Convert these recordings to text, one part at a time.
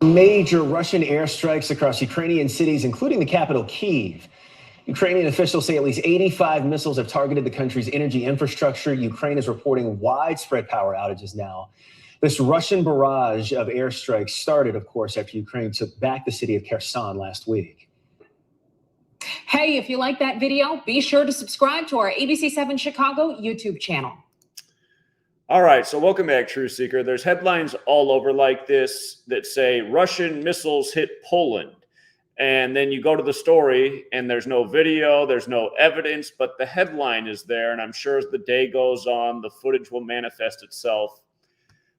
Major Russian airstrikes across Ukrainian cities, including the capital, Kyiv. Ukrainian officials say at least 85 missiles have targeted the country's energy infrastructure. Ukraine is reporting widespread power outages now. This Russian barrage of airstrikes started, of course, after Ukraine took back the city of Kherson last week. Hey, if you like that video, be sure to subscribe to our ABC7 Chicago YouTube channel. All right, so welcome back, Truth Seeker. There's headlines all over like this that say Russian missiles hit Poland. And then you go to the story and there's no video, there's no evidence, but the headline is there. And I'm sure as the day goes on, the footage will manifest itself.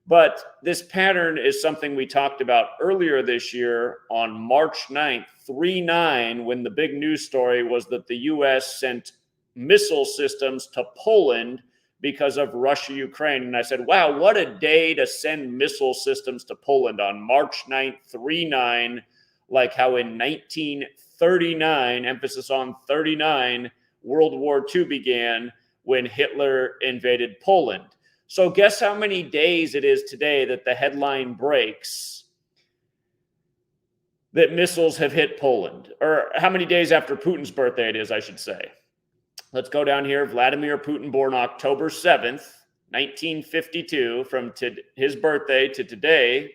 But this pattern is something we talked about earlier this year on March 9th, 3/9, when the big news story was that the U.S. sent missile systems to Poland because of Russia-Ukraine. And I said, wow, what a day to send missile systems to Poland on March 9th, 3/9, like how in 1939, emphasis on 39, World War II began when Hitler invaded Poland. So guess how many days it is today that the headline breaks that missiles have hit Poland, or how many days after Putin's birthday it is, I should say. Let's go down here. Vladimir Putin, born October 7th, 1952, from his birthday to today,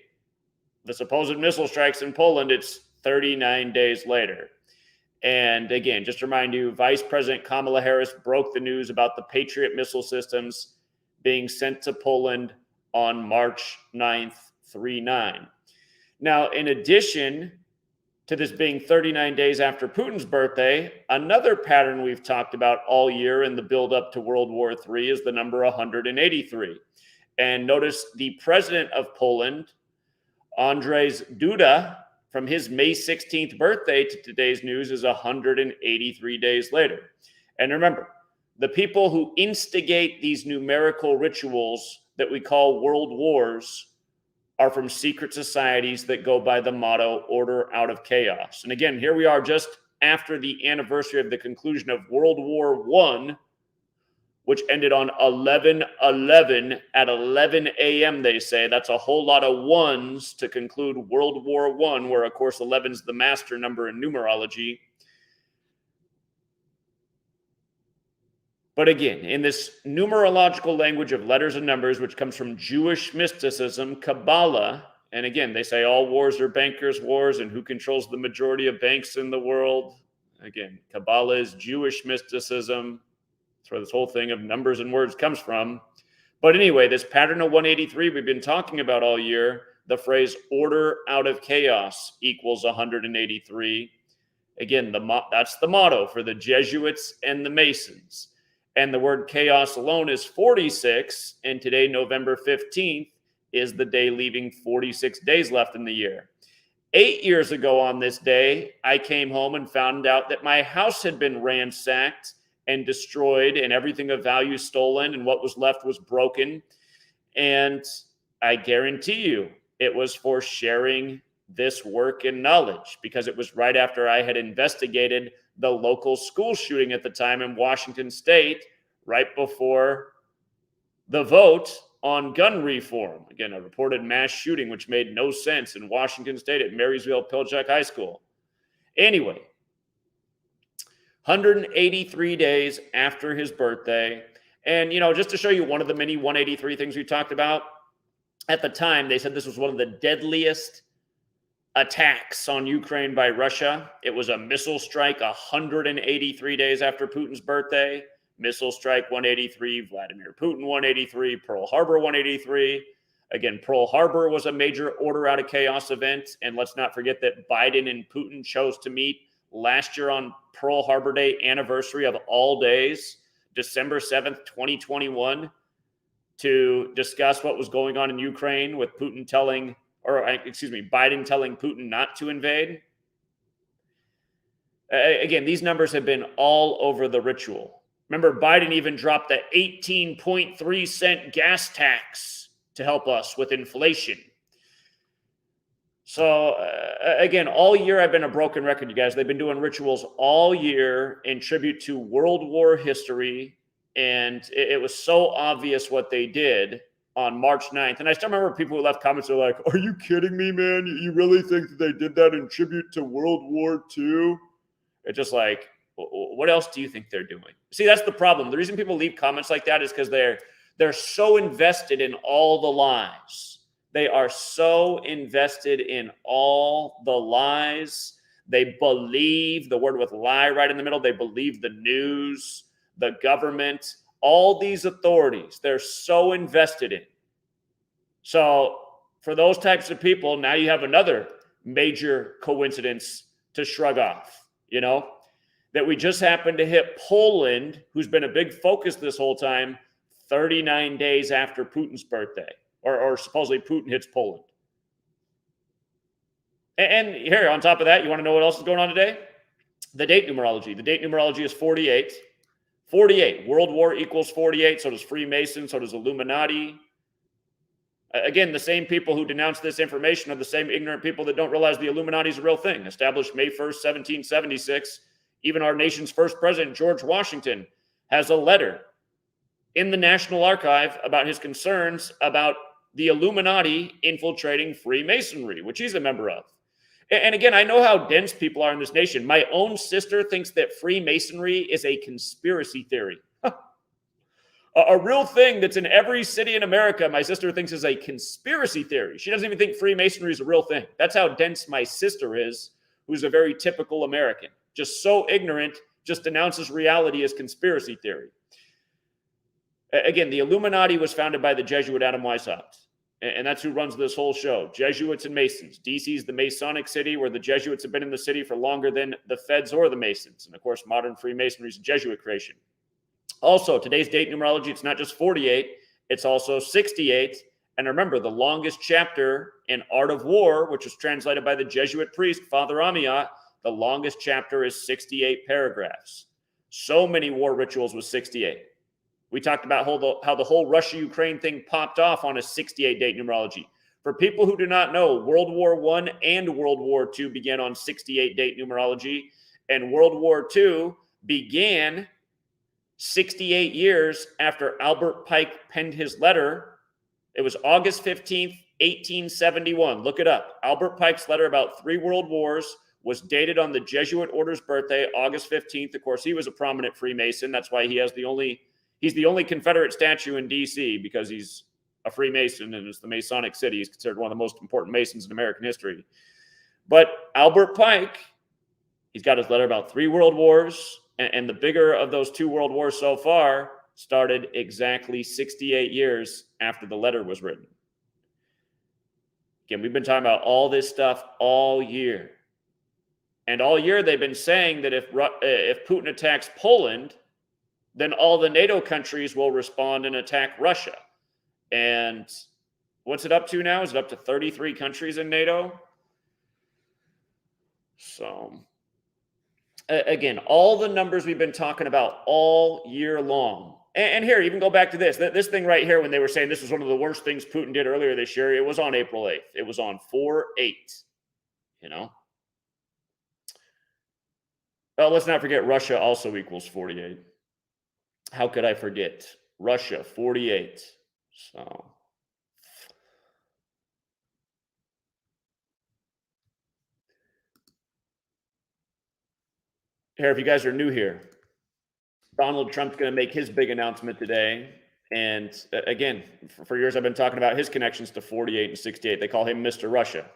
the supposed missile strikes in Poland, it's 39 days later. And again, just to remind you, Vice President Kamala Harris broke the news about the Patriot missile systems being sent to Poland on March 9th, 3/9. Now, in addition to this being 39 days after Putin's birthday, another pattern we've talked about all year in the build-up to World War III is the number 183. And notice the president of Poland, Andrzej Duda, from his May 16th birthday to today's news is 183 days later. And remember, the people who instigate these numerical rituals that we call world wars are from secret societies that go by the motto, order out of chaos. And again, here we are just after the anniversary of the conclusion of World War I, which ended on 11/11 at 11 a.m., they say. That's a whole lot of ones to conclude World War I, where, of course, 11 is the master number in numerology. But again, in this numerological language of letters and numbers, which comes from Jewish mysticism, Kabbalah, and again, they say all wars are bankers' wars, and who controls the majority of banks in the world? Again, Kabbalah is Jewish mysticism. That's where this whole thing of numbers and words comes from. But anyway, this pattern of 183 we've been talking about all year, the phrase order out of chaos equals 183. Again, that's the motto for the Jesuits and the Masons. And the word chaos alone is 46. And today, November 15th, is the day leaving 46 days left in the year. 8 years ago on this day, I came home and found out that my house had been ransacked and destroyed and everything of value stolen, and what was left was broken. And I guarantee you it was for sharing this work and knowledge, because it was right after I had investigated the local school shooting at the time in Washington State, right before the vote on gun reform. Again, a reported mass shooting, which made no sense in Washington State at Marysville-Pilchuck High School. Anyway, 183 days after his birthday. And, just to show you one of the many 183 things we talked about, at the time, they said this was one of the deadliest attacks on Ukraine by Russia. It was a missile strike 183 days after Putin's birthday. Missile strike 183, Vladimir Putin 183, Pearl Harbor 183. Again, Pearl Harbor was a major order out of chaos event. And let's not forget that Biden and Putin chose to meet last year on Pearl Harbor Day anniversary of all days, December 7th, 2021, to discuss what was going on in Ukraine with Biden telling Putin not to invade. Again, these numbers have been all over the ritual. Remember, Biden even dropped the 18.3 cent gas tax to help us with inflation. So again, all year I've been a broken record, you guys. They've been doing rituals all year in tribute to World War history. And it was so obvious what they did on March 9th. And I still remember people who left comments are like, are you kidding me, man? You really think that they did that in tribute to World War II? It's just like, what else do you think they're doing? See, that's the problem. The reason people leave comments like that is because they're so invested in all the lies. They are so invested in all the lies. They believe the word with lie right in the middle. They believe the news, the government, all these authorities. They're so invested in. So for those types of people, now you have another major coincidence to shrug off, you know, that we just happened to hit Poland, who's been a big focus this whole time, 39 days after Putin's birthday, or supposedly Putin hits Poland. And here, on top of that, you want to know what else is going on today? The date numerology. The date numerology is 48. 48. World War equals 48. So does Freemason. So does Illuminati. Again, the same people who denounce this information are the same ignorant people that don't realize the Illuminati is a real thing. Established May 1st, 1776. Even our nation's first president, George Washington, has a letter in the National Archive about his concerns about the Illuminati infiltrating Freemasonry, which he's a member of. And again, I know how dense people are in this nation. My own sister thinks that Freemasonry is a conspiracy theory. A real thing that's in every city in America, my sister thinks is a conspiracy theory. She doesn't even think Freemasonry is a real thing. That's how dense my sister is, who's a very typical American. Just so ignorant, just denounces reality as conspiracy theory. Again, the Illuminati was founded by the Jesuit Adam Weishaupt. And that's who runs this whole show. Jesuits and Masons. DC is the Masonic city where the Jesuits have been in the city for longer than the Feds or the Masons. And of course, modern Freemasonry is a Jesuit creation. Also, today's date numerology, it's not just 48, it's also 68. And remember, the longest chapter in Art of War, which was translated by the Jesuit priest, Father Amiot, the longest chapter is 68 paragraphs. So many war rituals was 68. We talked about how the whole Russia-Ukraine thing popped off on a 68 date numerology. For people who do not know, World War I and World War II began on 68 date numerology, and World War II began 68 years after Albert Pike penned his letter. It was August 15th, 1871. Look it up. Albert Pike's letter about 3 world wars was dated on the Jesuit order's birthday, August 15th. Of course, he was a prominent Freemason. That's why he has he's the only Confederate statue in D.C. because he's a Freemason and it's the Masonic city. He's considered one of the most important Masons in American history. But Albert Pike, he's got his letter about 3 world wars, and the bigger of those 2 world wars so far started exactly 68 years after the letter was written. Again, we've been talking about all this stuff all year. And all year they've been saying that if Putin attacks Poland, then all the NATO countries will respond and attack Russia. And what's it up to now? Is it up to 33 countries in NATO? So, again, all the numbers we've been talking about all year long. And here, even go back to this thing right here when they were saying this was one of the worst things Putin did earlier this year. It was on April 8th. It was on 4/8, you know? Well, let's not forget Russia also equals 48. How could I forget? Russia, 48. So, here, if you guys are new here, Donald Trump's going to make his big announcement today. And again, for years I've been talking about his connections to 48 and 68. They call him Mr. Russia.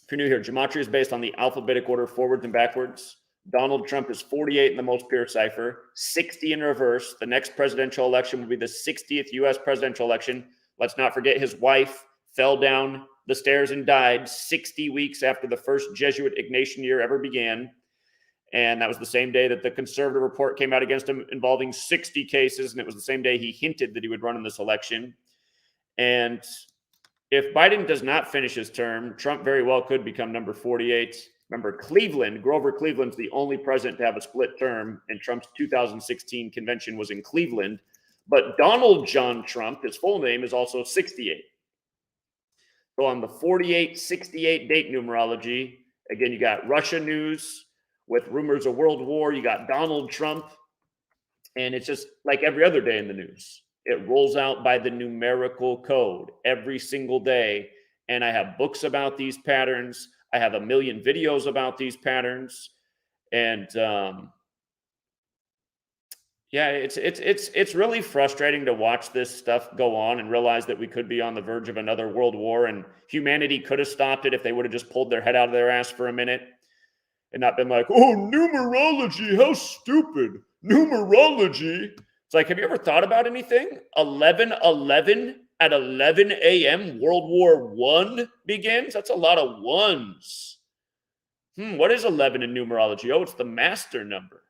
If you're new here, Gematria is based on the alphabetic order forwards and backwards. Donald Trump is 48 in the most pure cipher, 60 in reverse. The next presidential election will be the 60th U.S. presidential election. Let's not forget his wife fell down the stairs and died 60 weeks after the first Jesuit Ignatian year ever began. And that was the same day that the conservative report came out against him involving 60 cases. And it was the same day he hinted that he would run in this election. And if Biden does not finish his term, Trump very well could become number 48. Remember, Grover Cleveland's the only president to have a split term, and Trump's 2016 convention was in Cleveland. But Donald John Trump, his full name, is also 68. So on the 48-68 date numerology, again, you got Russia news with rumors of world war. You got Donald Trump, and it's just like every other day in the news. It rolls out by the numerical code every single day. And I have books about these patterns. I have a million videos about these patterns. And yeah, it's really frustrating to watch this stuff go on and realize that we could be on the verge of another world war, and humanity could have stopped it if they would have just pulled their head out of their ass for a minute and not been like, oh, numerology, how stupid. Numerology. It's like, have you ever thought about anything? 11/11 at 11 a.m. World War I begins? That's a lot of ones. What is 11 in numerology? Oh, it's the master number.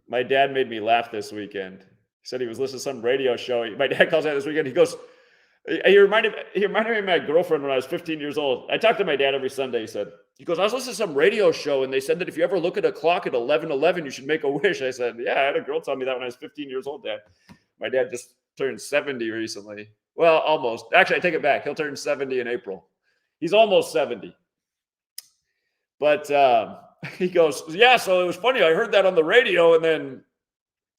My dad made me laugh this weekend. He said he was listening to some radio show. My dad calls out this weekend. He goes, he reminded me of my girlfriend when I was 15 years old. I talked to my dad every Sunday. He goes, I was listening to some radio show, and they said that if you ever look at a clock at 11:11, you should make a wish. I said, yeah, I had a girl tell me that when I was 15 years old, Dad. My dad just turned 70 recently. Well, almost. Actually, I take it back. He'll turn 70 in April. He's almost 70. But he goes, yeah, so it was funny. I heard that on the radio, and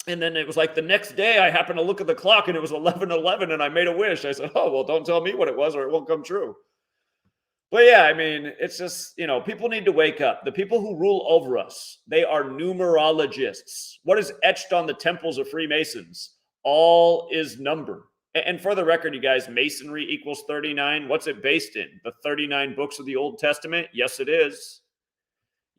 then it was like the next day I happened to look at the clock, and it was 11:11, and I made a wish. I said, oh, well, don't tell me what it was or it won't come true. But yeah, I mean, it's just, people need to wake up. The people who rule over us, they are numerologists. What is etched on the temples of Freemasons? All is number. And for the record, you guys, Masonry equals 39. What's it based in? The 39 books of the Old Testament? Yes, it is.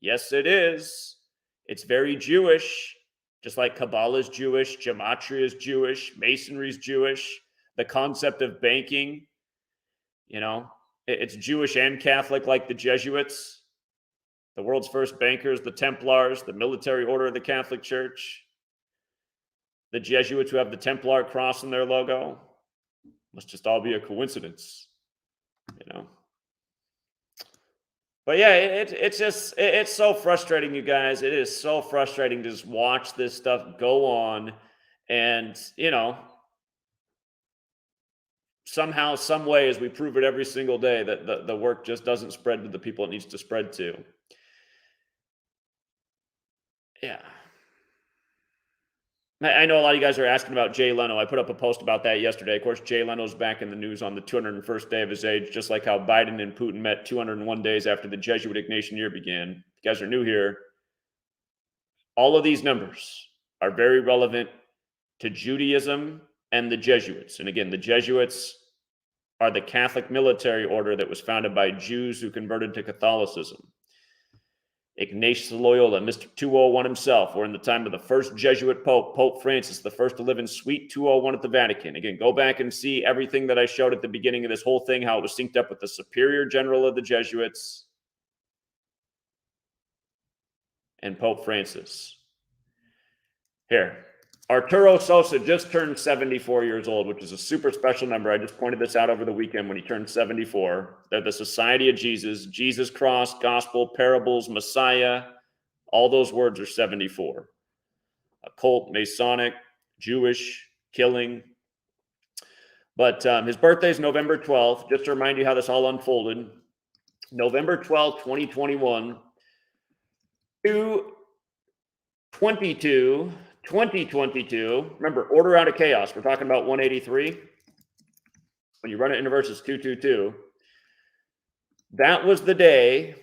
Yes, it is. It's very Jewish, just like Kabbalah is Jewish, Gematria is Jewish, Masonry is Jewish. The concept of banking, it's Jewish and Catholic, like the Jesuits, the world's first bankers, the Templars, the military order of the Catholic Church, the Jesuits who have the Templar cross in their logo. Must just all be a coincidence, But yeah, it's so frustrating, you guys. It is so frustrating to just watch this stuff go on, and somehow, some way, as we prove it every single day, that the work just doesn't spread to the people it needs to spread to. Yeah. I know a lot of you guys are asking about Jay Leno. I put up a post about that yesterday. Of course, Jay Leno's back in the news on the 201st day of his age, just like how Biden and Putin met 201 days after the Jesuit Ignatian year began. If you guys are new here, all of these numbers are very relevant to Judaism and the Jesuits. And again, the Jesuits are the Catholic military order that was founded by Jews who converted to Catholicism. Ignatius Loyola, Mr. 201 himself, or in the time of the first Jesuit Pope, Pope Francis, the first to live in Suite 201 at the Vatican. Again, go back and see everything that I showed at the beginning of this whole thing, how it was synced up with the Superior General of the Jesuits and Pope Francis. Here, Arturo Sosa just turned 74 years old, which is a super special number. I just pointed this out over the weekend when he turned 74. They're the Society of Jesus, Jesus Cross, Gospel, Parables, Messiah. All those words are 74. Occult, Masonic, Jewish, killing. But his birthday is November 12th. Just to remind you how this all unfolded. November 12th, 2021. 2022, remember, order out of chaos. We're talking about 183. When you run it into versus 222, that was the day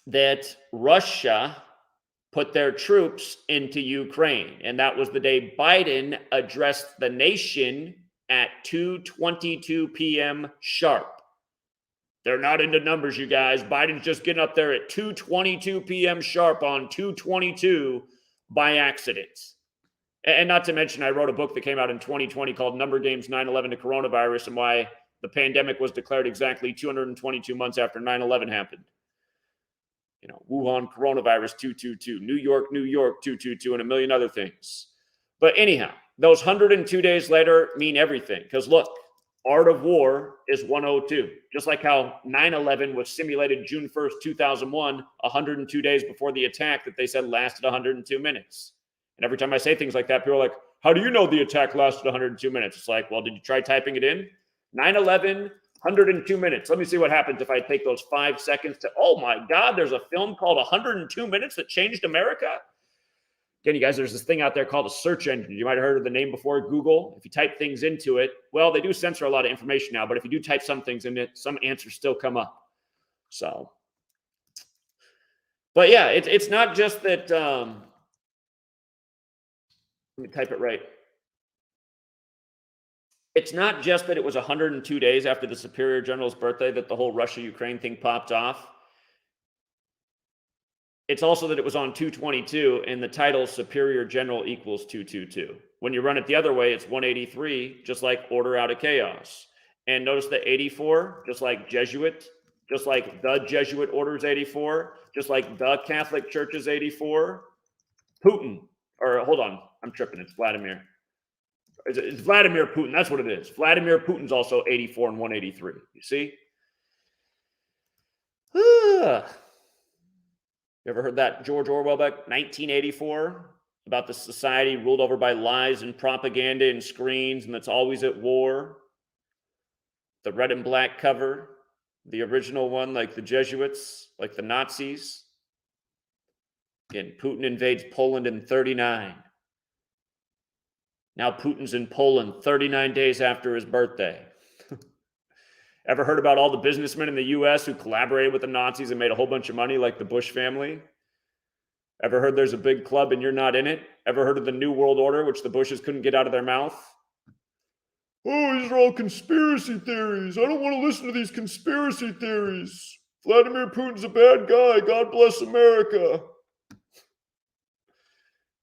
that Russia put their troops into Ukraine. And that was the day Biden addressed the nation at 2:22 p.m. sharp. They're not into numbers, you guys. Biden's just getting up there at 2:22 p.m. sharp on 2/22 by accident. And not to mention, I wrote a book that came out in 2020 called Number Games 9/11 to Coronavirus, and why the pandemic was declared exactly 222 months after 9/11 happened. Wuhan coronavirus 222, New York 222, and a million other things. But anyhow, those 102 days later mean everything. Because look, Art of War is 102. Just like how 9/11 was simulated June 1st, 2001, 102 days before the attack that they said lasted 102 minutes. And every time I say things like that, people are like, how do you know the attack lasted 102 minutes? It's like, well, did you try typing it in? 9/11, 102 minutes. Let me see what happens if I take those 5 seconds to, oh my God, there's a film called 102 Minutes that changed America? Again, you guys, there's this thing out there called a search engine. You might have heard of the name before, Google. If you type things into it, well, they do censor a lot of information now, but if you do type some things in it, some answers still come up. So, but yeah, it's not just that, let me type it right. It's not just that it was 102 days after the Superior General's birthday that the whole Russia-Ukraine thing popped off. It's also that it was on 222 and the title Superior General equals 222. When you run it the other way, it's 183, just like order out of chaos. And notice the 84, just like Jesuit, just like the Jesuit orders 84, just like the Catholic Church is 84. Putin, or hold on, I'm tripping, it's Vladimir. It's Vladimir Putin, that's what it is. Vladimir Putin's also 84 and 183, you see? You ever heard that George Orwell back 1984 about the society ruled over by lies and propaganda and screens and that's always at war? The red and black cover, the original one, like the Jesuits, like the Nazis. Again, Putin invades Poland in 39. Now Putin's in Poland 39 days after his birthday. Ever heard about all the businessmen in the U.S. who collaborated with the Nazis and made a whole bunch of money, like the Bush family? Ever heard there's a big club and you're not in it? Ever heard of the New World Order, which the Bushes couldn't get out of their mouth? Oh, these are all conspiracy theories. I don't want to listen to these conspiracy theories. Vladimir Putin's a bad guy. God bless America.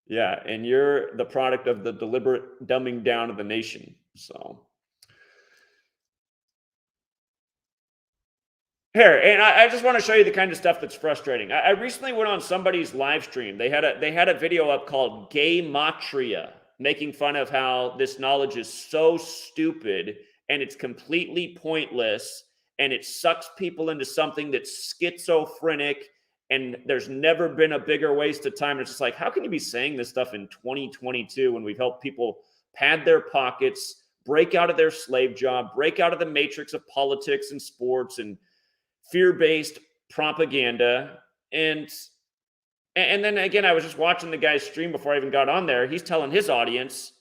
Yeah, and you're the product of the deliberate dumbing down of the nation. So... Here, and I just want to show you the kind of stuff that's frustrating. I recently went on somebody's live stream. They had a video up called Gematria, making fun of how this knowledge is so stupid and it's completely pointless and it sucks people into something that's schizophrenic and there's never been a bigger waste of time. It's just like, how can you be saying this stuff in 2022 when we've helped people pad their pockets, break out of their slave job, break out of the matrix of politics and sports and fear-based propaganda. And then again, I was just watching the guy's stream before I even got on there. He's telling his audience,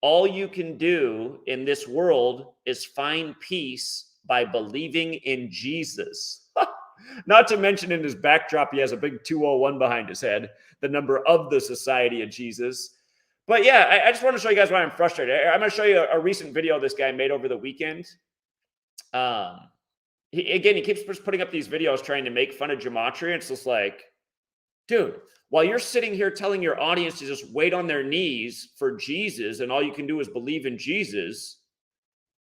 all you can do in this world is find peace by believing in Jesus. Not to mention in his backdrop, he has a big 201 behind his head, the number of the Society of Jesus. But yeah, I just want to show you guys why I'm frustrated. I'm going to show you a recent video this guy made over the weekend. He keeps putting up these videos trying to make fun of gematria. It's just like, dude, while you're sitting here telling your audience to just wait on their knees for Jesus and all you can do is believe in Jesus,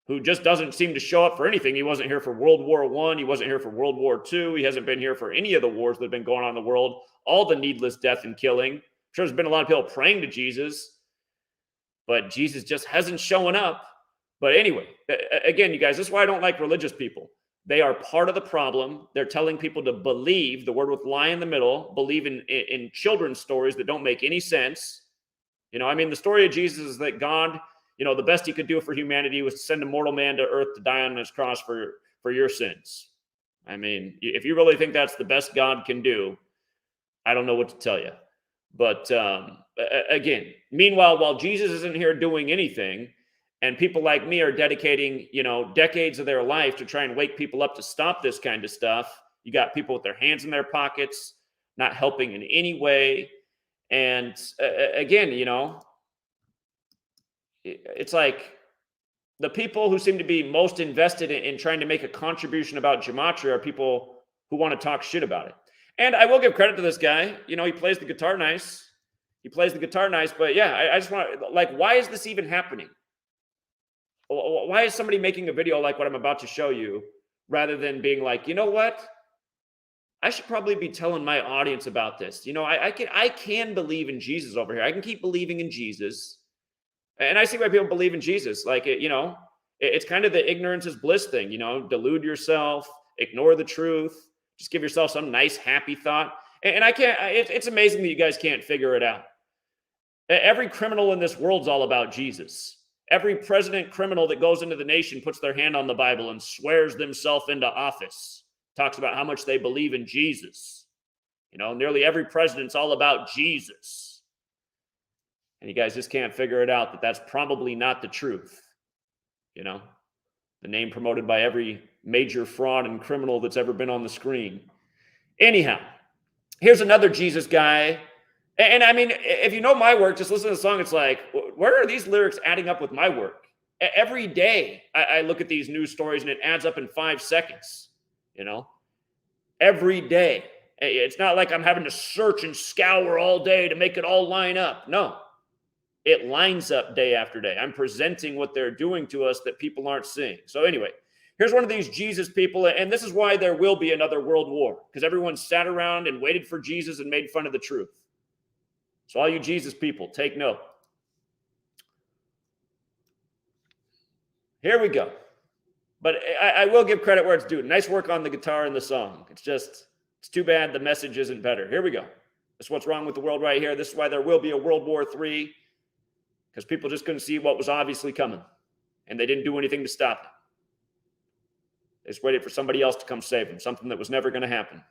who just doesn't seem to show up for anything. He wasn't here for World War I. He wasn't here for World War II. He hasn't been here for any of the wars that have been going on in the world, all the needless death and killing. I'm sure there's been a lot of people praying to Jesus, but Jesus just hasn't shown up. But anyway, again, you guys, this is why I don't like religious people. They are part of the problem. They're telling people to believe, the word with lie in the middle, believe in children's stories that don't make any sense. You know, I mean, the story of Jesus is that God, you know, the best he could do for humanity was to send a mortal man to earth to die on his cross for your sins. I mean, if you really think that's the best God can do, I don't know what to tell you. But again, meanwhile, while Jesus isn't here doing anything, and people like me are dedicating, you know, decades of their life to try and wake people up to stop this kind of stuff. You got people with their hands in their pockets, not helping in any way. And again, you know, it's like the people who seem to be most invested in trying to make a contribution about gematria are people who want to talk shit about it. And I will give credit to this guy. You know, he plays the guitar nice. But yeah, I just want to, like, why is this even happening? Why is somebody making a video like what I'm about to show you rather than being like, you know what? I should probably be telling my audience about this. You know, I can believe in Jesus over here. I can keep believing in Jesus. And I see why people believe in Jesus. Like, you know, it's kind of the ignorance is bliss thing, you know, delude yourself, ignore the truth, just give yourself some nice, happy thought. And I can't, it's amazing that you guys can't figure it out. Every criminal in this world's all about Jesus. Every president criminal that goes into the nation puts their hand on the Bible and swears themselves into office, talks about how much they believe in Jesus. You know, nearly every president's all about Jesus. And you guys just can't figure it out that that's probably not the truth. You know, the name promoted by every major fraud and criminal that's ever been on the screen. Anyhow, here's another Jesus guy. And I mean, if you know my work, just listen to the song. It's like, where are these lyrics adding up with my work? Every day I look at these news stories and it adds up in 5 seconds, you know, every day. It's not like I'm having to search and scour all day to make it all line up. No, it lines up day after day. I'm presenting what they're doing to us that people aren't seeing. So anyway, here's one of these Jesus people, and this is why there will be another world war, because everyone sat around and waited for Jesus and made fun of the truth. So all you Jesus people, take note. Here we go. But I will give credit where it's due. Nice work on the guitar and the song. It's too bad the message isn't better. Here we go. This is what's wrong with the world right here. This is why there will be a World War III, because people just couldn't see what was obviously coming, and they didn't do anything to stop it. They just waited for somebody else to come save them, something that was never going to happen.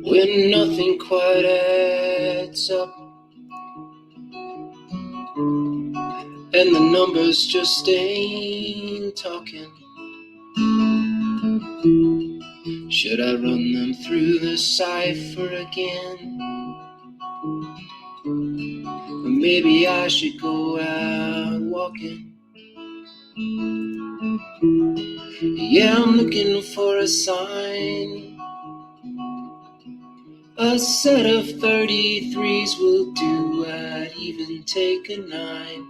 When nothing quite adds up and the numbers just ain't talking, should I run them through the cipher again? Or maybe I should go out walking. Yeah, I'm looking for a sign. A set of 33s will do. I'd even take a 9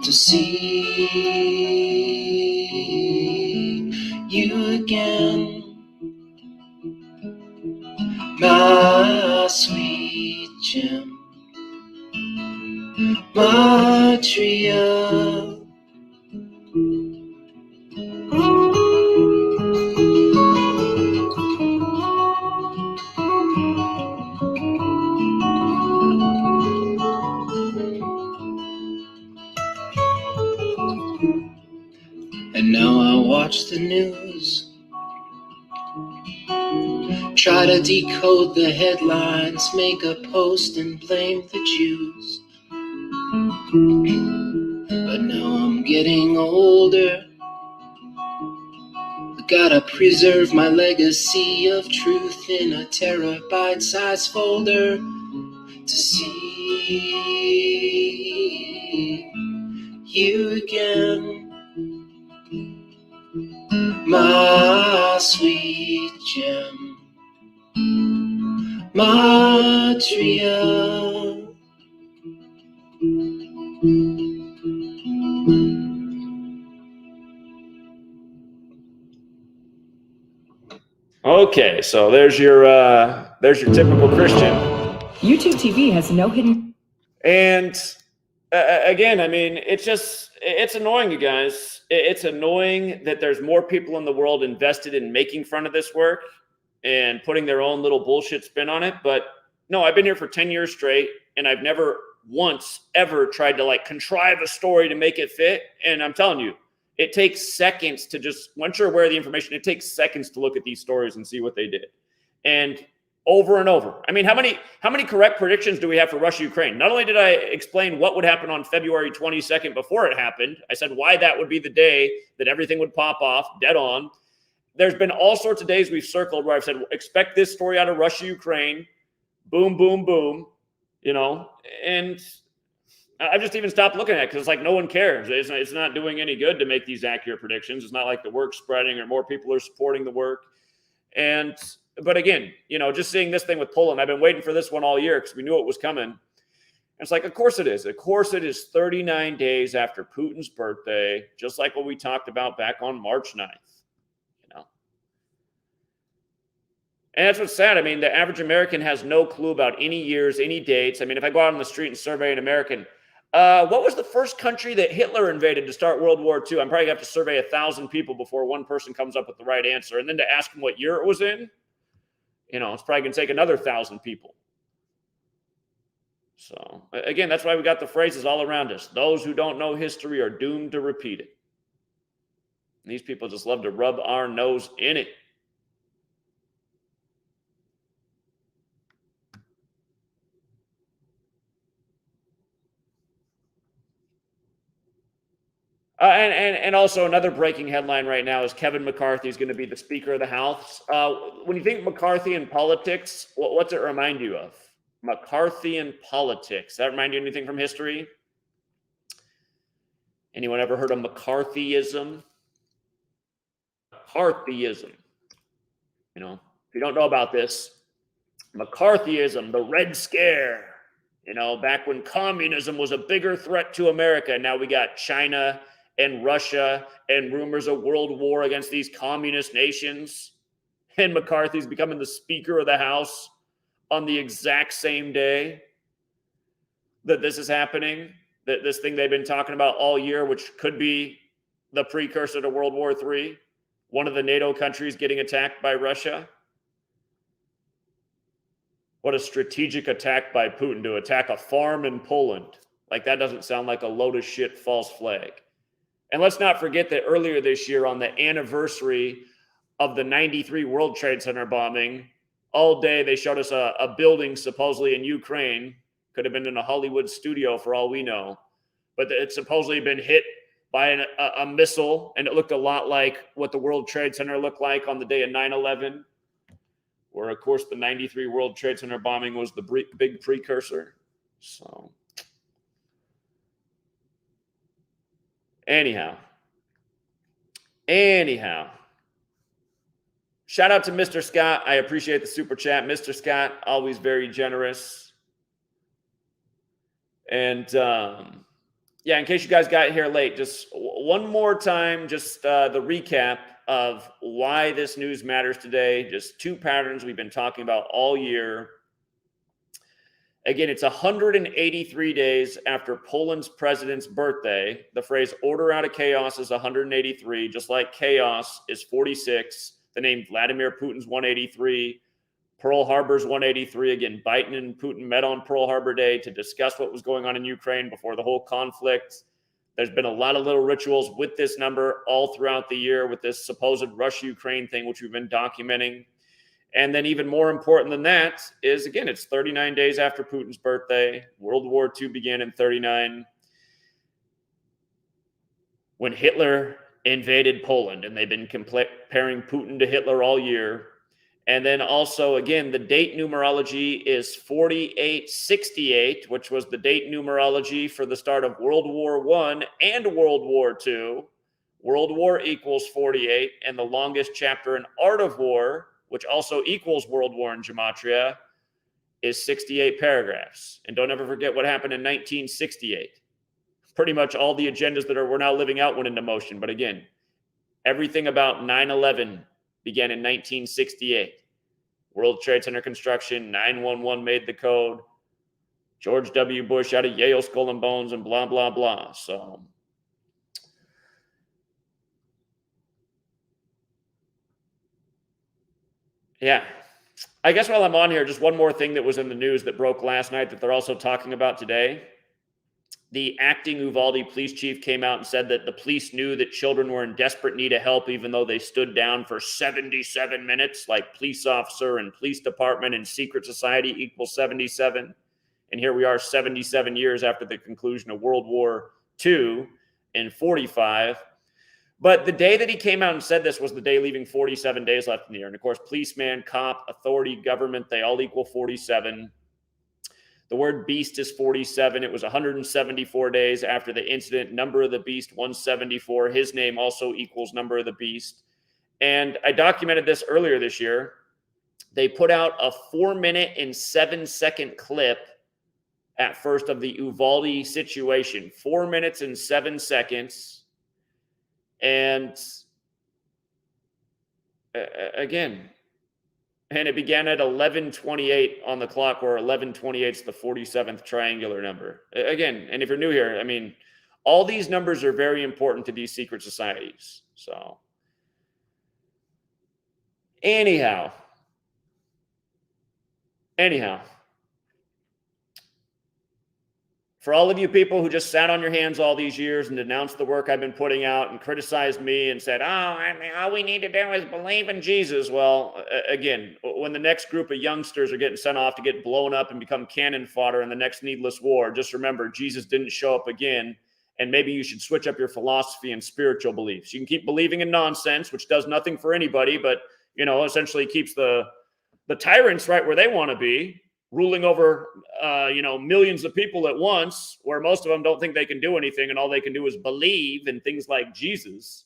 to see you again, my sweet Gematria. And now I watch the news, try to decode the headlines, make a post and blame the Jews. But now I'm getting older, gotta preserve my legacy of truth in a terabyte-sized folder to see you again, my sweet Gematria. Okay, so there's your typical Christian. YouTube TV has no hidden. And again, I mean, it's annoying, you guys. It's annoying that there's more people in the world invested in making fun of this work and putting their own little bullshit spin on it. But no, I've been here for 10 years straight, and I've never once ever tried to like contrive a story to make it fit. And I'm telling you, it takes seconds to just, once you're aware of the information, it takes seconds to look at these stories and see what they did. And over and over. I mean, how many correct predictions do we have for Russia-Ukraine? Not only did I explain what would happen on February 22nd before it happened, I said why that would be the day that everything would pop off, dead on. There's been all sorts of days we've circled where I've said, expect this story out of Russia-Ukraine, boom, boom, boom, you know, and I've just even stopped looking at it because it's like no one cares. It's not doing any good to make these accurate predictions. It's not like the work's spreading or more people are supporting the work. But again, you know, just seeing this thing with Poland, I've been waiting for this one all year because we knew it was coming. And it's like, of course it is. Of course it is 39 days after Putin's birthday, just like what we talked about back on March 9th, you know. And that's what's sad. I mean, the average American has no clue about any years, any dates. I mean, if I go out on the street and survey an American, What was the first country that Hitler invaded to start World War II? I'm probably going to have to survey 1,000 people before one person comes up with the right answer. And then to ask them what year it was in, it's probably going to take another 1,000 people. So, again, that's why we got the phrases all around us. Those who don't know history are doomed to repeat it. And these people just love to rub our nose in it. And also another breaking headline right now is Kevin McCarthy is going to be the Speaker of the House. When you think McCarthy in politics, what's it remind you of? McCarthy in politics. Does that remind you of anything from history? Anyone ever heard of McCarthyism? McCarthyism. If you don't know about this, McCarthyism, the Red Scare, back when communism was a bigger threat to America. Now we got China and Russia and rumors of world war against these communist nations. And McCarthy's becoming the Speaker of the House on the exact same day that this is happening, that this thing they've been talking about all year, which could be the precursor to World War III, one of the NATO countries getting attacked by Russia. What a strategic attack by Putin to attack a farm in Poland. Like, that doesn't sound like a load of shit false flag. And let's not forget that earlier this year, on the anniversary of the 93 World Trade Center bombing, all day they showed us a building supposedly in Ukraine. Could have been in a Hollywood studio for all we know. But it's supposedly been hit by a missile, and it looked a lot like what the World Trade Center looked like on the day of 9/11, where, of course, the 93 World Trade Center bombing was the big precursor. So, anyhow, shout out to Mr. Scott. I appreciate the super chat. Mr. Scott, always very generous. And, yeah, in case you guys got here late, just one more time, just the recap of why this news matters today. Just two patterns we've been talking about all year. Again, it's 183 days after Poland's president's birthday. The phrase order out of chaos is 183, just like chaos is 46. The name Vladimir Putin's 183. Pearl Harbor's 183. Again, Biden and Putin met on Pearl Harbor Day to discuss what was going on in Ukraine before the whole conflict. There's been a lot of little rituals with this number all throughout the year with this supposed Russia-Ukraine thing, which we've been documenting. And then even more important than that is, again, it's 39 days after Putin's birthday. World War II began in 39 when Hitler invaded Poland, and they've been comparing Putin to Hitler all year. And then also, again, the date numerology is 4868, which was the date numerology for the start of World War I and World War II. World War equals 48, and the longest chapter in Art of War, which also equals World War in Gematria, is 68 paragraphs. And don't ever forget what happened in 1968. Pretty much all the agendas that we're now living out went into motion. But again, everything about 9/11 began in 1968. World Trade Center construction, 9/11 made the code. George W. Bush out of Yale Skull and Bones, and blah, blah, blah. So, yeah. I guess while I'm on here, just one more thing that was in the news that broke last night that they're also talking about today. The acting Uvalde police chief came out and said that the police knew that children were in desperate need of help, even though they stood down for 77 minutes, like police officer and police department and secret society equals 77. And here we are 77 years after the conclusion of World War II in 45. But the day that he came out and said this was the day leaving 47 days left in the year. And of course, policeman, cop, authority, government, they all equal 47. The word beast is 47. It was 174 days after the incident. Number of the beast, 174. His name also equals number of the beast. And I documented this earlier this year. They put out a 4-minute and 7-second clip at first of the Uvalde situation. 4 minutes and 7 seconds. And again, And it began at 11:28 on the clock, where 11:28 is the 47th triangular number. Again, and if you're new here, I mean, all these numbers are very important to these secret societies. So, anyhow, for all of you people who just sat on your hands all these years and denounced the work I've been putting out and criticized me and said, oh, I mean, all we need to do is believe in Jesus. Well, again, when the next group of youngsters are getting sent off to get blown up and become cannon fodder in the next needless war, just remember, Jesus didn't show up again. And maybe you should switch up your philosophy and spiritual beliefs. You can keep believing in nonsense, which does nothing for anybody, but, you know, essentially keeps the tyrants right where they want to be, ruling over, millions of people at once, where most of them don't think they can do anything, and all they can do is believe in things like Jesus,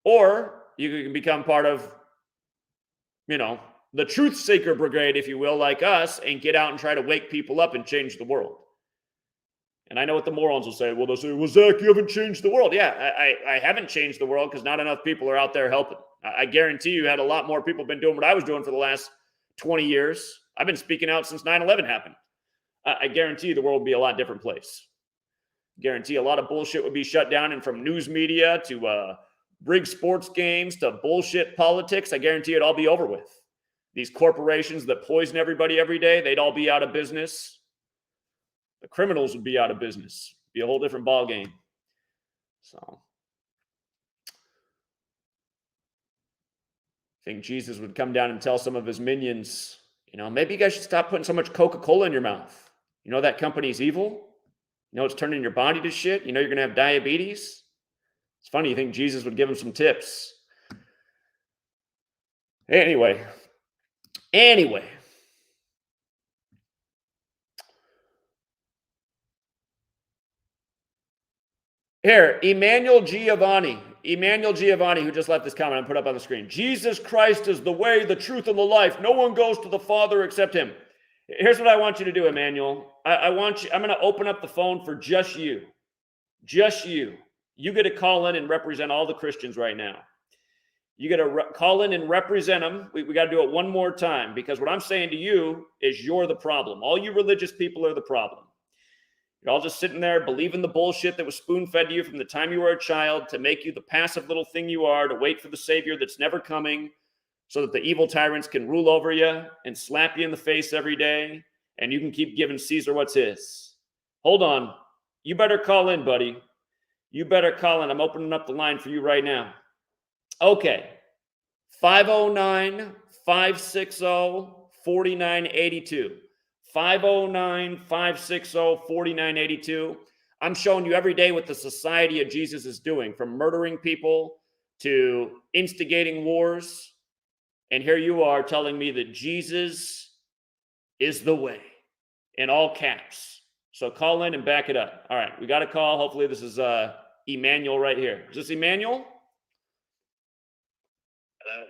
or you can become part of, the truth seeker brigade, if you will, like us, and get out and try to wake people up and change the world. And I know what the morons will say. Well, they'll say, well, Zach, you haven't changed the world. Yeah, I haven't changed the world because not enough people are out there helping. I guarantee you had a lot more people been doing what I was doing for the last 20 years. I've been speaking out since 9/11 happened. I guarantee you the world would be a lot different place. Guarantee a lot of bullshit would be shut down, and from news media to rigged sports games to bullshit politics, I guarantee it'd all be over with. These corporations that poison everybody every day, they'd all be out of business. The criminals would be out of business. It'd be a whole different ball game. So I think Jesus would come down and tell some of his minions, maybe you guys should stop putting so much Coca-Cola in your mouth. You know that company's evil. It's turning your body to shit. You're going to have diabetes. It's funny, you think Jesus would give him some tips. Anyway. Here, Emmanuel Giovanni, who just left this comment, I put up on the screen. Jesus Christ is the way, the truth, and the life. No one goes to the Father except him. Here's what I want you to do, Emmanuel. I'm going to open up the phone for just you. Just you. You get to call in and represent all the Christians right now. You got to call in and represent them. We got to do it one more time, because what I'm saying to you is you're the problem. All you religious people are the problem. You're all just sitting there believing the bullshit that was spoon-fed to you from the time you were a child to make you the passive little thing you are, to wait for the Savior that's never coming so that the evil tyrants can rule over you and slap you in the face every day, and you can keep giving Caesar what's his. Hold on. You better call in, buddy. You better call in. I'm opening up the line for you right now. Okay. 509-560-4982. 509-560-4982. I'm showing you every day what the Society of Jesus is doing, from murdering people to instigating wars. And here you are telling me that Jesus is the way, in all caps. So call in and back it up. All right, we got a call. Hopefully this is Emmanuel right here. Is this Emmanuel?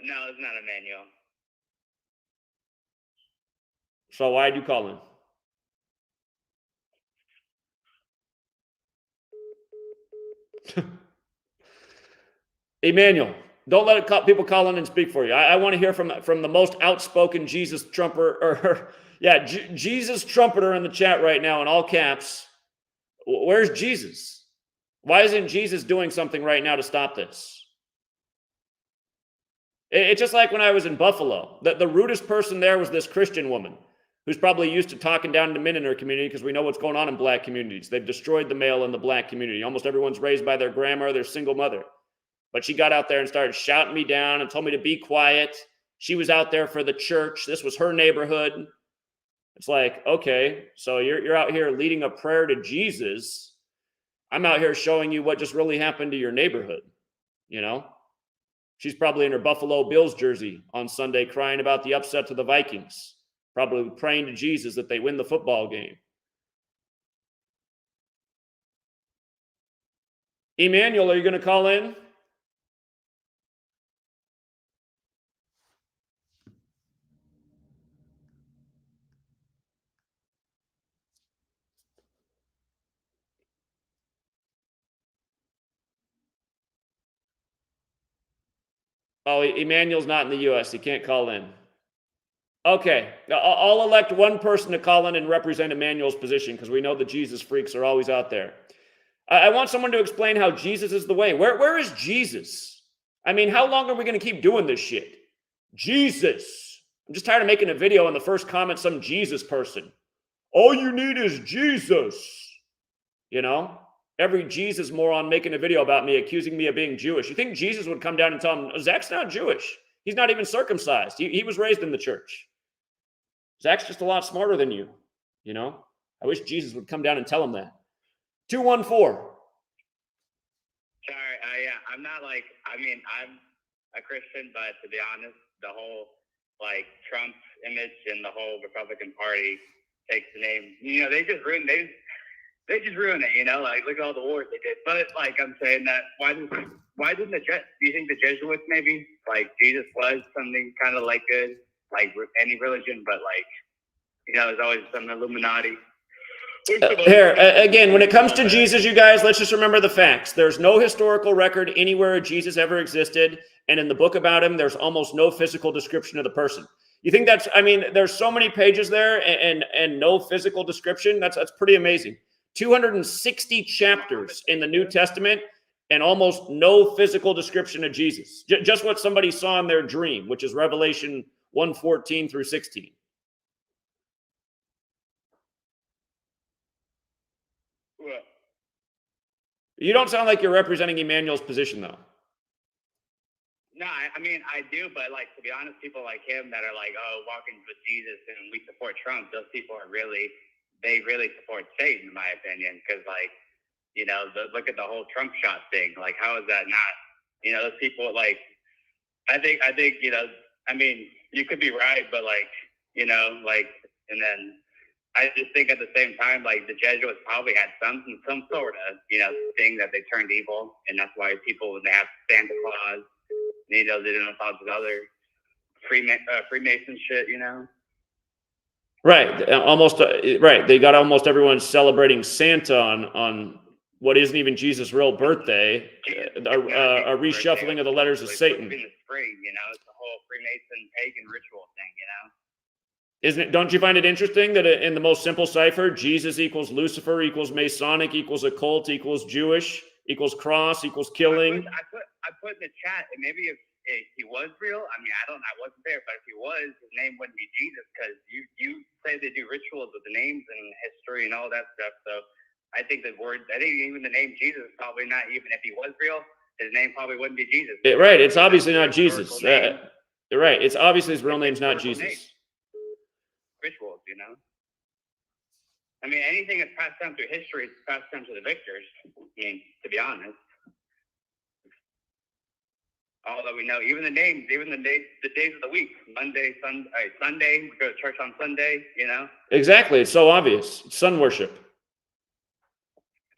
No, it's not Emmanuel. So why'd you call in? Emmanuel, don't let people call in and speak for you. I want to hear from the most outspoken Jesus trumpeter, Jesus trumpeter in the chat right now in all caps. Where's Jesus? Why isn't Jesus doing something right now to stop this? It's just like when I was in Buffalo. The rudest person there was this Christian woman who's probably used to talking down to men in her community, because we know what's going on in black communities. They've destroyed the male in the black community. Almost everyone's raised by their grandma or their single mother. But she got out there and started shouting me down and told me to be quiet. She was out there for the church. This was her neighborhood. It's like, okay, so you're out here leading a prayer to Jesus. I'm out here showing you what just really happened to your neighborhood, She's probably in her Buffalo Bills jersey on Sunday crying about the upset to the Vikings. Probably praying to Jesus that they win the football game. Emmanuel, are you going to call in? Oh, Emmanuel's not in the U.S. He can't call in. Okay, I'll elect one person to call in and represent Emmanuel's position because we know the Jesus freaks are always out there. I want someone to explain how Jesus is the way. Where is Jesus? I mean, how long are we going to keep doing this shit? Jesus. I'm just tired of making a video and the first comment, some Jesus person. All you need is Jesus. You know? Every Jesus moron making a video about me, accusing me of being Jewish. You think Jesus would come down and tell him, Zach's not Jewish. He's not even circumcised. He was raised in the church. Zach's just a lot smarter than you. You know? I wish Jesus would come down and tell him that. 214. Sorry, yeah, I'm not like, I mean, I'm a Christian, but to be honest, the whole like Trump image and the whole Republican Party takes the name. You know, they just ruined it. You know, like look at all the wars they did. But like I'm saying that, why didn't do you think the Jesuits maybe like Jesus was something kind of like good, like any religion, but like you know, there's always some Illuminati. Here, again, when it comes to Jesus, you guys, let's just remember the facts. There's no historical record anywhere Jesus ever existed. And in the book about him, there's almost no physical description of the person. You think that's, I mean, there's so many pages there and no physical description. That's pretty amazing. 260 chapters in the New Testament and almost no physical description of Jesus. Just what somebody saw in their dream, which is Revelation 1:14 through 16. You don't sound like you're representing Emmanuel's position, though. No, I mean, I do, but like, to be honest, people like him that are like, oh, walking with Jesus and we support Trump, those people are really support Satan, in my opinion, because like, you know, look at the whole Trump shot thing. Like, how is that not, you know, those people like, I think, you know, I mean, you could be right, but like, you know, like, and then I just think at the same time, like the Jesuits probably had some sort of, you know, thing that they turned evil. And that's why people, when they have Santa Claus, you know, they don't follow this other Freemason shit, you know? Right. Almost, right. They got almost everyone celebrating Santa on what isn't even Jesus' real birthday, a reshuffling of the letters of Satan. In the spring, you know, it's the whole Freemason pagan ritual thing, you know? Isn't it? Don't you find it interesting that in the most simple cipher, Jesus equals Lucifer equals Masonic equals occult equals Jewish equals cross equals killing? I put in the chat, and maybe if he was real, I mean, I wasn't there, but if he was, his name wouldn't be Jesus, because you say they do rituals with the names and history and all that stuff. So I think even the name Jesus is probably not, even if he was real, his name probably wouldn't be Jesus. Right. It's obviously not Jesus. Right. It's obviously his real name's not Jesus. Rituals, you know. I mean, anything that's passed down through history is passed down to the victors. I mean, to be honest, although we know even the names, even the days of the week, Monday, Sunday, we go to church on Sunday, you know. Exactly, it's so obvious. It's sun worship.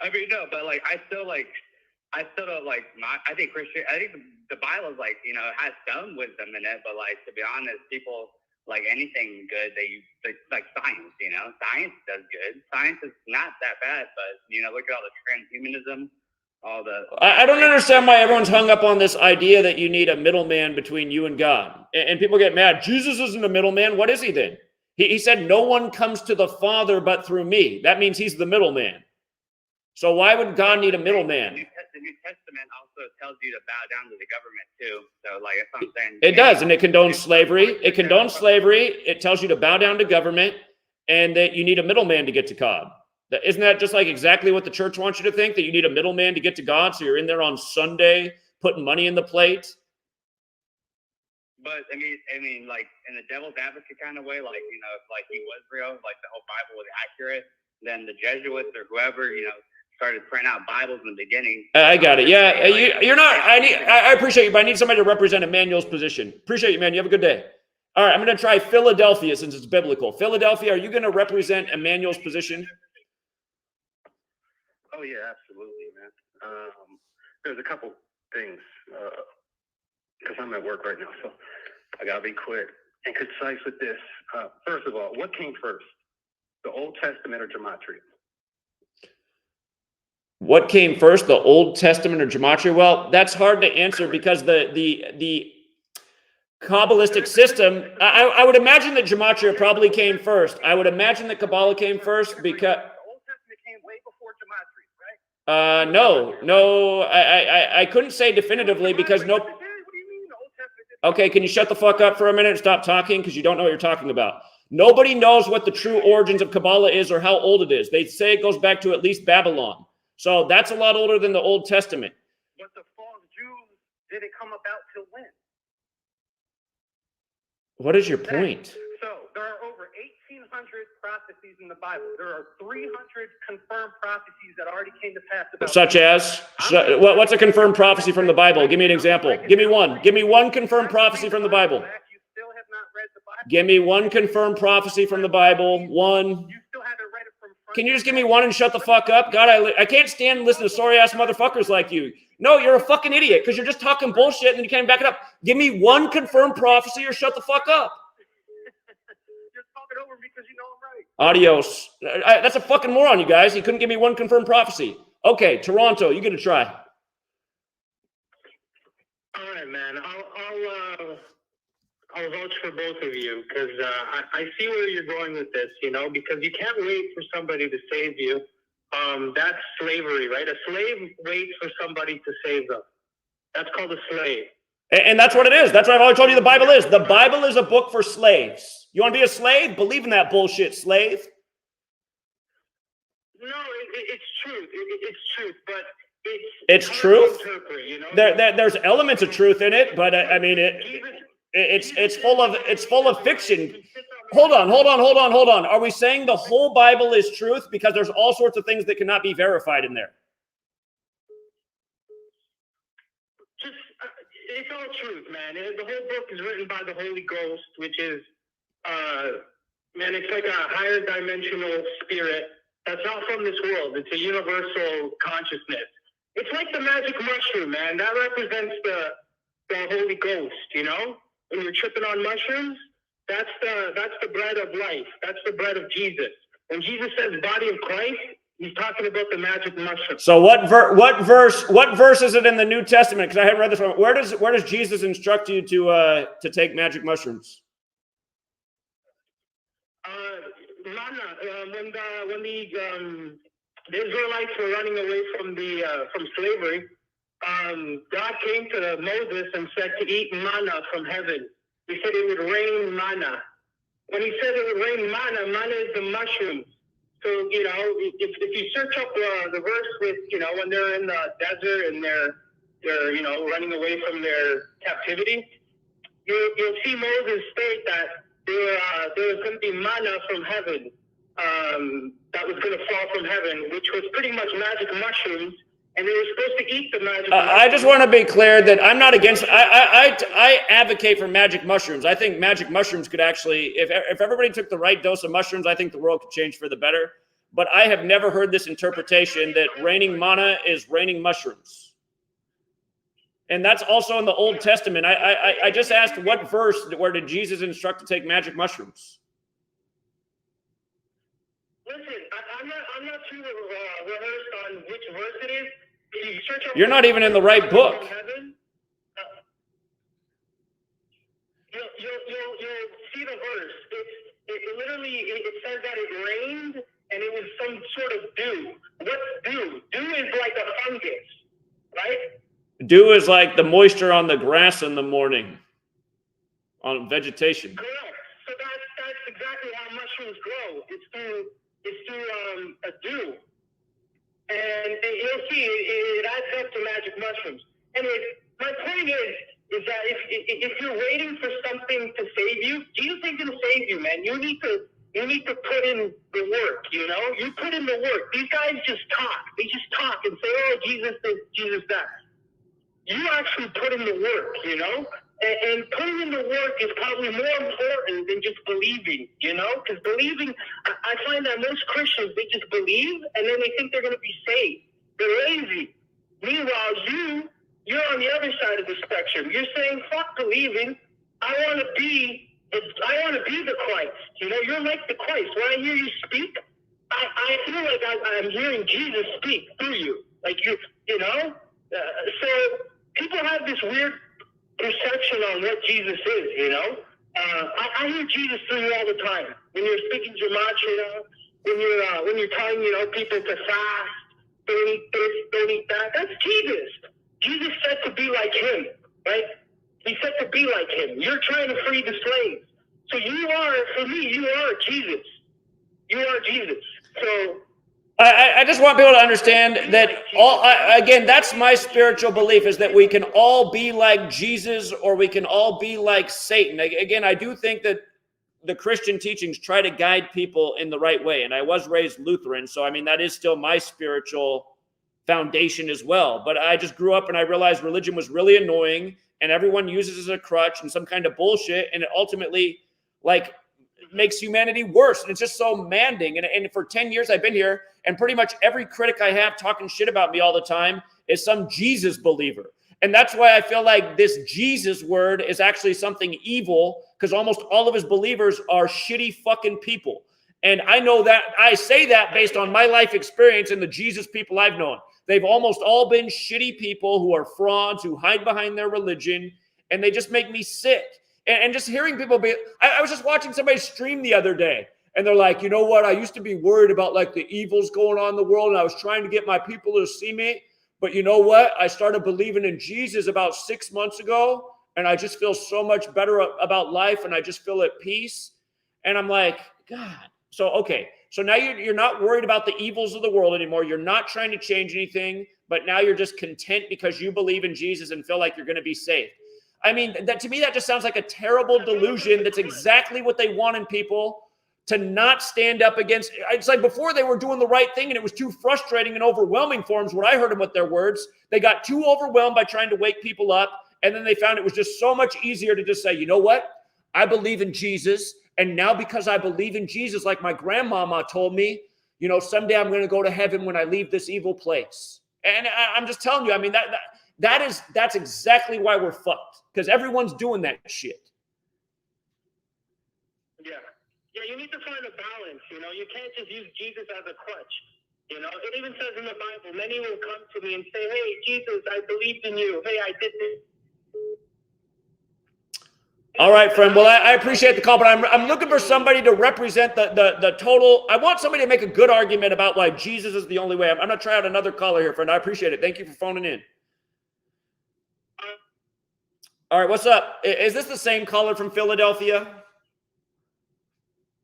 I mean, no, but like, I still don't like. I think the Bible's like, you know, it has some wisdom in it, but like, to be honest, people. Like anything good, they like science, you know. Science does good. Science is not that bad, but you know, look at all the transhumanism, all the. I don't understand why everyone's hung up on this idea that you need a middleman between you and God, and people get mad. Jesus isn't a middleman. What is he then? He said, "No one comes to the Father but through me." That means he's the middleman. So why would God need a middleman? The New Testament also tells you to bow down to the government too. So like, that's what I'm saying. It does, and it condones slavery. It condones slavery. It tells you to bow down to government, and that you need a middleman to get to God. Isn't that just like exactly what the church wants you to think? That you need a middleman to get to God, so you're in there on Sunday putting money in the plate. But I mean, like in the devil's advocate kind of way, like, you know, if like he was real, like the whole Bible was accurate, then the Jesuits or whoever, you know, started printing out Bibles in the beginning. I got it. Yeah, you're not. I appreciate you, but I need somebody to represent Emmanuel's position. Appreciate you, man. You have a good day. All right, I'm going to try Philadelphia since it's biblical. Philadelphia, are you going to represent Emmanuel's position? Oh yeah, absolutely, man. There's a couple things because I'm at work right now, so I gotta be quick and concise with this. First of all, what came first, the Old Testament or Gematria? What came first, the Old Testament or Gematria? Well, that's hard to answer because the Kabbalistic system, I would imagine that Gematria probably came first. I would imagine that Kabbalah came first because... The Old Testament came way before Gematria, right? No, I couldn't say definitively because no... What do you mean the Old Testament? Okay, can you shut the fuck up for a minute and stop talking because you don't know what you're talking about? Nobody knows what the true origins of Kabbalah is or how old it is. They say it goes back to at least Babylon. So that's a lot older than the Old Testament. But the false Jews didn't come about till when? What is your point? So there are over 1,800 prophecies in the Bible. There are 300 confirmed prophecies that already came to pass. Such as? What's a confirmed prophecy from the Bible? Give me an example. Give me one. Give me one confirmed prophecy from the Bible. You still have not read the Bible. Give me one confirmed prophecy from the Bible. One. You still haven't read it from front. Can you just give me one and shut the fuck up? God, I can't stand and listen to sorry-ass motherfuckers like you. No, you're a fucking idiot because you're just talking bullshit and then you can't back it up. Give me one confirmed prophecy or shut the fuck up. You're talking over me because you know I'm right. Adios. That's a fucking moron, you guys. He couldn't give me one confirmed prophecy. Okay, Toronto, you get a try. All right, man. I'll vouch for both of you because I see where you're going with this, you know, because you can't wait for somebody to save you. That's slavery, right? A slave waits for somebody to save them. That's called a slave. And that's what it is. That's what I've always told you the Bible is. The Bible is a book for slaves. You want to be a slave? Believe in that bullshit, slave. No, it's truth. It's truth, but it's truth. You know? There's elements of truth in it, but I mean it's full of fiction. Hold on. Are we saying the whole Bible is truth? Because there's all sorts of things that cannot be verified in there. It's all truth, man. The whole book is written by the Holy Ghost, which is, man, it's like a higher dimensional spirit that's not from this world. It's a universal consciousness. It's like the magic mushroom, man. That represents the Holy Ghost, you know? When you're tripping on mushrooms, that's the bread of life. That's the bread of Jesus. When Jesus says body of Christ, he's talking about the magic mushroom. So what verse is it in the New Testament? Because I haven't read this one. Where does Jesus instruct you to take magic mushrooms? When the Israelites were running away from slavery, God came to Moses and said to eat manna from heaven. He said it would rain manna. When he said it would rain manna is the mushrooms. So, you know, if you search up the verse with, you know, when they're in the desert and they're you know, running away from their captivity, you'll see Moses state that there was going to be manna from heaven that was going to fall from heaven, which was pretty much magic mushrooms. And they were supposed to eat the magic mushrooms. I just want to be clear that I'm not against. I advocate for magic mushrooms. I think magic mushrooms could actually, if everybody took the right dose of mushrooms, I think the world could change for the better. But I have never heard this interpretation that raining manna is raining mushrooms. And that's also in the Old Testament. I just asked what verse where did Jesus instruct to take magic mushrooms? Listen, I'm not too rehearsed on which verse it is. If you search up, you're not even in the right book. Heaven, you'll see the verse. It literally says that it rained and it was some sort of dew. What's dew? Dew is like a fungus, right? Dew is like the moisture on the grass in the morning, on vegetation. Correct. So that's exactly how mushrooms grow. It's through a dew. And you'll see it adds up to magic mushrooms. Anyway, my point is that if you're waiting for something to save you, Jesus ain't gonna save you, man. You need to put in the work, you know? You put in the work. These guys just talk. They just talk and say, oh, Jesus this, Jesus that. You actually put in the work, you know? And putting in the work is probably more important than just believing, you know? Because believing, I find that most Christians, they just believe and then they think they're going to be saved. They're lazy. Meanwhile, you're on the other side of the spectrum. You're saying, fuck believing. I want to be the Christ. You know, you're like the Christ. When I hear you speak, I feel like I'm hearing Jesus speak through you. Like you know? So people have this weird perception on what Jesus is, you know? I hear Jesus through you all the time. When you're speaking gematria, when you're telling, you know, people to fast, don't eat this, don't eat that, that's Jesus. Jesus said to be like him, right? He said to be like him. You're trying to free the slaves. So you are, for me, you are Jesus. You are Jesus. So I just want people to understand that again, that's my spiritual belief, is that we can all be like Jesus or we can all be like Satan. Again, I do think that the Christian teachings try to guide people in the right way. And I was raised Lutheran, so I mean, that is still my spiritual foundation as well. But I just grew up and I realized religion was really annoying and everyone uses it as a crutch and some kind of bullshit. And it ultimately like makes humanity worse. And it's just so manding. And for 10 years I've been here, and pretty much every critic I have talking shit about me all the time is some Jesus believer. And that's why I feel like this Jesus word is actually something evil, because almost all of his believers are shitty fucking people. And I know that, I say that based on my life experience and the Jesus people I've known. They've almost all been shitty people who are frauds, who hide behind their religion, and they just make me sick. And just hearing people be, I was just watching somebody stream the other day, and they're like, you know what? I used to be worried about like the evils going on in the world, and I was trying to get my people to see me. But you know what? I started believing in Jesus about 6 months ago, and I just feel so much better about life, and I just feel at peace. And I'm like, God. So, okay. So now you're not worried about the evils of the world anymore. You're not trying to change anything, but now you're just content because you believe in Jesus and feel like you're going to be saved. I mean, that to me, that just sounds like a terrible delusion. That's exactly what they want in people, to not stand up against. It's like before they were doing the right thing and it was too frustrating and overwhelming for them, is what I heard them with their words. They got too overwhelmed by trying to wake people up. And then they found it was just so much easier to just say, you know what? I believe in Jesus. And now because I believe in Jesus, like my grandmama told me, you know, someday I'm going to go to heaven when I leave this evil place. And I'm just telling you, I mean, that's exactly why we're fucked, because everyone's doing that shit. Yeah. Yeah, you need to find a balance, you know. You can't just use Jesus as a crutch, you know. It even says in the Bible, many will come to me and say, hey, Jesus, I believed in you. Hey, I did this. All right, friend. Well, I appreciate the call, but I'm looking for somebody to represent the total. I want somebody to make a good argument about why Jesus is the only way. I'm going to try out another caller here, friend. I appreciate it. Thank you for phoning in. All right, what's up? Is this the same caller from Philadelphia?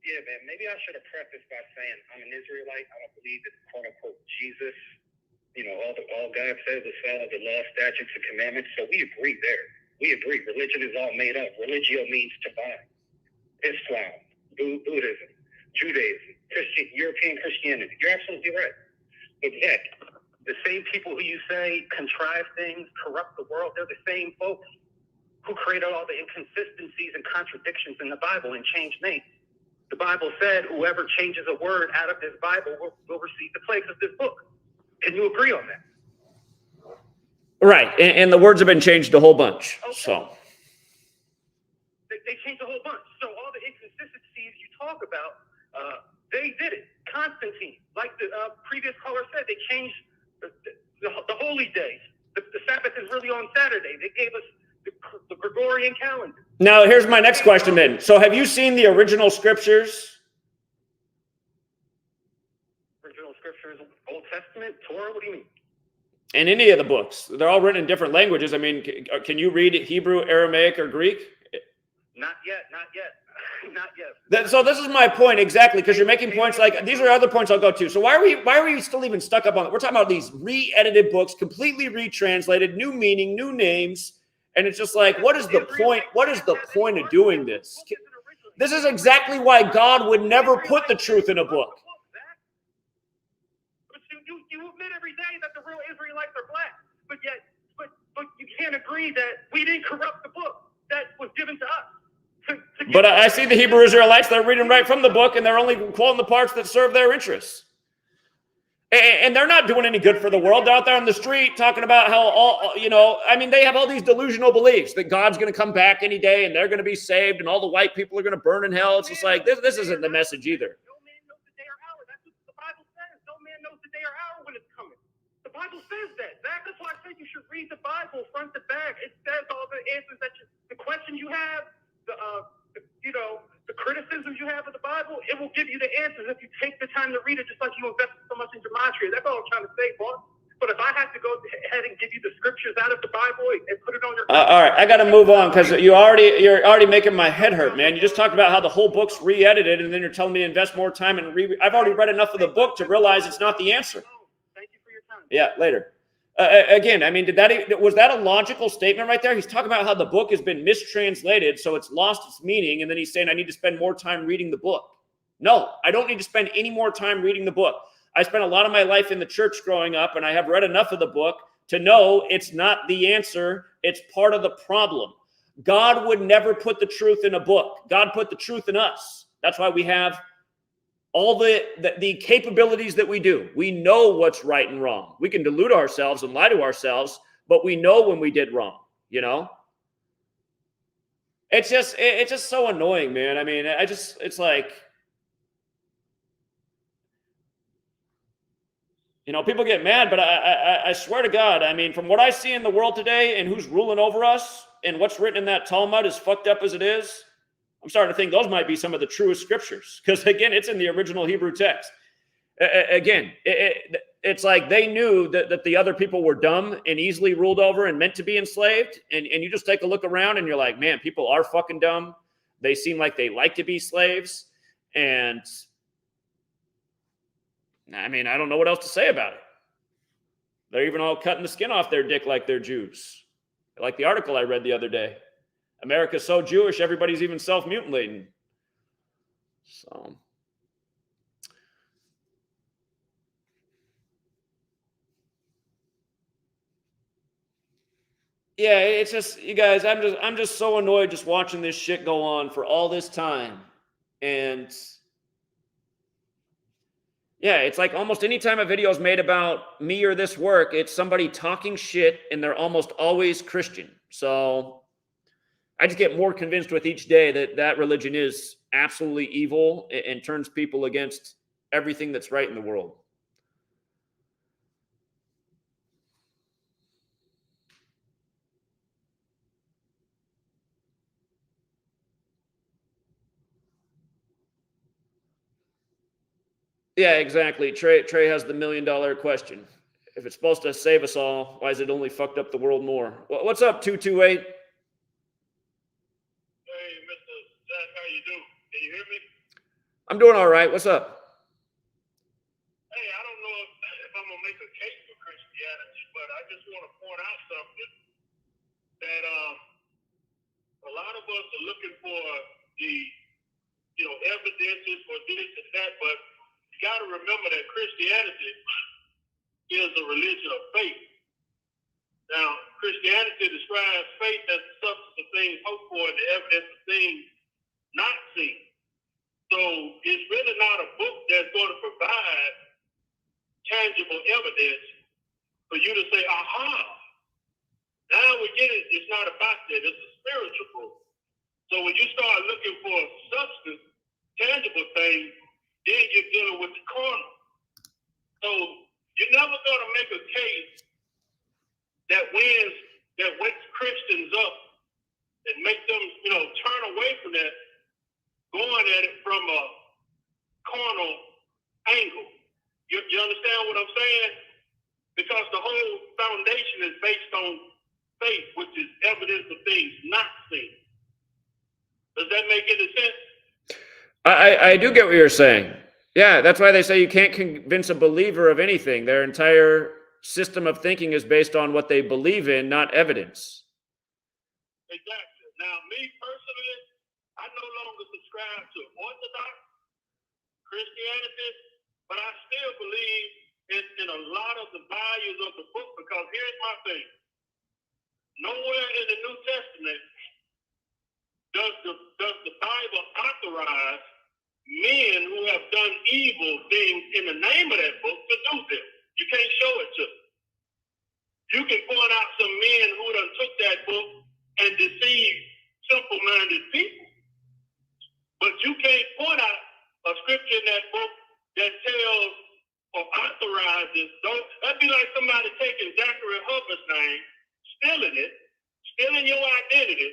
Yeah, man. Maybe I should have prefaced by saying I'm an Israelite. I don't believe that, quote unquote, Jesus, you know, all God says is follow the law, statutes, and commandments. So we agree there. We agree. Religion is all made up. Religio means to bind. Islam, Buddhism, Judaism, European Christianity. You're absolutely right. But yet, the same people who you say contrive things, corrupt the world, they're the same folks who created all the inconsistencies and contradictions in the Bible and changed names. The Bible said whoever changes a word out of this Bible will receive the plagues of this book. Can you agree on that? Right, and the words have been changed a whole bunch. Okay. So they changed a whole bunch. So all the inconsistencies you talk about, they did it. Constantine, like the previous caller said, they changed the holy days. The Sabbath is really on Saturday. They gave us the Gregorian calendar. Now, here's my next question then. So have you seen the original scriptures? Original scriptures, Old Testament, Torah, what do you mean? In any of the books. They're all written in different languages. I mean, can you read Hebrew, Aramaic, or Greek? Not yet. Not yet. So this is my point exactly, because you're making points like these are other points I'll go to. So why are we still even stuck up on it? We're talking about these re-edited books, completely retranslated, new meaning, new names, and it's just like, what is the point? What is the point of doing this? This is exactly why God would never put the truth in a book. You admit every day that the real Israelites are black, but you can't agree that we didn't corrupt the book that was given to us. But I see the Hebrew Israelites, they're reading right from the book, and they're only quoting the parts that serve their interests. And they're not doing any good for the world. They're out there on the street talking about how they have all these delusional beliefs that God's going to come back any day and they're going to be saved and all the white people are going to burn in hell. It's just like, this isn't the message either. No man knows the day or hour. That's what the Bible says. No man knows the day or hour when it's coming. The Bible says that. That's why I said you should read the Bible front to back. It says all the answers the questions you have, the criticisms you have of the Bible, it will give you the answers if you take the time to read it, just like you invested so much in Gematria. That's all I'm trying to say, boss. But if I have to go ahead and give you the scriptures out of the Bible and put it on your all right, I got to move on because you're already making my head hurt, man. You just talked about how the whole book's re-edited, and then you're telling me to invest more time and I've already read enough of the book to realize it's not the answer. Thank you for your time. Yeah, later. Again, I mean, was that a logical statement right there? He's talking about how the book has been mistranslated, so it's lost its meaning, and then he's saying I need to spend more time reading the book. No, I don't need to spend any more time reading the book. I spent a lot of my life in the church growing up, and I have read enough of the book to know it's not the answer. It's part of the problem. God would never put the truth in a book. God put the truth in us. That's why we have all the capabilities that we do. We know what's right and wrong. We can delude ourselves and lie to ourselves, but we know when we did wrong, you know? It's just so annoying, man. I mean, it's like, you know, people get mad, but I swear to God, I mean, from what I see in the world today and who's ruling over us and what's written in that Talmud, as fucked up as it is, I'm starting to think those might be some of the truest scriptures. Because, again, it's in the original Hebrew text. Again, it's like they knew that the other people were dumb and easily ruled over and meant to be enslaved. And you just take a look around and you're like, man, people are fucking dumb. They seem like they like to be slaves. And I mean, I don't know what else to say about it. They're even all cutting the skin off their dick like they're Jews. Like the article I read the other day. America's so Jewish, everybody's even self-mutilating. So, yeah, it's just, you guys, I'm just so annoyed just watching this shit go on for all this time. And yeah, it's like almost any time a video is made about me or this work, it's somebody talking shit, and they're almost always Christian. So I just get more convinced with each day that religion is absolutely evil and turns people against everything that's right in the world. Yeah, exactly. Trey has the $1 million question. If it's supposed to save us all, why is it only fucked up the world more? What's up, 228? Hey, Mr. Zach, how you doing? Can you hear me? I'm doing all right. What's up? Hey, I don't know if I'm going to make a case for Christianity, but I just want to point out something that a lot of us are looking for the, evidences for this and that, but you got to remember that Christianity is a religion of faith. Now, Christianity describes faith as the substance of things hoped for and the evidence of things not seen. So it's really not a book that's going to provide tangible evidence for you to say, aha, now we get it. It's not about that. It's a spiritual book. So when you start looking for substance, tangible things, then you're dealing with the carnal. So you're never going to make a case that wakes Christians up and make them, turn away from that, going at it from a carnal angle. You understand what I'm saying? Because the whole foundation is based on faith, which is evidence of things not seen. Does that make any sense? I do get what you're saying. Yeah, that's why they say you can't convince a believer of anything. Their entire system of thinking is based on what they believe in, not evidence. Exactly. Now, me personally, I no longer subscribe to Orthodox Christianity, but I still believe in a lot of the values of the book, because here's my thing. Nowhere in the New Testament does the Bible authorize men who have done evil things in the name of that book to do them. You can't show it to them. You can point out some men who done took that book and deceived simple-minded people. But you can't point out a scripture in that book that tells or authorizes recognizes, that'd be like somebody taking Zachary Hubbard's name, stealing your identity,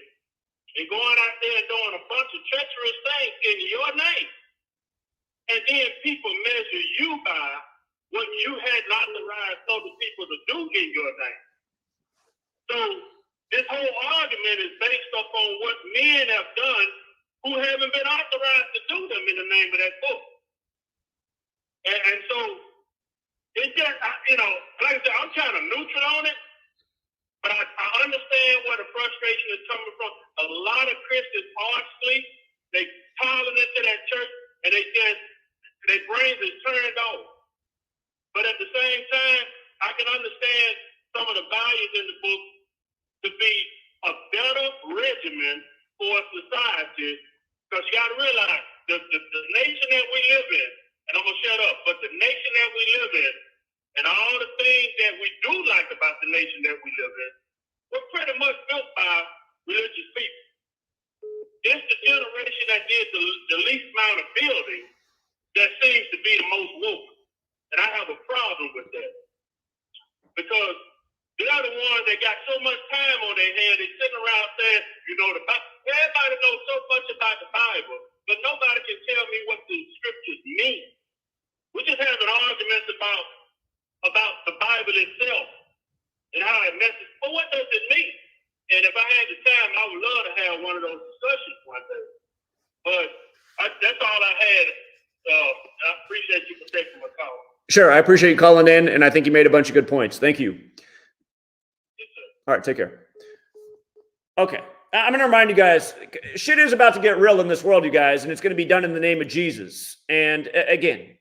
and going out there and doing a bunch of treacherous things in your name. And then people measure you by what you had not authorized other people to do in your name. So this whole argument is based upon what men have done who haven't been authorized to do them in the name of that book. And so it's just, like I said, I'm kind of neutral on it, but I understand where the frustration is coming from. A lot of Christians are asleep. They piling into that church, and their brains is turned off. But at the same time, I can understand some of the values in the book to be a better regimen for society, because you got to realize the nation that we live in, and I'm going to shut up, but the nation that we live in, and all the things that we do like about the nation that we live in, we're pretty much built by religious people. It's the generation that did the least amount of building that seems to be the most woke. And I have a problem with that. Because the other ones that got so much time on their hands, they sitting around saying, everybody knows so much about the Bible, but nobody can tell me what the scriptures mean. We're just having arguments about the Bible itself and how it messes. But what does it mean? And if I had the time, I would love to have one of those discussions one day. But that's all I had. I appreciate you for taking my call. Sure, I appreciate you calling in, and I think you made a bunch of good points. Thank you. Yes, sir. All right, take care. Okay, I'm going to remind you guys, shit is about to get real in this world, you guys, and it's going to be done in the name of Jesus. And again,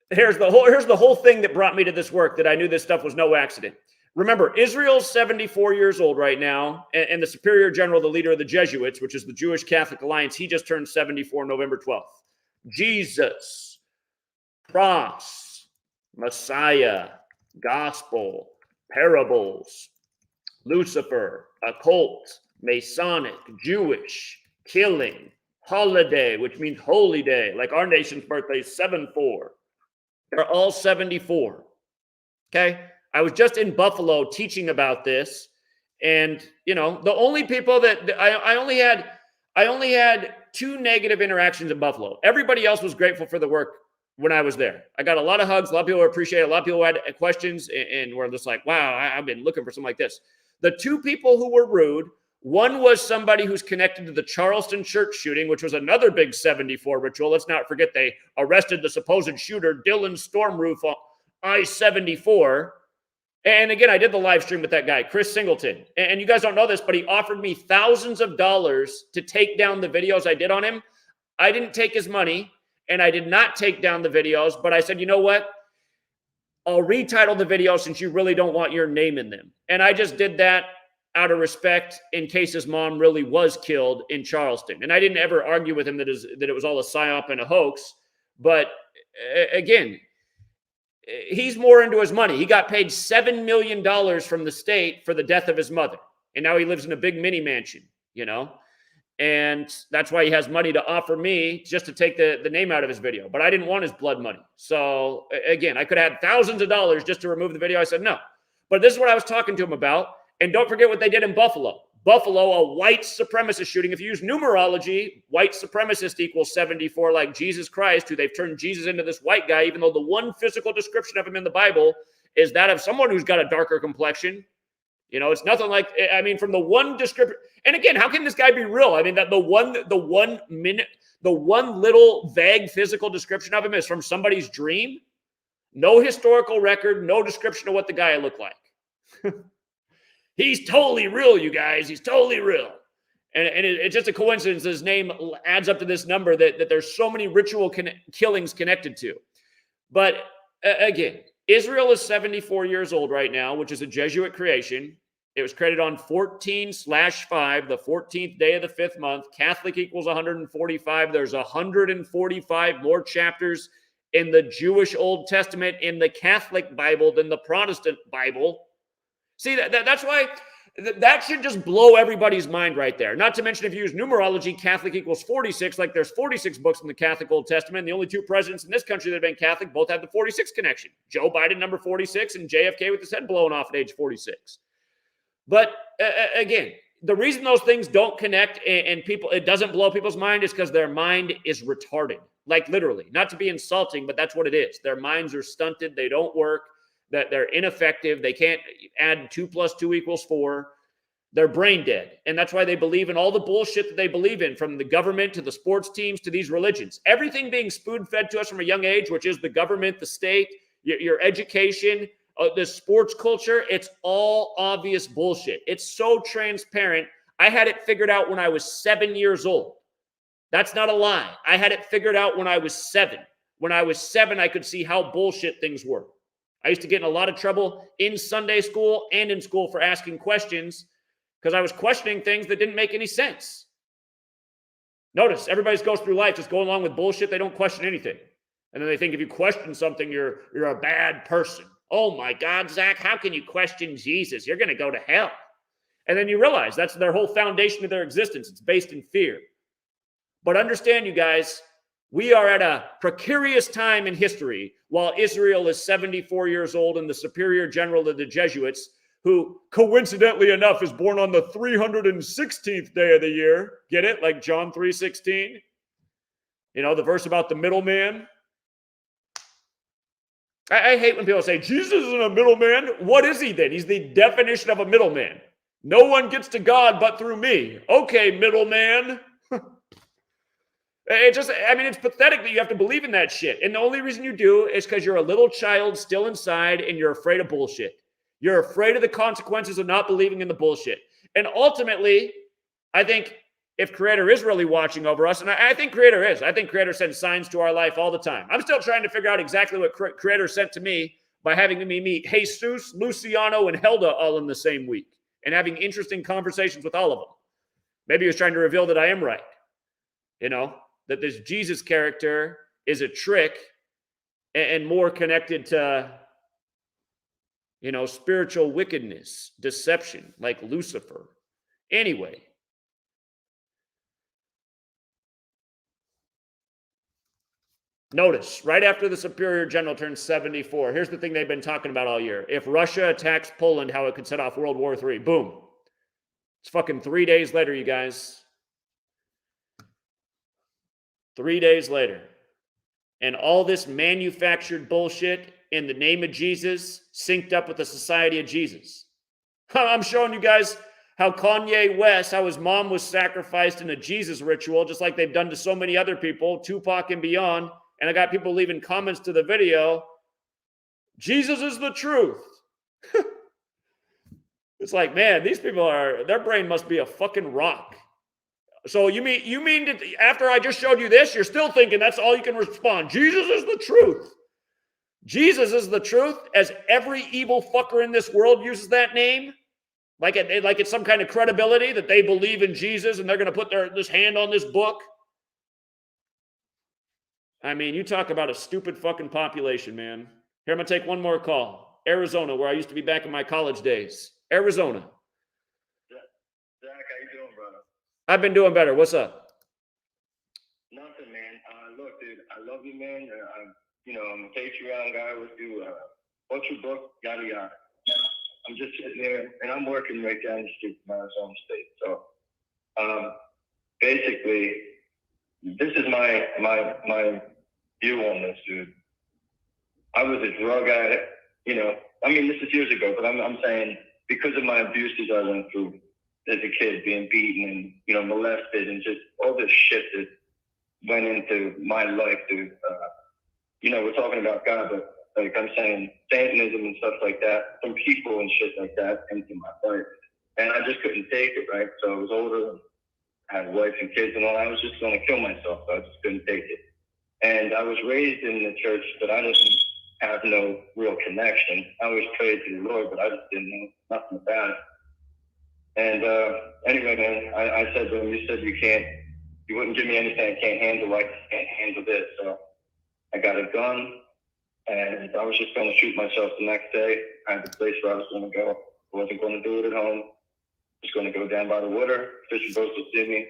here's the whole thing that brought me to this work, that I knew this stuff was no accident. Remember, Israel's 74 years old right now, and the Superior General, the leader of the Jesuits, which is the Jewish Catholic Alliance, he just turned 74 November 12th. Jesus, cross, Messiah, gospel, parables, Lucifer, occult, Masonic, Jewish, killing, holiday, which means holy day, like our nation's birthday, 7-4. They're all 74. Okay? I was just in Buffalo teaching about this, and the only people that I only had 2 negative interactions in Buffalo. Everybody else was grateful for the work when I was there. I got a lot of hugs. A lot of people appreciate it. A lot of people had questions and were just like, wow, I've been looking for something like this. The 2 people who were rude, one was somebody who's connected to the Charleston church shooting, which was another big 74 ritual. Let's not forget they arrested the supposed shooter, Dylan Stormroof, on I-74. And again, I did the live stream with that guy, Chris Singleton. And you guys don't know this, but he offered me thousands of dollars to take down the videos I did on him. I didn't take his money, and I did not take down the videos, but I said, you know what? I'll retitle the video since you really don't want your name in them. And I just did that out of respect in case his mom really was killed in Charleston. And I didn't ever argue with him that it was all a psyop and a hoax. But again, he's more into his money. He got paid $7 million from the state for the death of his mother. And now he lives in a big mini mansion, And that's why he has money to offer me just to take the name out of his video. But I didn't want his blood money. So again, I could have had thousands of dollars just to remove the video. I said no. But this is what I was talking to him about. And don't forget what they did in Buffalo. Buffalo, a white supremacist shooting. If you use numerology, white supremacist equals 74, like Jesus Christ, who they've turned Jesus into this white guy, even though the one physical description of him in the Bible is that of someone who's got a darker complexion. It's nothing like, from the one description. And again, how can this guy be real? That the one little vague physical description of him is from somebody's dream. No historical record, no description of what the guy looked like. He's totally real, you guys. He's totally real. And it's just a coincidence his name adds up to this number that there's so many ritual killings connected to. But again, Israel is 74 years old right now, which is a Jesuit creation. It was created on 14/5, the 14th day of the 5th month. Catholic equals 145. There's 145 more chapters in the Jewish Old Testament in the Catholic Bible than the Protestant Bible. See, that's why That should just blow everybody's mind right there. Not to mention, if you use numerology, Catholic equals 46, like there's 46 books in the Catholic Old Testament. The only two presidents in this country that have been Catholic both had the 46 connection. Joe Biden, number 46, and JFK with his head blown off at age 46. But again, the reason those things don't connect and people, it doesn't blow people's mind is because their mind is retarded. Like literally, not to be insulting, but that's what it is. Their minds are stunted. They don't work. That they're ineffective. They can't add 2 + 2 = 4. They're brain dead. And that's why they believe in all the bullshit that they believe in, from the government to the sports teams to these religions. Everything being spoon-fed to us from a young age, which is the government, the state, your education, the sports culture, it's all obvious bullshit. It's so transparent. I had it figured out when I was 7 years old. That's not a lie. I had it figured out when I was 7. When I was 7, I could see how bullshit things were. I used to get in a lot of trouble in Sunday school and in school for asking questions because I was questioning things that didn't make any sense. Notice, everybody goes through life just going along with bullshit. They don't question anything. And then they think if you question something, you're a bad person. Oh my God, Zach, how can you question Jesus? You're going to go to hell. And then you realize that's their whole foundation of their existence. It's based in fear. But understand, you guys, we are at a precarious time in history while Israel is 74 years old and the superior general of the Jesuits, who coincidentally enough is born on the 316th day of the year. Get it? Like John 3:16. You know, the verse about the middleman. I hate when people say, Jesus isn't a middleman. What is he then? He's the definition of a middleman. No one gets to God but through me. Okay, middleman. It's pathetic that you have to believe in that shit. And the only reason you do is because you're a little child still inside and you're afraid of bullshit. You're afraid of the consequences of not believing in the bullshit. And ultimately, I think if Creator is really watching over us, and I think Creator is. I think Creator sends signs to our life all the time. I'm still trying to figure out exactly what Creator sent to me by having me meet Jesus, Luciano, and Helda all in the same week and having interesting conversations with all of them. Maybe he was trying to reveal that I am right. You know, that this Jesus character is a trick and more connected to, you know, spiritual wickedness, deception, like Lucifer. Anyway. Notice, right after the superior general turns 74, here's the thing they've been talking about all year. If Russia attacks Poland, how it could set off World War III. Boom. It's fucking 3 days later, you guys. 3 days later. And all this manufactured bullshit in the name of Jesus synced up with the Society of Jesus. I'm showing you guys how Kanye West, how his mom was sacrificed in a Jesus ritual, just like they've done to so many other people, Tupac and beyond. And I got people leaving comments to the video. Jesus is the truth. It's like, man, these people their brain must be a fucking rock. So you mean that after I just showed you this, you're still thinking that's all you can respond? Jesus is the truth. Jesus is the truth, as every evil fucker in this world uses that name, like it's some kind of credibility that they believe in Jesus and they're going to put this hand on this book. I mean, you talk about a stupid fucking population, man. Here, I'm going to take one more call. Arizona, where I used to be back in my college days. Arizona. Zach, how you doing, brother? I've been doing better. What's up? Nothing, man. Look, dude, I love you, man. I'm a Patreon guy with you. What's your book? Yada, yada. I'm just sitting there, and I'm working right down the street from Arizona State. So, basically, this is my view on this, dude. I was a drug addict, this is years ago, but I'm saying because of my abuses I went through as a kid, being beaten and, molested and just all this shit that went into my life, dude. We're talking about God, but like I'm saying, Satanism and stuff like that, from people and shit like that into my life. And I just couldn't take it, right? So I was older, I had a wife and kids and all. I was just going to kill myself. So I just couldn't take it. And I was raised in the church, but I didn't have no real connection. I always prayed to the Lord, but I just didn't know nothing about it. And anyway, man, I said to him, you said you wouldn't give me anything I can't handle, like I can't handle this. So I got a gun, and I was just going to shoot myself the next day. I had the place where I was going to go. I wasn't going to do it at home. Just going to go down by the water. Fishing boats will see me.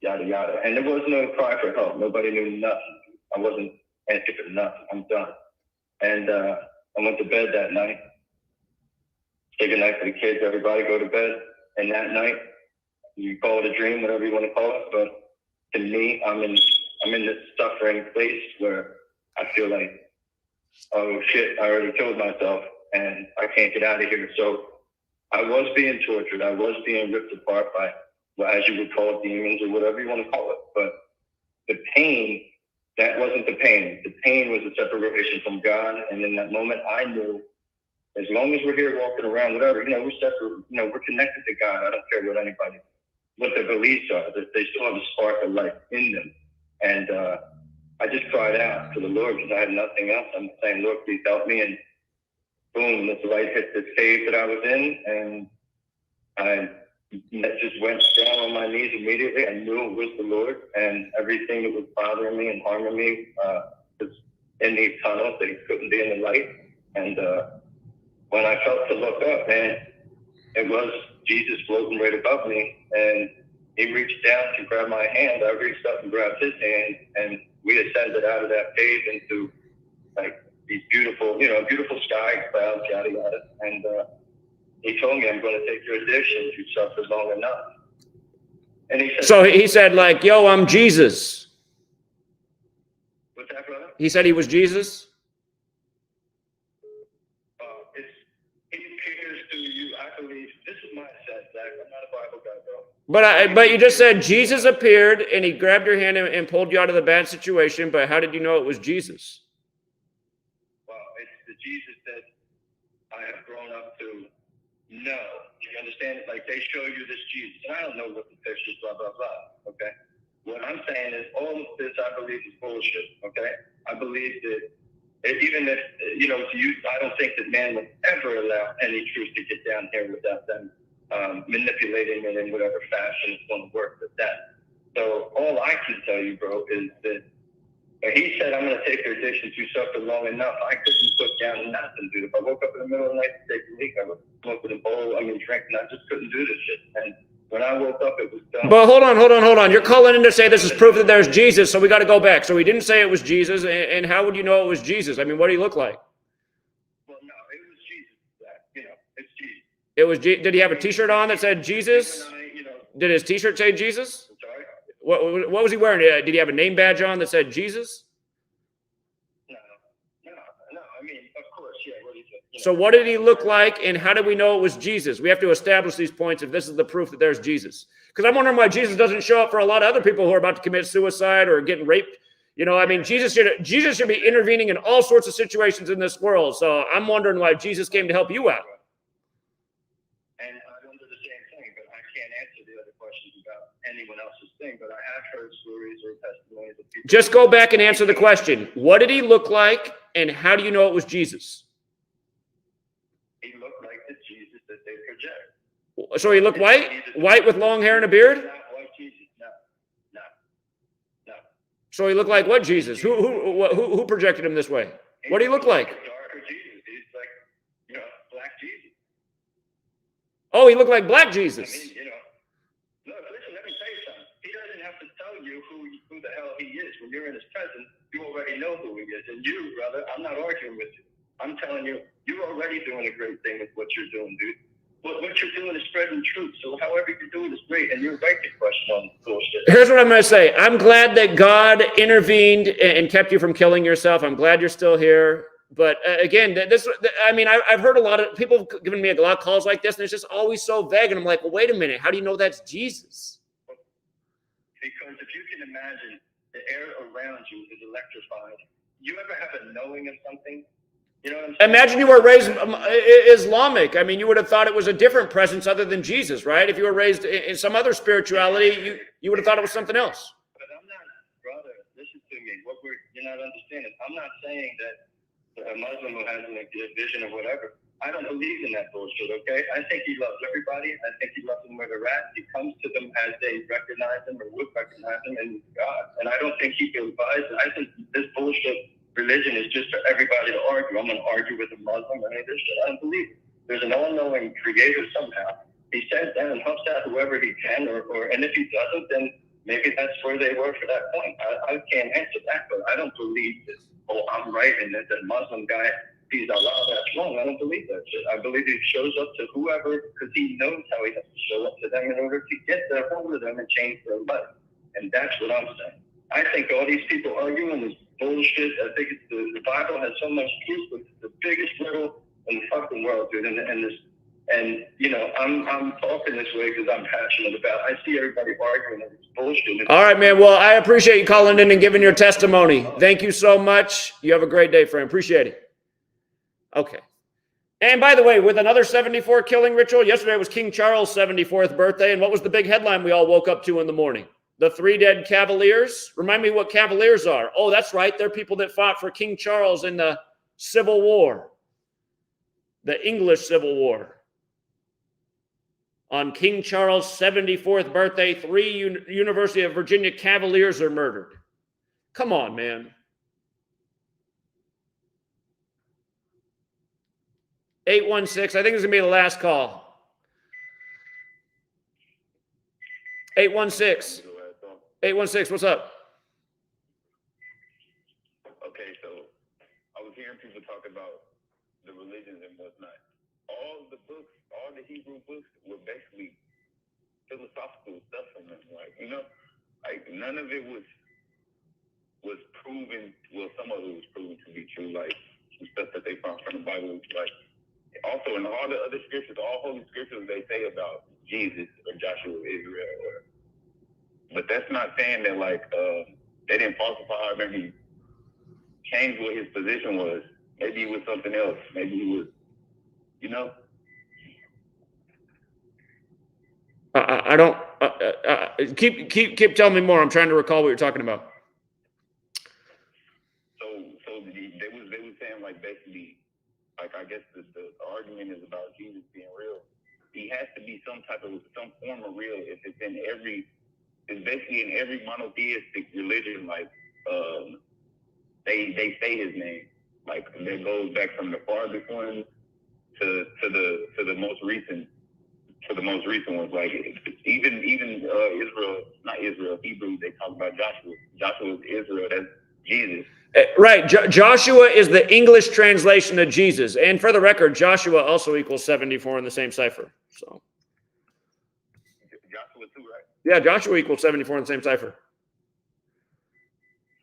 Yada, yada. And there was no cry for help. Nobody knew nothing. I wasn't asking for nothing. I'm done. And I went to bed that night. Say good night to the kids, everybody go to bed. And that night, you call it a dream, whatever you want to call it, but to me, I'm in this suffering place where I feel like, oh shit, I already killed myself and I can't get out of here. So I was being tortured. I was being ripped apart by, well, as you would call it, demons or whatever you want to call it. But the pain, that wasn't the pain. The pain was a separation from God. And in that moment, I knew, as long as we're here walking around, whatever, we're separate, we're connected to God. I don't care what their beliefs are. They still have a spark of life in them. And I just cried out to the Lord because I had nothing else. I'm saying, Lord, please help me. And boom, this light hit this cave that I was in. And I just went down on my knees immediately. I knew it was the Lord. And everything that was bothering me and harming me was in these tunnels that he couldn't be in the light. And when I felt to look up, man, it was Jesus floating right above me. And he reached down to grab my hand. I reached up and grabbed his hand. And we ascended out of that cave into like these beautiful, beautiful sky clouds, yada, yada. And he told me, I'm going to take your addiction. You suffered long enough. And he said, so he said like, yo, I'm Jesus. What's that, brother? He said he was Jesus. He appears to you, I believe. This is my sense, Zach. I'm not a Bible guy, bro. But you just said Jesus appeared and he grabbed your hand and pulled you out of the bad situation. But how did you know it was Jesus? Well, it's the Jesus that I have grown up to know. You understand? Like they show you this Jesus, and I don't know what the pictures, blah blah blah. Okay. What I'm saying is all of this I believe is bullshit. Okay. I believe that even if to you, I don't think that man would ever allow any truth to get down here without them manipulating it in whatever fashion it's going to work with that. So all I can tell you, bro, is that he said, I'm going to take your addiction to suffer long enough. I couldn't put down nothing, dude. If I woke up in the middle of the night to take a leak, I would smoke with a bowl, drinking. I just couldn't do this shit. And when I woke up, it was done. But hold on. You're calling in to say this is proof that there's Jesus, so we got to go back. So he didn't say it was Jesus, and how would you know it was Jesus? I mean, what did he look like? Well, no, it was Jesus. It's Jesus. It was. Did he have a T-shirt on that said Jesus? Did his T-shirt say Jesus? I'm sorry? What was he wearing? Did he have a name badge on that said Jesus? No. Of course, yeah. What do you think? So what did he look like, and how do we know it was Jesus? We have to establish these points if this is the proof that there's Jesus. Because I'm wondering why Jesus doesn't show up for a lot of other people who are about to commit suicide or getting raped. Jesus should be intervening in all sorts of situations in this world. So I'm wondering why Jesus came to help you out. And I don't do the same thing, but I can't answer the other questions about anyone else's thing. But I have heard stories or testimonies of people. Just go back and answer the question. What did he look like, and how do you know it was Jesus? He looked like the Jesus that they project. So he looked white? White with long hair and a beard? Not white Jesus. No. So he looked like what Jesus? Who projected him this way? What do he look like? Darker Jesus. He's like, black Jesus. Oh, he looked like black Jesus. Look, listen, let me tell you something. He doesn't have to tell you who the hell he is. When you're in his presence, you already know who he is. And you, brother, I'm not arguing with you. I'm telling you, you're already doing a great thing with what you're doing, dude. What you're doing is spreading truth. So however you're doing is great. And you're right to question on bullshit. Here's what I'm going to say. I'm glad that God intervened and kept you from killing yourself. I'm glad you're still here. But again, I've heard a lot of people giving me a lot of calls like this, and it's just always so vague. And I'm like, well, wait a minute. How do you know that's Jesus? Because if you can imagine, the air around you is electrified. You ever have a knowing of something? You know what I'm saying? Imagine you were raised Islamic. I mean, you would have thought it was a different presence other than Jesus, right? If you were raised in some other spirituality, you would have thought it was something else. But I'm not, brother, listen to me. You're not understanding. I'm not saying that a Muslim who has a vision or whatever, I don't believe in that bullshit, okay? I think he loves everybody. I think he loves them where they're at. He comes to them as they recognize him or would recognize him, and God. And I don't think he feels biased. I think this bullshit religion is just for everybody to argue. I'm going to argue with a Muslim or any of this shit. I don't believe it. There's an all-knowing creator somehow he sends down and helps out whoever he can, and if he doesn't, then maybe that's where they were for that point. I can't answer that, but I don't believe that, oh, I'm right, and that the Muslim guy, he's Allah, that's wrong. I don't believe that shit. I believe he shows up to whoever, because he knows how he has to show up to them in order to get a hold of them and change their life. And that's what I'm saying. I think all these people arguing is bullshit. I think it's the Bible has so much truth, but it's the biggest riddle in the fucking world, dude. And you know, I'm talking this way because I'm passionate about it. I see everybody arguing and it's bullshit. All right, man. Well, I appreciate you calling in and giving your testimony. Thank you so much. You have a great day, friend. Appreciate it. Okay. And by the way, with another 74 killing ritual, yesterday was King Charles' 74th birthday. And what was the big headline we all woke up to in the morning? The 3 dead Cavaliers. Remind me what Cavaliers are. Oh, that's right. They're people that fought for King Charles in the Civil War, the English Civil War. On King Charles' 74th birthday, 3 University of Virginia Cavaliers are murdered. Come on, man. 816, I think this is going to be the last call. 816. 816, what's up? Okay, so I was hearing people talk about the religions and whatnot. All the books, all the Hebrew books were basically philosophical stuff from them. Like, you know, like none of it was proven. Well, some of it was proven to be true. Like some stuff that they found from the Bible. Like also in all the other scriptures, all holy scriptures, they say about Jesus or Joshua or Israel. But that's not saying that like they didn't falsify or maybe change what his position was. Maybe it was something else. Maybe he was, you know. I don't keep telling me more. I'm trying to recall what you're talking about. So they was saying like basically, like I guess the argument is about Jesus being real. He has to be some form of real if it's in every. It's basically in every monotheistic religion. Like they say his name. Like that goes back from the farthest one to the most recent. For the most recent ones, like even Israel, not Israel, Hebrews, they talk about Joshua. Joshua is Israel, that's Jesus. Right. Joshua is the English translation of Jesus. And for the record, Joshua also equals 74 in the same cipher. So Joshua too, right? Yeah, Joshua equals 74 in the same cipher.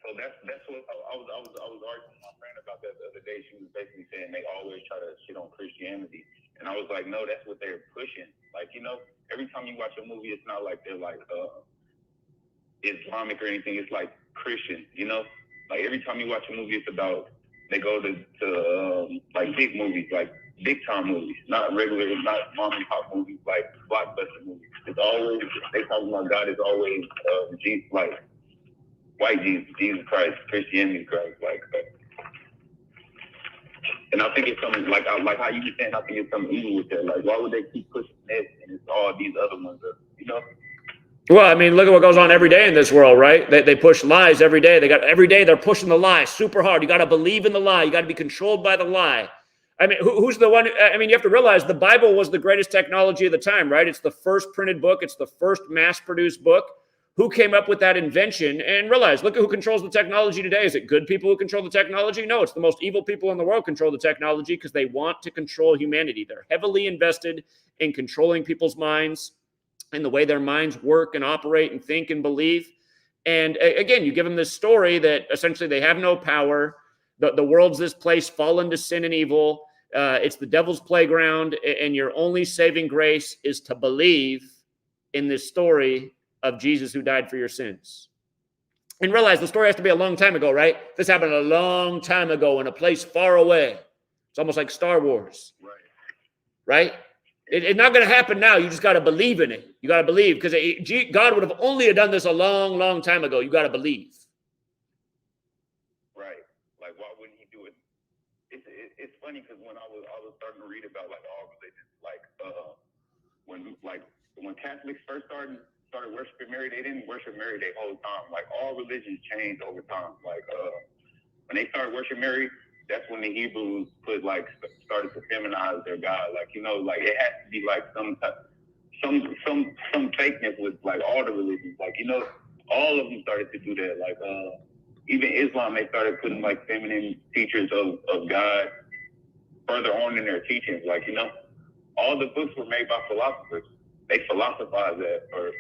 So that's what I was arguing with my friend about that the other day. She was basically saying they always try to shit on Christianity. And I was like, no, that's what they're pushing. Like, you know, every time you watch a movie, it's not like they're like Islamic or anything. It's like Christian, you know? Like every time you watch a movie, it's about, they go to like big movies, like big time movies, not regular, not mom and pop movies, like blockbuster movies. It's always, they talk about God is always Jesus, like white Jesus Christ, Christianity Christ, like and I think it's something like how you were saying, I think it's something evil with that. Like, why would they keep pushing this and it's all these other ones, you know? Well, I mean, look at what goes on every day in this world, right? They push lies every day. Every day they're pushing the lie super hard. You got to believe in the lie. You got to be controlled by the lie. I mean, who's the one? I mean, you have to realize the Bible was the greatest technology of the time, right? It's the first printed book. It's the first mass-produced book. Who came up with that invention? And realize, look at who controls the technology today. Is it good people who control the technology? No, it's the most evil people in the world control the technology because they want to control humanity. They're heavily invested in controlling people's minds and the way their minds work and operate and think and believe. And again, you give them this story that essentially they have no power. The world's this place fallen to sin and evil. It's the devil's playground, and your only saving grace is to believe in this story of Jesus who died for your sins. And realize the story has to be a long time ago, right? This happened a long time ago in a place far away. It's almost like Star Wars, right? It's not going to happen now. You just got to believe in it. You got to believe because God would have only done this a long, long time ago. You got to believe. Right. Like, why wouldn't he do it? It's funny because when I was starting to read about like all religions, like when Catholics first started worshiping Mary, they didn't worship Mary their whole time. Like all religions changed over time. Like when they started worshiping Mary, that's when the Hebrews started to feminize their God. Like, you know, like it has to be like some type. some fakeness with like all the religions. Like, you know, all of them started to do that. Like even Islam, they started putting like feminine teachers of God further on in their teachings. Like, you know, all the books were made by philosophers. They philosophize that, or,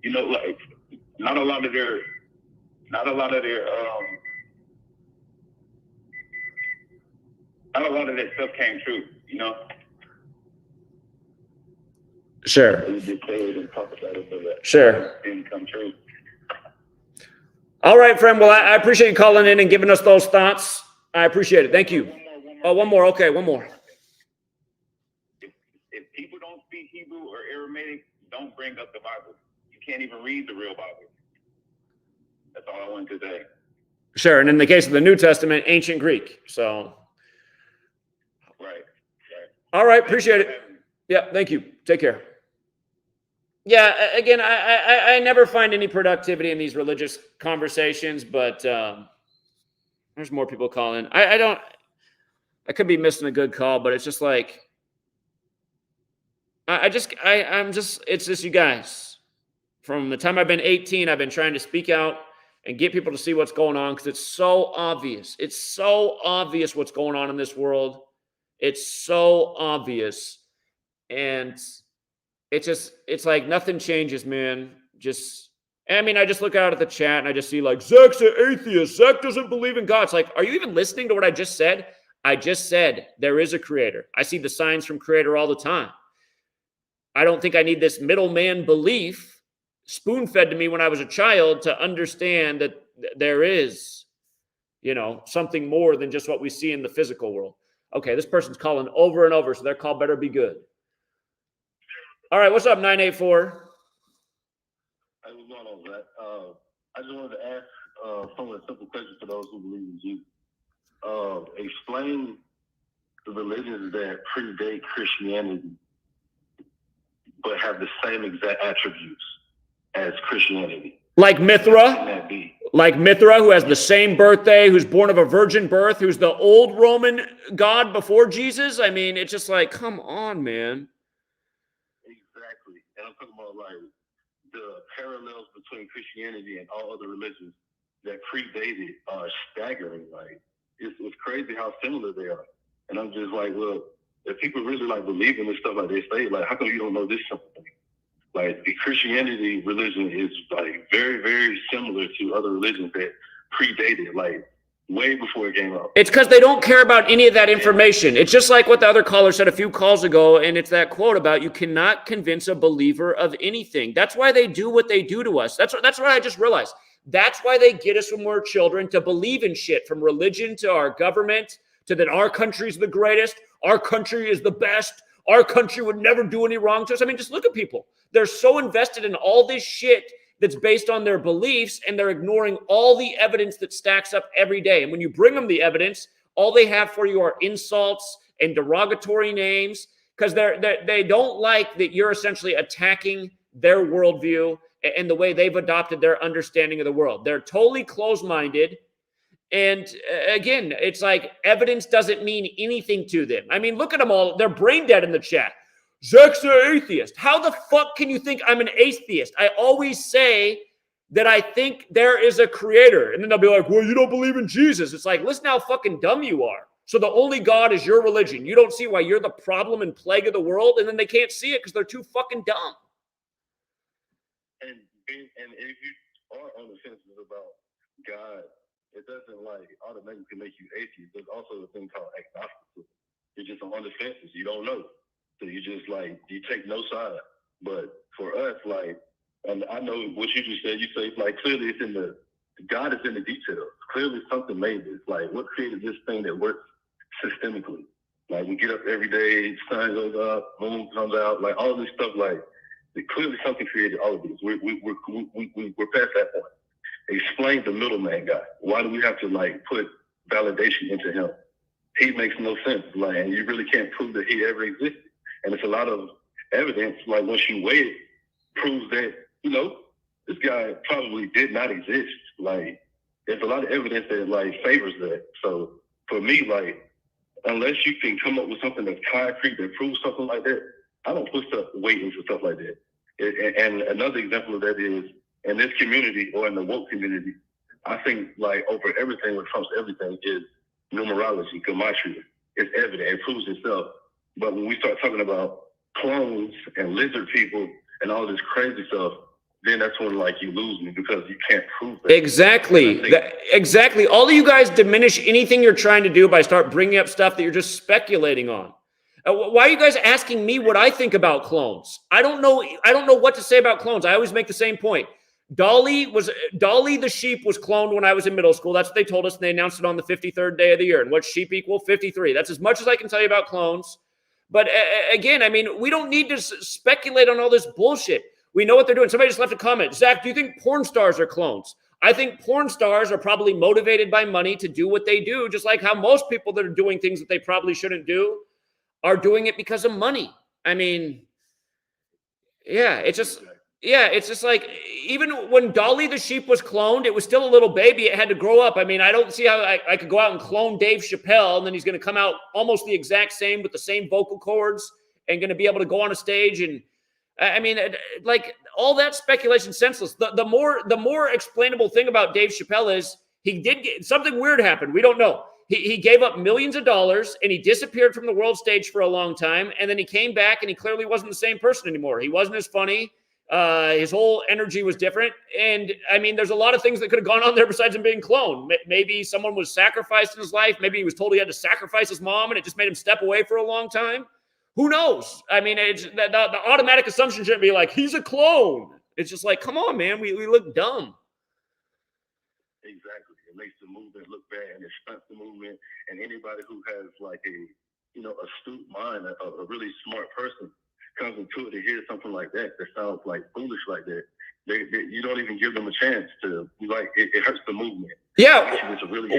you know, like not a lot of their not a lot of their stuff came true, you know. Sure. They just say it and talk about it, but that Sure. didn't come true. All right, friend. Well, I appreciate you calling in and giving us those thoughts. I appreciate it. Thank you. Oh, one more. Okay, one more. If people don't speak Hebrew or Aramaic, don't bring up the Bible. You can't even read the real Bible. That's all I wanted to say. Sure. And in the case of the New Testament, ancient Greek. So. Right. All right. Appreciate it. Yeah. Thank you. Take care. Yeah. Again, I never find any productivity in these religious conversations, but there's more people calling. I could be missing a good call, but it's just like, it's just you guys. From the time I've been 18, I've been trying to speak out and get people to see what's going on, because it's so obvious. It's so obvious what's going on in this world. It's so obvious. And it's like nothing changes, man. I just look out at the chat and I just see like, Zach's an atheist. Zach doesn't believe in God. It's like, are you even listening to what I just said? I just said there is a creator. I see the signs from creator all the time. I don't think I need this middleman belief spoon-fed to me when I was a child to understand that there is, something more than just what we see in the physical world. Okay, this person's calling over and over, so their call better be good. All right, what's up, 984? Hey, what's going on, Zach? I just wanted to ask someone a simple question for those who believe in Jesus. Explain the religions that predate Christianity but have the same exact attributes as Christianity. Like Mithra? How can that be? Like Mithra, who has the same birthday, who's born of a virgin birth, who's the old Roman god before Jesus? I mean, it's just like, come on, man. Exactly. And I'm talking about like the parallels between Christianity and all other religions that predated are staggering. Like it's crazy how similar they are. And I'm just like, well, if people really like believe in this stuff like they say, like, how come you don't know this simple thing? Like the Christianity religion is like very, very similar to other religions that predated, like way before it came out. It's because they don't care about any of that information. It's just like what the other caller said a few calls ago, and it's that quote about you cannot convince a believer of anything. That's why they do what they do to us. That's what I just realized. That's why they get us when we're children to believe in shit, from religion to our government to that our country's the greatest, our country is the best, our country would never do any wrong to us. I mean, just look at people. They're so invested in all this shit that's based on their beliefs, and they're ignoring all the evidence that stacks up every day. And when you bring them the evidence, all they have for you are insults and derogatory names, because they don't like that you're essentially attacking their worldview and the way they've adopted their understanding of the world. They're totally closed-minded. And again, it's like evidence doesn't mean anything to them. I mean, look at them all. They're brain dead in the chat. Zach's an atheist. How the fuck can you think I'm an atheist? I always say that I think there is a creator. And then they'll be like, well, you don't believe in Jesus. It's like, listen how fucking dumb you are. So the only God is your religion. You don't see why you're the problem and plague of the world. And then they can't see it because they're too fucking dumb. And if you are on the fence about God, it doesn't like automatically make you atheist. There's also a thing called agnosticism. You're just on the fences. You don't know. So you just like, you take no side. But for us, like, and I know what you just said, you say like clearly it's in God is in the details. Clearly something made this. Like what created this thing that works systemically? Like we get up every day, sun goes up, moon comes out, like all this stuff, like clearly something created all of this. We're past that point. Explain the middleman guy. Why do we have to like put validation into him? He makes no sense. Like, and you really can't prove that he ever existed. And it's a lot of evidence. Like once you weigh it, proves that this guy probably did not exist. Like there's a lot of evidence that like favors that. So for me, like unless you can come up with something that's concrete that proves something like that, I don't put stuff weight into stuff like that. And another example of that is in this community or in the woke community, I think like over everything, when it comes to everything, is numerology, gematria. It's evident, it proves itself. But when we start talking about clones and lizard people and all this crazy stuff, then that's when like you lose me because you can't prove it. Exactly. Exactly. All of you guys diminish anything you're trying to do by start bringing up stuff that you're just speculating on. Why are you guys asking me what I think about clones? I don't know what to say about clones. I always make the same point. Dolly the sheep was cloned when I was in middle school. That's what they told us, and they announced it on the 53rd day of the year. And what's sheep equal? 53. That's as much as I can tell you about clones. But again, I mean, we don't need to speculate on all this bullshit. We know what they're doing. Somebody just left a comment. Zach, do you think porn stars are clones? I think porn stars are probably motivated by money to do what they do, just like how most people that are doing things that they probably shouldn't do are doing it because of money. I mean, yeah, it's just like, even when Dolly the sheep was cloned, it was still a little baby. It had to grow up. I mean, I don't see how I could go out and clone Dave Chappelle, and then he's going to come out almost the exact same with the same vocal cords and going to be able to go on a stage. And I mean, like, all that speculation senseless. The more explainable thing about Dave Chappelle is he did get something weird happened. We don't know. He gave up millions of dollars and he disappeared from the world stage for a long time. And then he came back and he clearly wasn't the same person anymore. He wasn't as funny. His whole energy was different. And I mean, there's a lot of things that could have gone on there besides him being cloned. Maybe someone was sacrificed in his life. Maybe he was told he had to sacrifice his mom and it just made him step away for a long time. Who knows? I mean, it's the automatic assumption shouldn't be like, he's a clone. It's just like, come on, man. We look dumb. Exactly. It makes the movement look bad and it stunts the movement. And anybody who has like a astute mind, a really smart person comes into it to hear something like that sounds like foolish like that. You don't even give them a chance to, like, it hurts the movement. Yeah.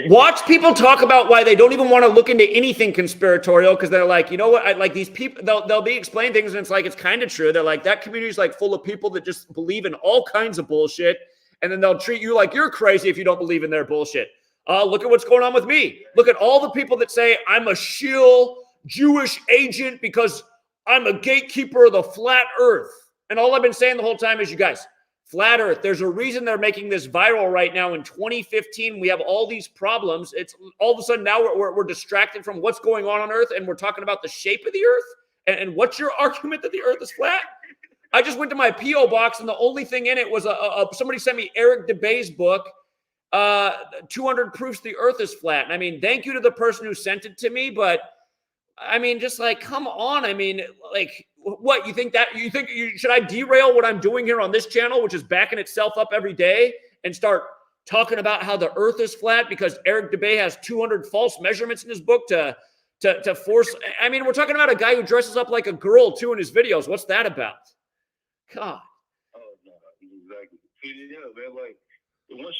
Watch people talk about why they don't even want to look into anything conspiratorial because they're like, you know what? I like these people, they'll be explaining things and it's like, it's kind of true. They're like, that community is like full of people that just believe in all kinds of bullshit. And then they'll treat you like you're crazy if you don't believe in their bullshit. Look at what's going on with me. Look at all the people that say I'm a shill Jewish agent because I'm a gatekeeper of the flat earth. And all I've been saying the whole time is, you guys, flat earth, there's a reason they're making this viral right now. In 2015, we have all these problems. It's all of a sudden now we're distracted from what's going on earth. And we're talking about the shape of the earth. And what's your argument that the earth is flat? I just went to my P.O. box and the only thing in it was somebody sent me Eric DeBay's book, 200 Proofs the Earth is Flat. And I mean, thank you to the person who sent it to me, but I mean, just like, come on. I mean, like, what should I derail what I'm doing here on this channel, which is backing itself up every day, and start talking about how the earth is flat because Eric DeBay has 200 false measurements in his book to force? I mean, we're talking about a guy who dresses up like a girl too in his videos. What's that about? God. Oh, no, exactly. Yeah, man, like, once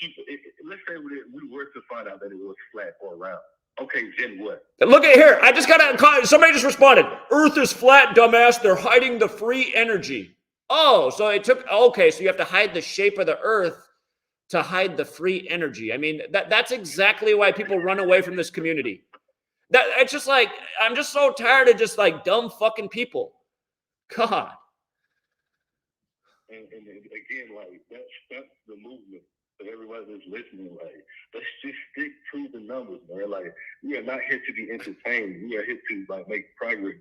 let's say we were to find out that it was flat or round. Okay, then what? Look at here. I just got somebody just responded. Earth is flat, dumbass. They're hiding the free energy. Oh, so so you have to hide the shape of the earth to hide the free energy. I mean, that's exactly why people run away from this community. It's just like, I'm just so tired of just like dumb fucking people. God. And again, like, that's the movement. So everybody that's listening, like, let's just stick to the numbers, man. Like, we are not here to be entertained. We are here to, like, make progress.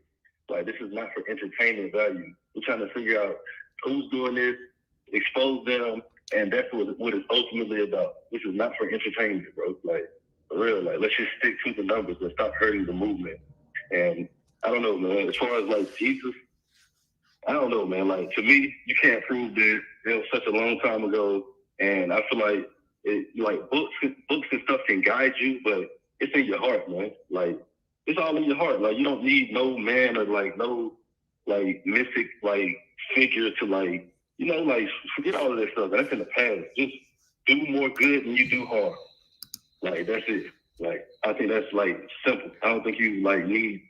Like, this is not for entertainment value. We're trying to figure out who's doing this, expose them, and that's what it's ultimately about. This is not for entertainment, bro. Like, for real, like, let's just stick to the numbers and stop hurting the movement. And I don't know, man, as far as, like, Jesus, I don't know, man. Like, to me, you can't prove this. It was such a long time ago. And I feel like books and stuff can guide you, but it's in your heart, man. Like, it's all in your heart. Like, you don't need no man or like no like mystic like figure to like, you know, like, forget all of that stuff. That's in the past. Just do more good than you do harm. Like, that's it. Like, I think that's like simple. I don't think you like need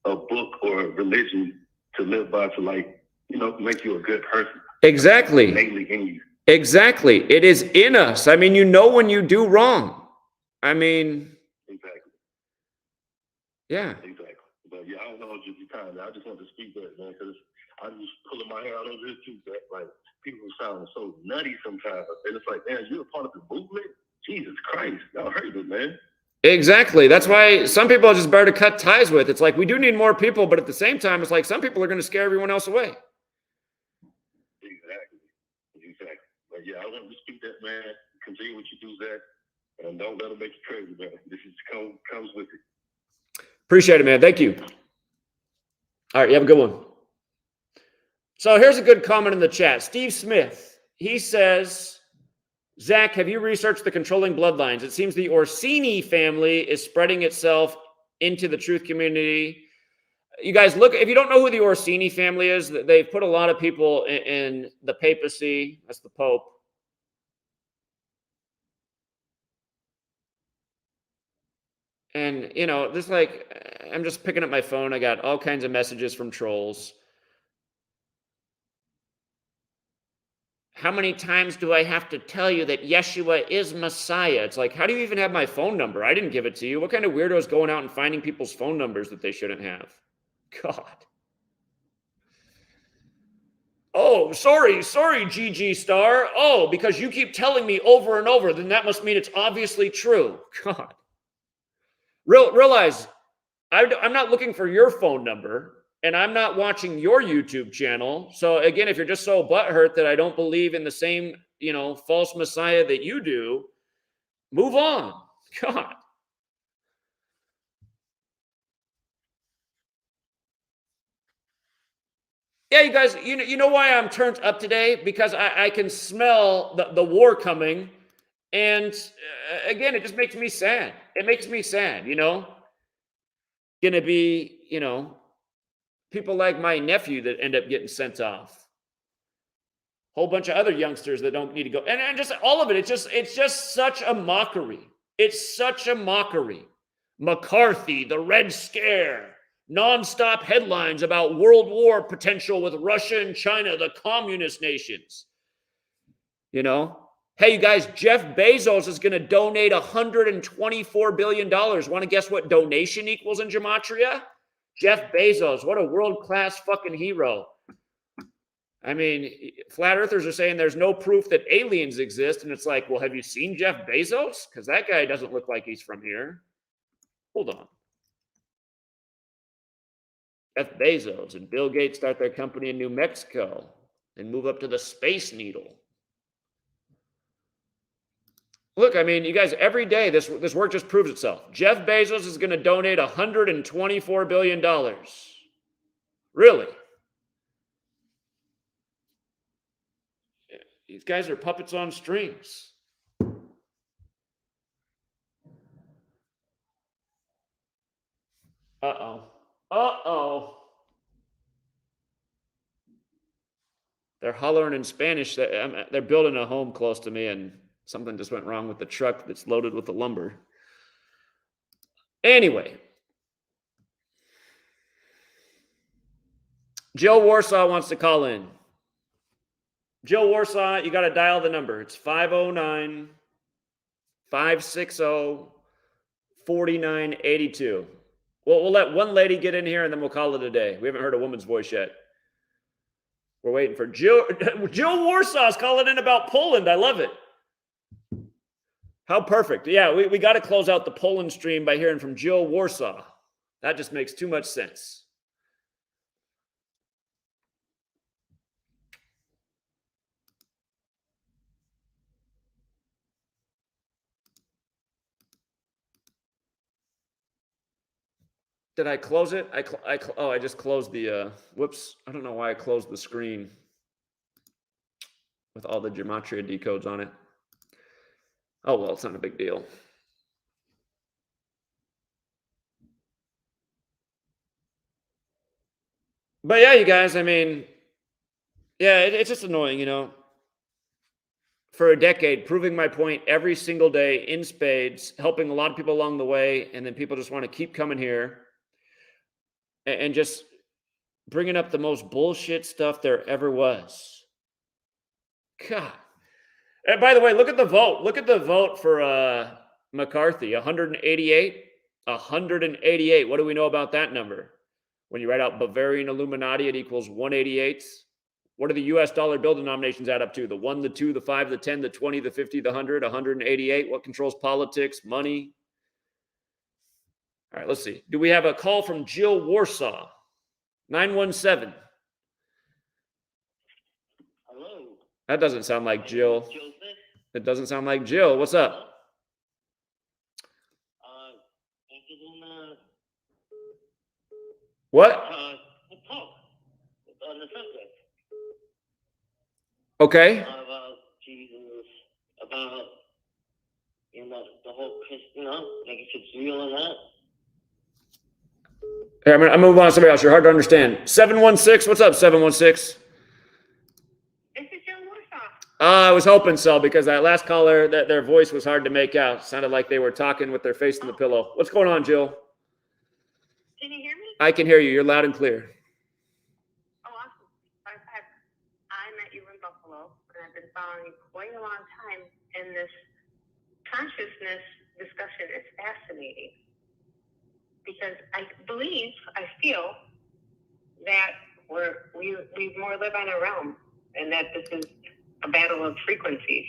a book or a religion to live by to like, you know, make you a good person. Exactly. Innately in you. Exactly. It is in us. I mean, you know when you do wrong. I mean, exactly. Yeah. Exactly. But yeah, I don't know if you time. I just want to speak that, man, because I'm just pulling my hair out over here too. That like people sound so nutty sometimes, and it's like, man, you're a part of the movement. Jesus Christ, y'all heard it, man. Exactly. That's why some people are just better to cut ties with. It's like we do need more people, but at the same time, it's like some people are going to scare everyone else away. Exactly. But yeah, I want to dispute that, man. Continue what you do, Zach, and don't let them make you crazy, man. This is comes with it. Appreciate it, man. Thank you. All right, you have a good one. So here's a good comment in the chat. Steve Smith, he says, Zach, have you researched the controlling bloodlines? It seems the Orsini family is spreading itself into the truth community. You guys look, if you don't know who the Orsini family is, they've put a lot of people in the papacy. That's the Pope. And, you know, this like, I'm just picking up my phone. I got all kinds of messages from trolls. How many times do I have to tell you that Yeshua is Messiah? It's like, how do you even have my phone number? I didn't give it to you. What kind of weirdo is going out and finding people's phone numbers that they shouldn't have? God. Oh, sorry, GG Star. Oh, because you keep telling me over and over, then that must mean it's obviously true. God. Realize, I'm not looking for your phone number, and I'm not watching your YouTube channel. So again, if you're just so butthurt that I don't believe in the same, you know, false Messiah that you do, move on. God. Yeah, you guys, you know why I'm turned up today? Because I can smell the war coming. And again, it just makes me sad. It makes me sad, you know? Gonna be, you know, people like my nephew that end up getting sent off. Whole bunch of other youngsters that don't need to go. And just all of it, it's just such a mockery. It's such a mockery. McCarthy, the Red Scare, nonstop headlines about world war potential with Russia and China, the communist nations. You know? Hey, you guys, Jeff Bezos is going to donate $124 billion. Want to guess what donation equals in Gematria? Jeff Bezos. What a world-class fucking hero. I mean, flat earthers are saying there's no proof that aliens exist. And it's like, well, have you seen Jeff Bezos? Because that guy doesn't look like he's from here. Hold on. Jeff Bezos and Bill Gates start their company in New Mexico and move up to the Space Needle. Look, I mean, you guys, every day this work just proves itself. Jeff Bezos is going to donate $124 billion. Really? These guys are puppets on strings. Uh-oh. Uh-oh. They're hollering in Spanish. They're building a home close to me, and something just went wrong with the truck that's loaded with the lumber. Anyway. Jill Warsaw wants to call in. Jill Warsaw, you got to dial the number. It's 509-560-4982. Well, we'll let one lady get in here, and then we'll call it a day. We haven't heard a woman's voice yet. We're waiting for Jill. Jill Warsaw's calling in about Poland. I love it. How perfect. Yeah, we got to close out the Poland stream by hearing from Jill Warsaw. That just makes too much sense. Did I close it? I just closed the, whoops. I don't know why I closed the screen with all the Gematria decodes on it. Oh, well, it's not a big deal. But yeah, you guys, I mean, yeah, it's just annoying, you know. For a decade, proving my point every single day in spades, helping a lot of people along the way, and then people just want to keep coming here and just bringing up the most bullshit stuff there ever was. God. And by the way, look at the vote. Look at the vote for McCarthy, 188. 188. What do we know about that number? When you write out Bavarian Illuminati, it equals 188. What are the US dollar bill denominations add up to? The 1, the 2, the 5, the 10, the 20, the 50, the 100, 188. What controls politics? Money. All right, let's see. Do we have a call from Jill Warsaw? 917. Hello. That doesn't sound like Jill. Joseph? It doesn't sound like Jill. What's up? What? Talk on the subject Okay. about Jesus, about the whole Christian, like if it's real or not. Hey, I'm gonna move on to somebody else. You're hard to understand. 716. What's up, 716? This is Jill Warsaw. I was hoping so, because that last caller, their voice was hard to make out. Sounded like they were talking with their face in the pillow. What's going on, Jill? Can you hear me? I can hear you. You're loud and clear. Oh, awesome. I met you in Buffalo, and I've been following you quite a long time, and this consciousness discussion is fascinating. Because I feel that we more live on a realm, and that this is a battle of frequencies.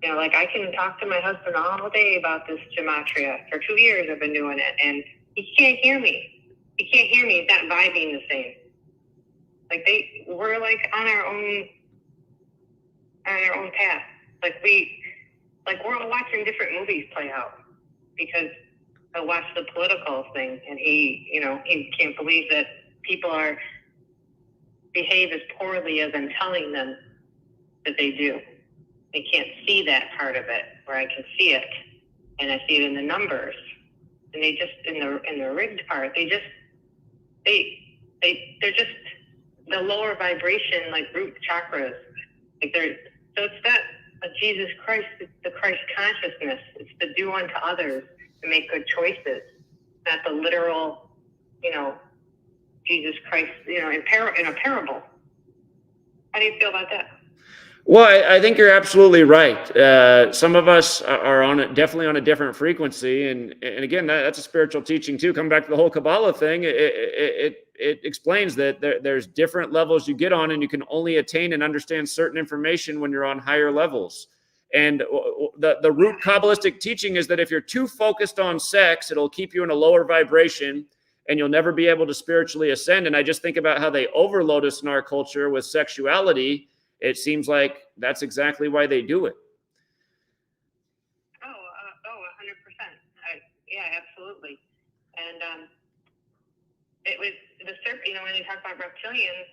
You know, like I can talk to my husband all day about this gematria. For 2 years I've been doing it, and he can't hear me. He can't hear me. It's not vibing the same. Like we're like on our own path. We're all watching different movies play out, because I watched the political thing, and he can't believe that people behave as poorly as I'm telling them that they do. They can't see that part of it, where I can see it, and I see it in the numbers. And they just in the rigged part, they're just the lower vibration, like root chakras. So it's not a Jesus Christ, it's the Christ consciousness. It's the do unto others to make good choices, not the literal, Jesus Christ, in a parable. How do you feel about that? Well, I think you're absolutely right. Some of us are definitely on a different frequency, and again, that's a spiritual teaching too. Coming back to the whole Kabbalah thing, it explains that there's different levels you get on, and you can only attain and understand certain information when you're on higher levels. And the root Kabbalistic teaching is that if you're too focused on sex, it'll keep you in a lower vibration, and you'll never be able to spiritually ascend. And I just think about how they overload us in our culture with sexuality. It seems like that's exactly why they do it. 100%. Yeah, absolutely. And it was the serpent. When you talk about reptilians,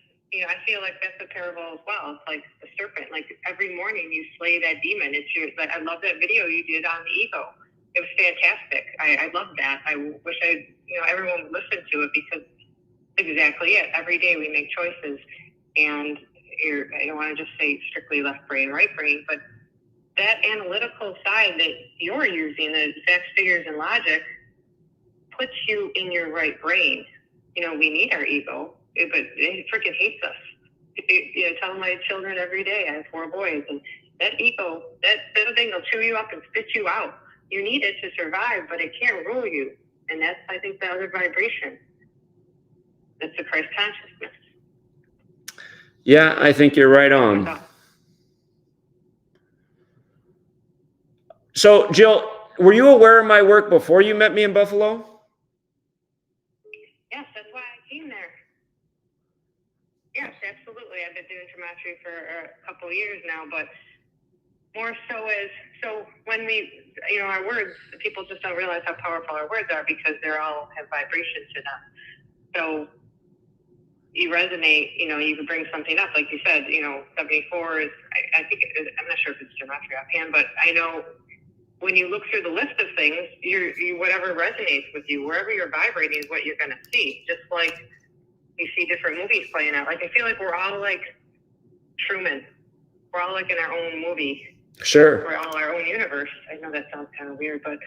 I feel like that's a parable as well. It's like the serpent. Like every morning you slay that demon. I love that video you did on the ego. It was fantastic. I love that. I wish everyone would listen to it, because it's exactly it. Every day we make choices, and I don't want to just say strictly left brain, right brain, but that analytical side that you're using, the facts, figures, and logic, puts you in your right brain. We need our ego, but it freaking hates us. I tell my children every day, I have 4 boys, and that ego, that thing will chew you up and spit you out. You need it to survive, but it can't rule you. And that's, I think, the other vibration. That's the Christ consciousness. Yeah, I think you're right on. So, Jill, were you aware of my work before you met me in Buffalo? Yes, that's why I came there. Yes, absolutely. I've been doing gematria for a couple of years now, but more so when our words, people just don't realize how powerful our words are, because they all have vibration to them. So you resonate, you can bring something up, like you said, 74 is, I think, I'm not sure if it's gematria offhand, but I know when you look through the list of things, you whatever resonates with you, wherever you're vibrating is what you're going to see. Just like you see different movies playing out. Like, I feel like we're all like Truman. We're all like in our own movie. Sure. We're all our own universe. I know that sounds kind of weird, but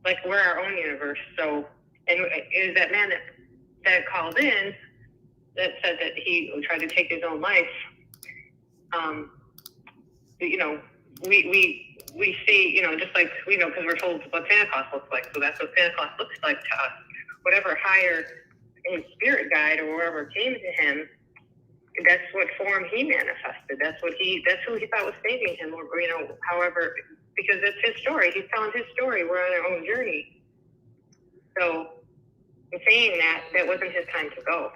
like we're our own universe. So, and it was that man that called in that said that he tried to take his own life. We see, just like we know, because we're told what Santa Claus looks like. So that's what Santa Claus looks like to us. Whatever higher his spirit guide or whoever came to him, that's what form he manifested. That's who he thought was saving him, or, you know, however, because it's his story. He's telling his story. We're on our own journey. So in saying that wasn't his time to go.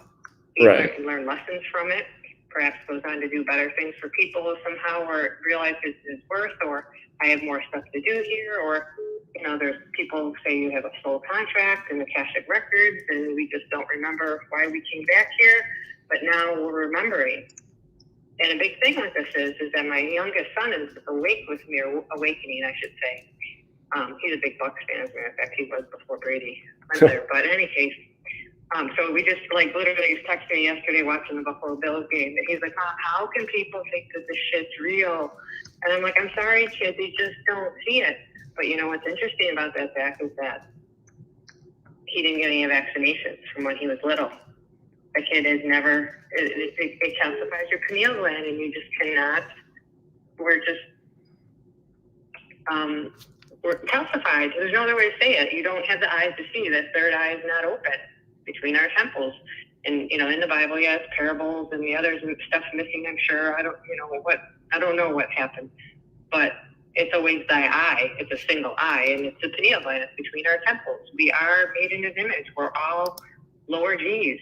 He learned lessons from it, perhaps goes on to do better things for people somehow, or realize his worth, or I have more stuff to do here, or, you know, there's people who say you have a soul contract in the CashApp records, and we just don't remember why we came back here, but now we're remembering. And a big thing with this is that my youngest son is awake with me, or awakening, I should say. He's a big Bucs fan, as a matter of fact. He was before Brady went there. But in any case, so we just, like, literally, he was texting me yesterday watching the Buffalo Bills game. And he's like, Mom, how can people think that this shit's real? And I'm like, I'm sorry, kids, they just don't see it. But, you know, what's interesting about that, Zach, is that he didn't get any vaccinations from when he was little. The kid has never, it calcifies your pineal gland, and you just cannot, we're calcified. There's no other way to say it. You don't have the eyes to see. The third eye is not open between our temples. And, you know, in the Bible, yes, parables and the others and stuff missing, I'm sure. I don't know what happened. But it's always thy eye. It's a single eye, and it's the pineal gland between our temples. We are made in his image. We're all lower G's.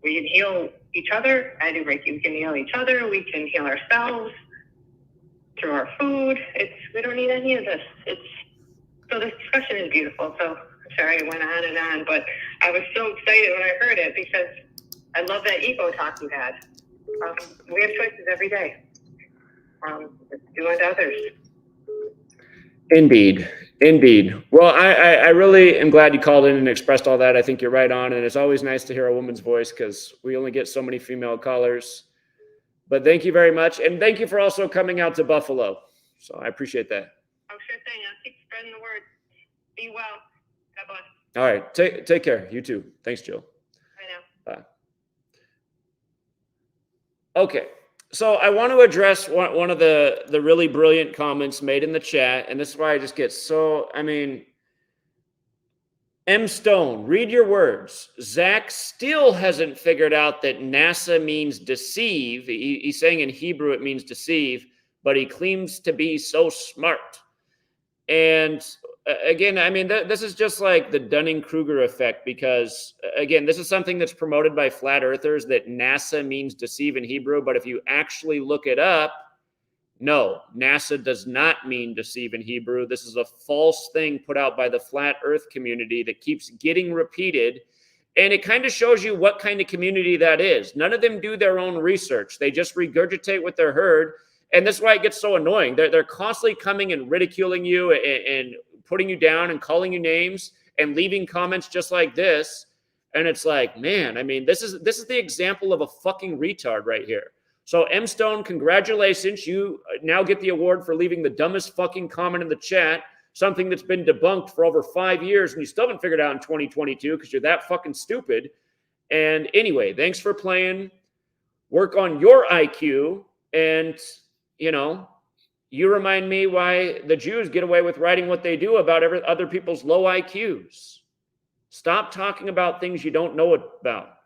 We can heal each other. I do Reiki. We can heal each other. We can heal ourselves through our food. We don't need any of this. So this discussion is beautiful. So sorry I went on and on, but I was so excited when I heard it because I love that ego talk you had. We have choices every day. Do unto others. Indeed. Well, I really am glad you called in and expressed all that. I think you're right on, and it's always nice to hear a woman's voice because we only get so many female callers. But thank you very much, and thank you for also coming out to Buffalo. So I appreciate that. Oh, sure thing. I'll keep spreading the word. Be well. God bless. All right. Take care. You too. Thanks, Jill. I know. Bye. Okay. So I want to address one of the really brilliant comments made in the chat, and this is why I just get so, M. Stone, read your words. Zach still hasn't figured out that NASA means deceive. He's saying in Hebrew it means deceive, but he claims to be so smart. And again, this is just like the Dunning-Kruger effect because, again, this is something that's promoted by flat earthers that NASA means deceive in Hebrew. But if you actually look it up, no, NASA does not mean deceive in Hebrew. This is a false thing put out by the flat earth community that keeps getting repeated. And it kind of shows you what kind of community that is. None of them do their own research. They just regurgitate what they're heard. And that's why it gets so annoying. They're constantly coming and ridiculing you and putting you down and calling you names and leaving comments just like this. And it's like, man, this is the example of a fucking retard right here. So M. Stone, congratulations. You now get the award for leaving the dumbest fucking comment in the chat, something that's been debunked for over 5 years, and you still haven't figured out in 2022 because you're that fucking stupid. And anyway, thanks for playing. Work on your IQ. And, you remind me why the Jews get away with writing what they do about other people's low IQs. Stop talking about things you don't know about.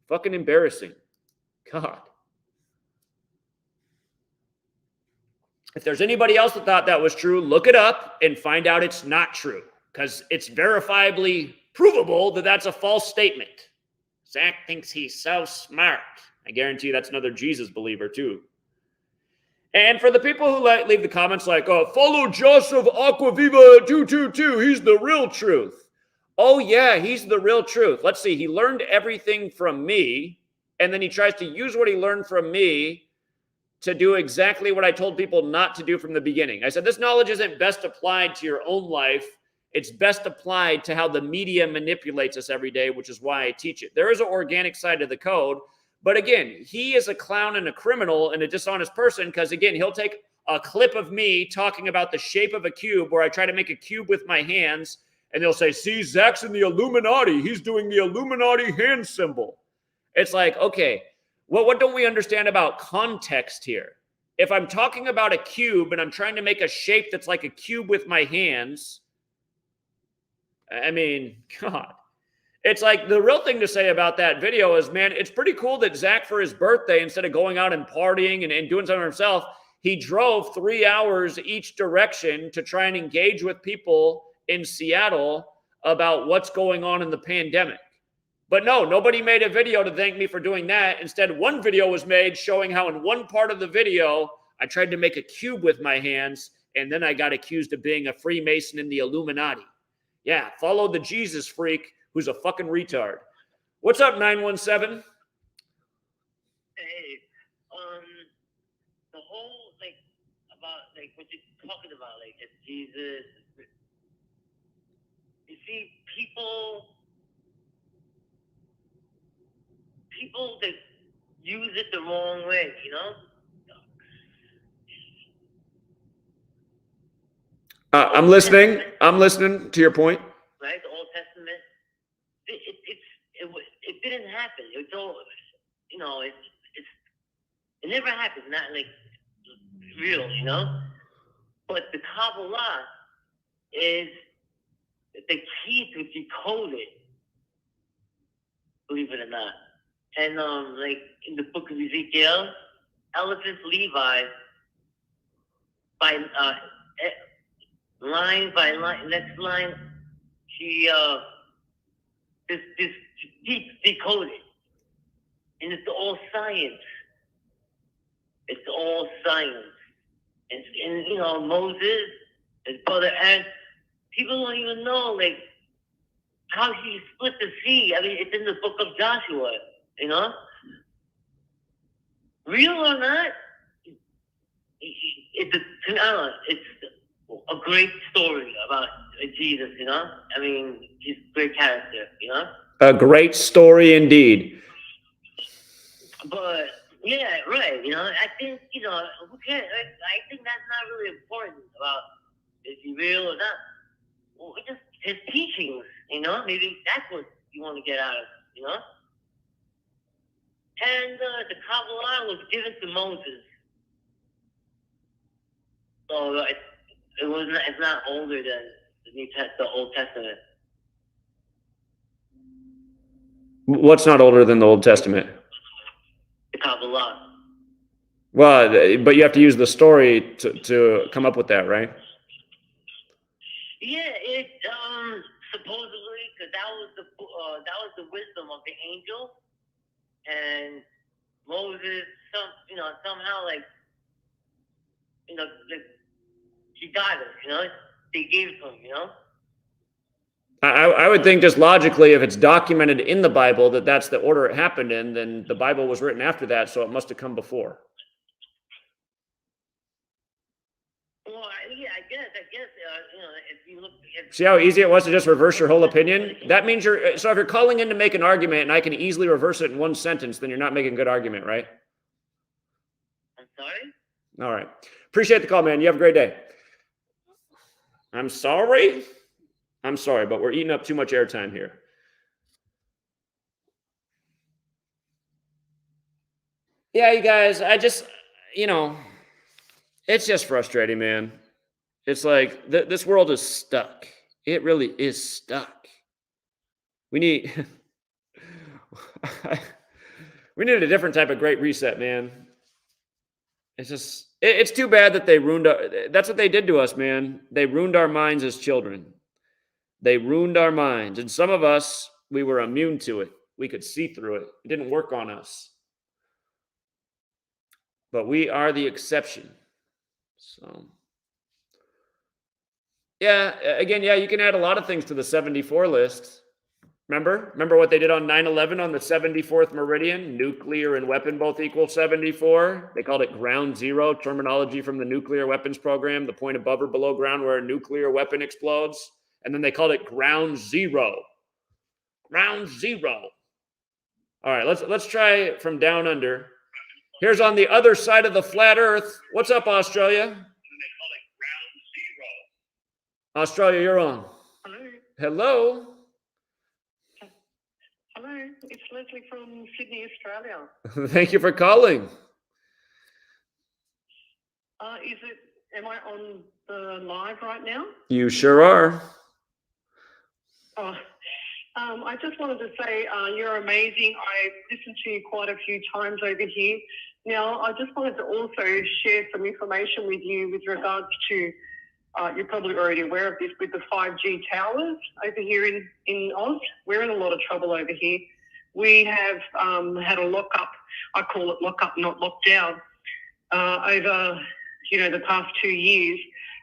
Fucking embarrassing. God. If there's anybody else that thought that was true, look it up and find out it's not true because it's verifiably provable that that's a false statement. Zach thinks he's so smart. I guarantee you that's another Jesus believer too. And for the people who leave the comments like, follow Joseph Aquaviva 222, he's the real truth. Oh yeah, he's the real truth. Let's see, he learned everything from me, and then he tries to use what he learned from me to do exactly what I told people not to do from the beginning. I said, this knowledge isn't best applied to your own life. It's best applied to how the media manipulates us every day, which is why I teach it. There is an organic side of the code. But again, he is a clown and a criminal and a dishonest person because, again, he'll take a clip of me talking about the shape of a cube where I try to make a cube with my hands, and they'll say, see, Zach's in the Illuminati. He's doing the Illuminati hand symbol. It's like, okay, well, what don't we understand about context here? If I'm talking about a cube and I'm trying to make a shape that's like a cube with my hands, God. It's like the real thing to say about that video is, man, it's pretty cool that Zach, for his birthday, instead of going out and partying and doing something himself, he drove 3 hours each direction to try and engage with people in Seattle about what's going on in the pandemic. But no, nobody made a video to thank me for doing that. Instead, one video was made showing how in one part of the video, I tried to make a cube with my hands, and then I got accused of being a Freemason in the Illuminati. Yeah, follow the Jesus freak who's a fucking retard. What's up, 917? Hey, the whole, like, about, like, what you're talking about, like, it's Jesus. You see, people that use it the wrong way, you know? I'm listening. I'm listening to your point. Right, the Old Testament. It didn't happen. It's all, you know, it never happened. Not like real, you know. But the Kabbalah is the key to decode it. Believe it or not. And like in the book of Ezekiel, elephants Levi by line by line, next line, he this deep decoded, and it's all science. It's all science, and you know Moses, his brother Aaron. People don't even know like how he split the sea. I mean, it's in the book of Joshua. You know, real or not, it's a great story about Jesus. You know, I mean, he's a great character. You know, a great story indeed. But yeah, right. You know, I think who cares? I think that's not really important about is he real or not. Well, just his teachings. You know, maybe that's what you want to get out of. You know. And the Kabbalah was given to Moses, so it's not older than the Old Testament. What's not older than the Old Testament? The Kabbalah. Well, but you have to use the story to come up with that, right? Yeah, it supposedly because that was the wisdom of the angel. And Moses, somehow, like he got it, they gave it to him, I would think just logically, if it's documented in the Bible that that's the order it happened in, then the Bible was written after that, so it must have come before. Well, yeah, I guess, if you look. See how easy it was to just reverse your whole opinion? That means so if you're calling in to make an argument and I can easily reverse it in one sentence, then you're not making a good argument, right? I'm sorry? All right. Appreciate the call, man. You have a great day. I'm sorry? I'm sorry, but we're eating up too much airtime here. Yeah, you guys, I just, it's just frustrating, man. It's like this world is stuck. It really is stuck. We need we need a different type of great reset, man. It's just it's too bad that they ruined that's what they did to us, man. They ruined our minds as children. They ruined our minds. And some of us, we were immune to it. We could see through it. It didn't work on us. But we are the exception. So yeah, again, you can add a lot of things to the 74 list. Remember what they did on 9/11 on the 74th meridian? Nuclear and weapon both equal 74. They called it ground zero, terminology from the nuclear weapons program, the point above or below ground where a nuclear weapon explodes. And then they called it ground zero. Ground zero. All right, let's try from down under. Here's on the other side of the flat earth. What's up, Australia? Australia, you're on. Hello. Hello. Hello, it's Leslie from Sydney, Australia. Thank you for calling. Am I on the live right now? You sure are. Oh, I just wanted to say you're amazing. I listened to you quite a few times over here. Now, I just wanted to also share some information with you with regards to, you're probably already aware of this, with the 5G towers over here in Oz. We're in a lot of trouble over here. We have had a lock-up, I call it lock-up, not lockdown, over, the past 2 years.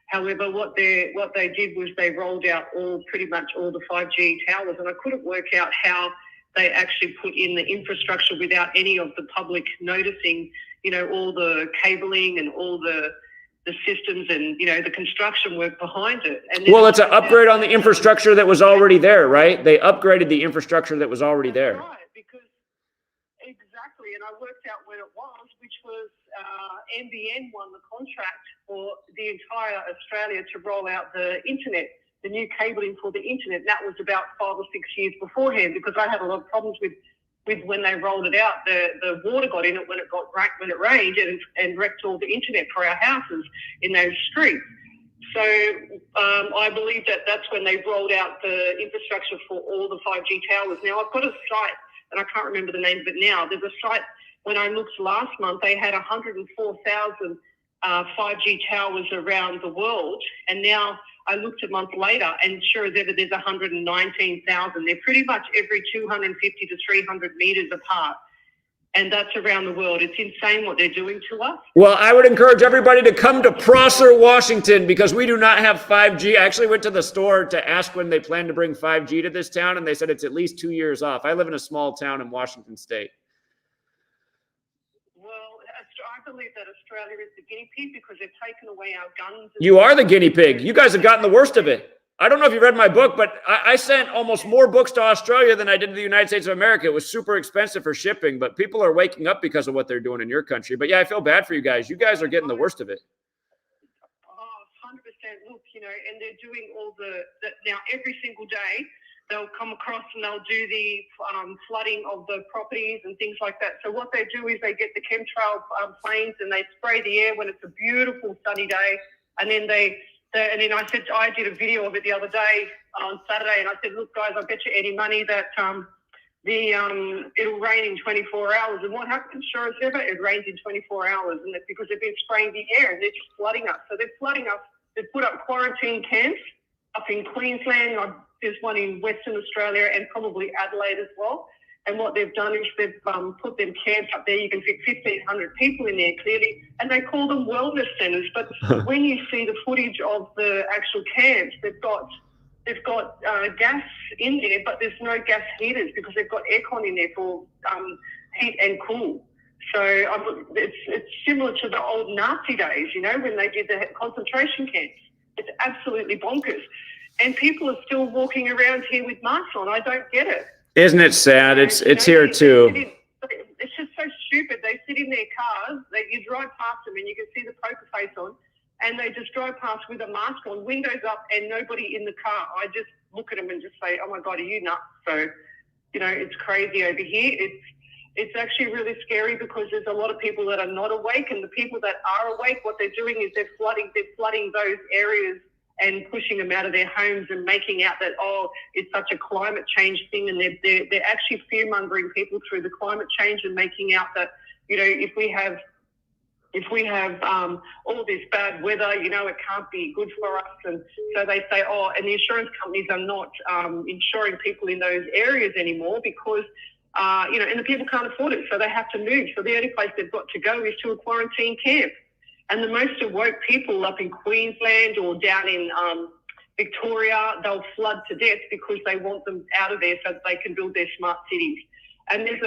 However, what they did was they rolled out pretty much all the 5G towers, and I couldn't work out how they actually put in the infrastructure without any of the public noticing, all the cabling and all the systems and, the construction work behind it. And well, it's an upgrade on the infrastructure that was already there, right? They upgraded the infrastructure that was already there. That's right, because exactly, and I worked out when it was, which was NBN won the contract for the entire Australia to roll out the internet, the new cabling for the internet. That was about 5 or 6 years beforehand, because I had a lot of problems with when they rolled it out. The water got in it when it rained and wrecked all the internet for our houses in those streets. So I believe that's when they rolled out the infrastructure for all the 5G towers. Now, I've got a site, and I can't remember the name of it now. There's a site, when I looked last month, they had 104,000 5G towers around the world. And now I looked a month later, and sure as ever, there's 119,000. They're pretty much every 250 to 300 meters apart. And that's around the world. It's insane what they're doing to us. Well, I would encourage everybody to come to Prosser, Washington, because we do not have 5G. I actually went to the store to ask when they plan to bring 5G to this town, and they said it's at least 2 years off. I live in a small town in Washington State. Well, I believe that Australia is the guinea pig because they've taken away our guns. You are the guinea pig. You guys have gotten the worst of it. I don't know if you read my book, but I sent almost more books to Australia than I did to the United States of America. It was super expensive for shipping, but people are waking up because of what they're doing in your country. But yeah, I feel bad for you guys. You guys are getting the worst of it. Oh, 100%. Look, and they're doing all the now every single day they'll come across and they'll do the flooding of the properties and things like that. So what they do is they get the chemtrail planes and they spray the air when it's a beautiful sunny day, and then and then I did a video of it the other day on Saturday, and I said, look, guys, I bet you any money that it'll rain in 24 hours. And what happens? Sure as ever, it rains in 24 hours, and it's because they've been spraying the air and they're just flooding us. So they're flooding us. They've put up quarantine camps up in Queensland. There's one in Western Australia and probably Adelaide as well. And what they've done is they've put them camps up there. You can fit 1,500 people in there clearly, and they call them wellness centres. But when you see the footage of the actual camps, they've got gas in there, but there's no gas heaters because they've got aircon in there for heat and cool. So it's similar to the old Nazi days, when they did the concentration camps. It's absolutely bonkers. And people are still walking around here with masks on. I don't get it. Isn't it sad? It's here too. It's just so stupid. They sit in their cars. You drive past them and you can see the poker face on, and they just drive past with a mask on, windows up, and nobody in the car. I just look at them and just say, "Oh my God, are you nuts?" So, it's crazy over here. It's actually really scary because there's a lot of people that are not awake, and the people that are awake, what they're doing is they're flooding those areas and pushing them out of their homes and making out that, it's such a climate change thing, and they're actually fear-mongering people through the climate change and making out that, if we have all this bad weather, it can't be good for us. And so they say, and the insurance companies are not insuring people in those areas anymore because, and the people can't afford it, so they have to move. So the only place they've got to go is to a quarantine camp. And the most awoke people up in Queensland or down in Victoria, they'll flood to death because they want them out of there so that they can build their smart cities. And there's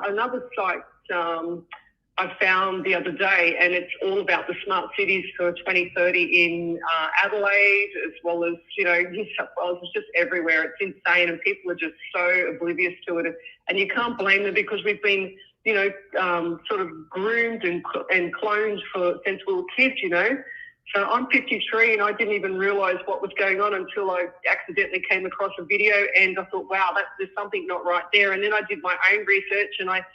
another site I found the other day, and it's all about the smart cities for 2030 in Adelaide, as well as, New South Wales. It's just everywhere. It's insane, and people are just so oblivious to it. And you can't blame them because we've been sort of groomed and cloned since we were kids, So I'm 53 and I didn't even realise what was going on until I accidentally came across a video and I thought, wow, there's something not right there. And then I did my own research and I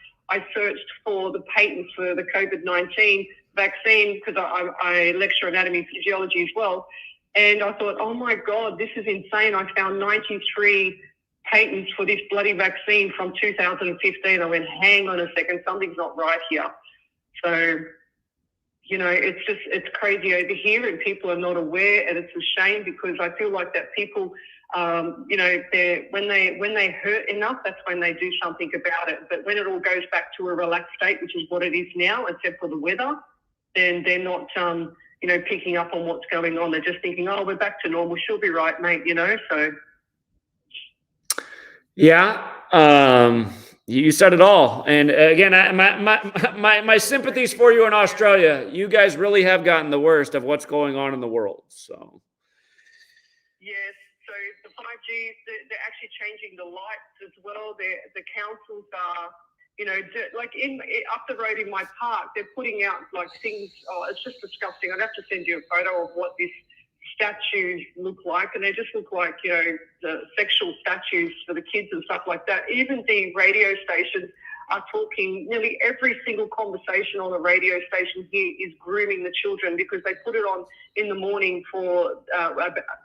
searched for the patents for the COVID-19 vaccine because I lecture anatomy and physiology as well. And I thought, oh my God, this is insane. I found 93 patents for this bloody vaccine from 2015. I went, hang on a second, something's not right here. So, you know, it's crazy over here, and people are not aware, and it's a shame because I feel like that people, you know, when they hurt enough, that's when they do something about it. But when it all goes back to a relaxed state, which is what it is now, except for the weather, then they're not, you know, picking up on what's going on. They're just thinking, oh, we're back to normal. She'll be right, mate, you know, so. Yeah. You said it all. And again, my sympathies for you in Australia. You guys really have gotten the worst of what's going on in the world. So. Yes. So the 5G, they're actually changing the lights as well. The councils are, you know, like up the road in my park, they're putting out like things. Oh, it's just disgusting. I'd have to send you a photo of what this statues look like, and they just look like, you know, the sexual statues for the kids and stuff like that. Even the radio stations are talking, nearly every single conversation on the radio station here is grooming the children, because they put it on in the morning for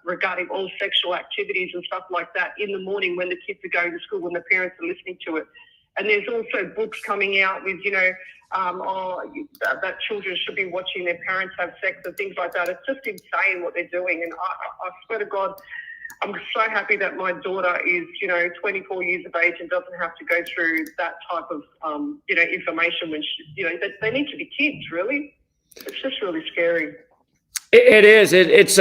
regarding all sexual activities and stuff like that in the morning when the kids are going to school, when the parents are listening to it. And there's also books coming out with, you know, that children should be watching their parents have sex and things like that. It's just insane what they're doing. And I swear to God, I'm so happy that my daughter is, you know, 24 years of age and doesn't have to go through that type of, you know, information when she, you know, they need to be kids, really. It's just really scary. It is. It's.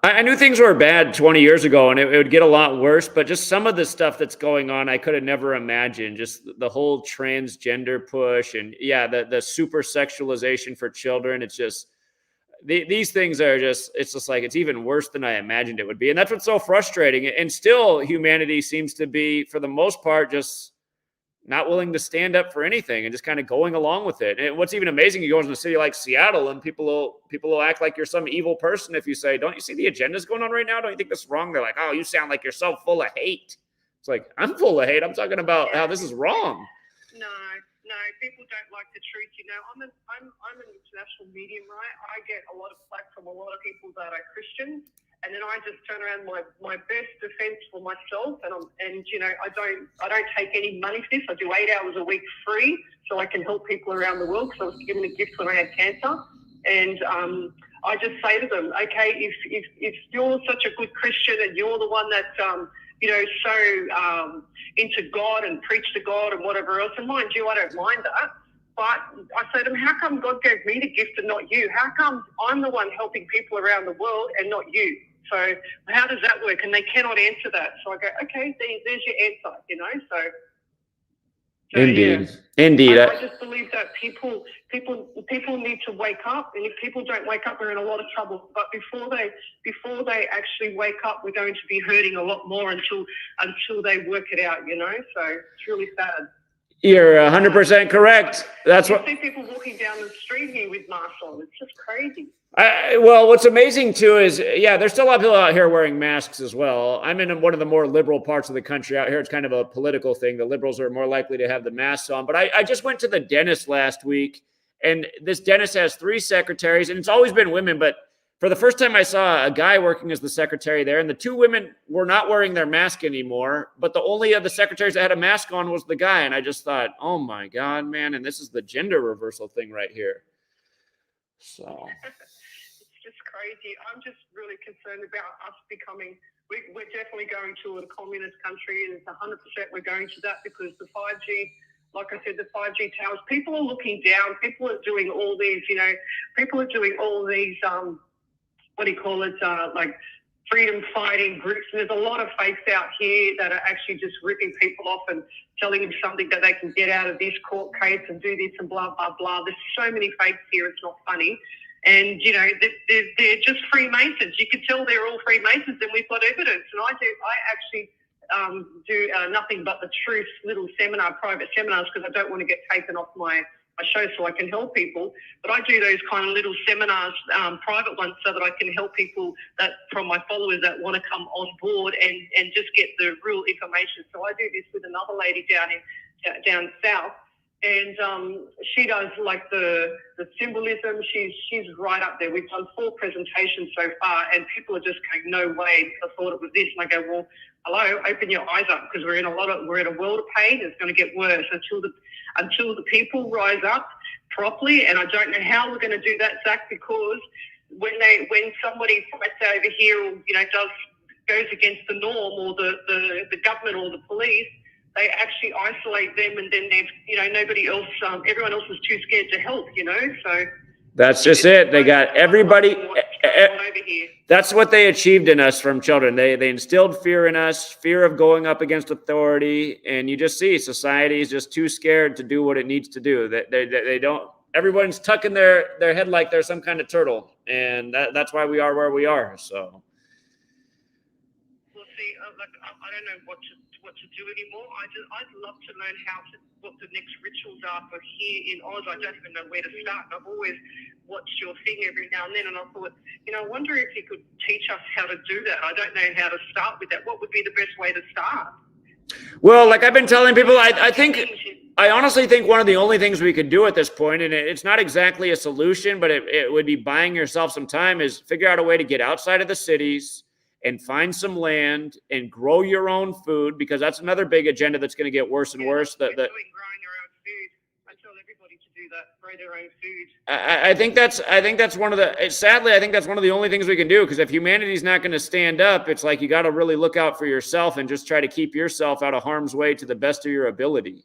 I knew things were bad 20 years ago, and it would get a lot worse. But just some of the stuff that's going on, I could have never imagined. Just the whole transgender push, and yeah, the super sexualization for children. It's just these things are just. It's just like it's even worse than I imagined it would be, and that's what's so frustrating. And still, humanity seems to be, for the most part, just not willing to stand up for anything and just kind of going along with it. And what's even amazing, you go into a city like Seattle and people will act like you're some evil person if you say, don't you see the agendas going on right now? Don't you think this is wrong? They're like, oh, you sound like you're so full of hate. It's like, I'm full of hate. I'm talking about how this is wrong. No, people don't like the truth. You know, I'm an international medium, right? I get a lot of flack from a lot of people that are Christians. And then I just turn around my best defense for myself, and you know, I don't take any money for this. I do 8 hours a week free, so I can help people around the world. So I was given a gift when I had cancer, and I just say to them, okay, if you're such a good Christian and you're the one that you know, so into God and preach to God and whatever else, and mind you, I don't mind that. But I say to them, how come God gave me the gift and not you? How come I'm the one helping people around the world and not you? So how does that work? And they cannot answer that. So I go, okay, there's your answer, you know. So Indeed, yeah. Indeed. I just believe that people need to wake up, and if people don't wake up, we're in a lot of trouble. But before they actually wake up, we're going to be hurting a lot more until they work it out, you know. So it's really sad. You're 100% correct. That's what. You see people walking down the street here with masks on. It's just crazy. Well, what's amazing too is, yeah, there's still a lot of people out here wearing masks as well. I'm in one of the more liberal parts of the country out here. It's kind of a political thing. The liberals are more likely to have the masks on. But I just went to the dentist last week, and this dentist has 3 secretaries, and it's always been women. But for the first time, I saw a guy working as the secretary there, and the 2 women were not wearing their mask anymore. But the only of the secretaries that had a mask on was the guy. And I just thought, oh my God, man. And this is the gender reversal thing right here. So. Just crazy. I'm just really concerned about us becoming, we're definitely going to a communist country, and it's 100% we're going to that, because the 5G, like I said, the 5G towers, people are looking down, people are doing all these, you know, people are doing all these, what do you call it, like freedom fighting groups, and there's a lot of fakes out here that are actually just ripping people off and telling them something that they can get out of this court case and do this and blah, blah, blah. There's so many fakes here, it's not funny. And, you know, they're just Freemasons. You can tell they're all Freemasons, and we've got evidence. And I actually do nothing but the truth little seminar, private seminars, because I don't want to get taken off my show so I can help people. But I do those kind of little seminars, private ones, so that I can help people that from my followers that want to come on board and just get the real information. So I do this with another lady down south. And she does like the symbolism. She's right up there. We've done 4 presentations so far, and people are just going, no way, I thought it was this. And I go, well, hello, open your eyes up, because we're in a world of pain. It's going to get worse until the people rise up properly. And I don't know how we're going to do that, Zach, because when somebody fights over here, or goes against the norm, or the government or the police, they actually isolate them, and then they've, nobody else, everyone else is too scared to help, so. That's just it. They got everybody. That's what they achieved in us from children. They instilled fear in us, fear of going up against authority. And you just see society is just too scared to do what it needs to do. They don't, everyone's tucking their head like they're some kind of turtle. And that's why we are where we are. So. Well, see, I don't know what to do anymore. I'd love to learn what the next rituals are for here in Oz. I don't even know where to start. I've always watched your thing every now and then, and I thought, I wonder if you could teach us how to do that. I don't know how to start with that. What would be the best way to start? Well, like I've been telling people, I honestly think one of the only things we could do at this point, and it's not exactly a solution, but it would be buying yourself some time, is figure out a way to get outside of the cities and find some land and grow your own food, because that's another big agenda that's going to get worse and worse. Growing your own food. I tell everybody to do that, grow their own food. I think that's one of the, sadly, I think that's one of the only things we can do, because if humanity's not going to stand up, it's like you got to really look out for yourself and just try to keep yourself out of harm's way to the best of your ability.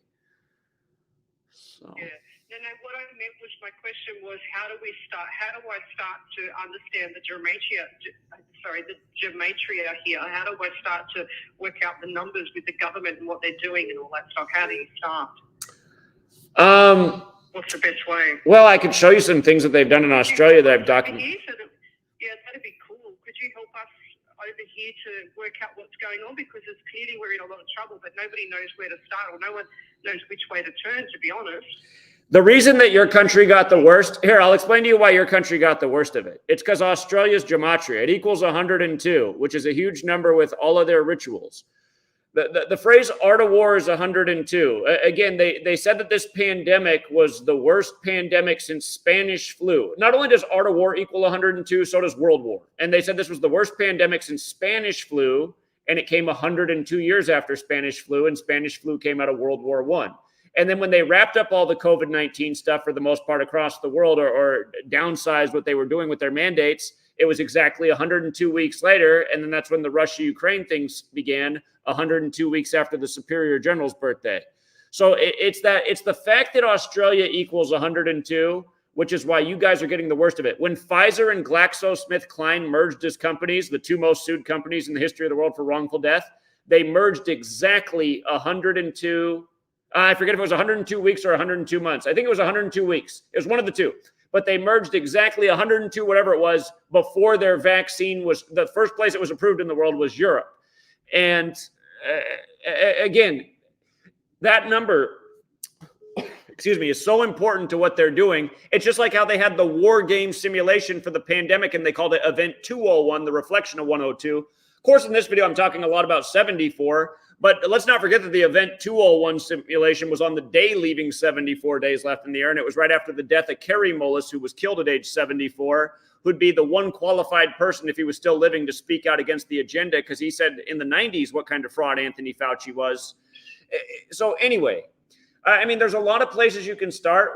So. Yeah. No, what I meant was, my question was, how do I start to understand the gematria here? How do I start to work out the numbers with the government and what they're doing and all that stuff? How do you start? What's the best way? Well, I could show you some things that they've done in Australia that I've documented. Yeah, that'd be cool. Could you help us over here to work out what's going on? Because it's clearly we're in a lot of trouble, but nobody knows where to start, or no one knows which way to turn, to be honest. The reason that your country got the worst, here, I'll explain to you why your country got the worst of it. It's because Australia's gematria, it equals 102, which is a huge number with all of their rituals. The phrase art of war is 102. Again, they said that this pandemic was the worst pandemic since Spanish flu. Not only does art of war equal 102, so does World War. And they said this was the worst pandemic since Spanish flu, and it came 102 years after Spanish flu, and Spanish flu came out of World War I. And then when they wrapped up all the COVID-19 stuff for the most part across the world, or downsized what they were doing with their mandates, it was exactly 102 weeks later. And then that's when the Russia-Ukraine things began, 102 weeks after the Superior General's birthday. So it's the fact that Australia equals 102, which is why you guys are getting the worst of it. When Pfizer and GlaxoSmithKline merged as companies, the 2 most sued companies in the history of the world for wrongful death, they merged exactly 102. I forget if it was 102 weeks or 102 months. I think it was 102 weeks. It was one of the two. But they merged exactly 102, whatever it was, before their vaccine was, the first place it was approved in the world was Europe. And again, that number, is so important to what they're doing. It's just like how they had the war game simulation for the pandemic, and they called it Event 201, the reflection of 102. Of course, in this video, I'm talking a lot about 74. But let's not forget that the Event 201 simulation was on the day leaving 74 days left in the air, and it was right after the death of Kerry Mullis, who was killed at age 74, who'd be the one qualified person, if he was still living, to speak out against the agenda, because he said in the 90s what kind of fraud Anthony Fauci was. So anyway, I mean, there's a lot of places you can start.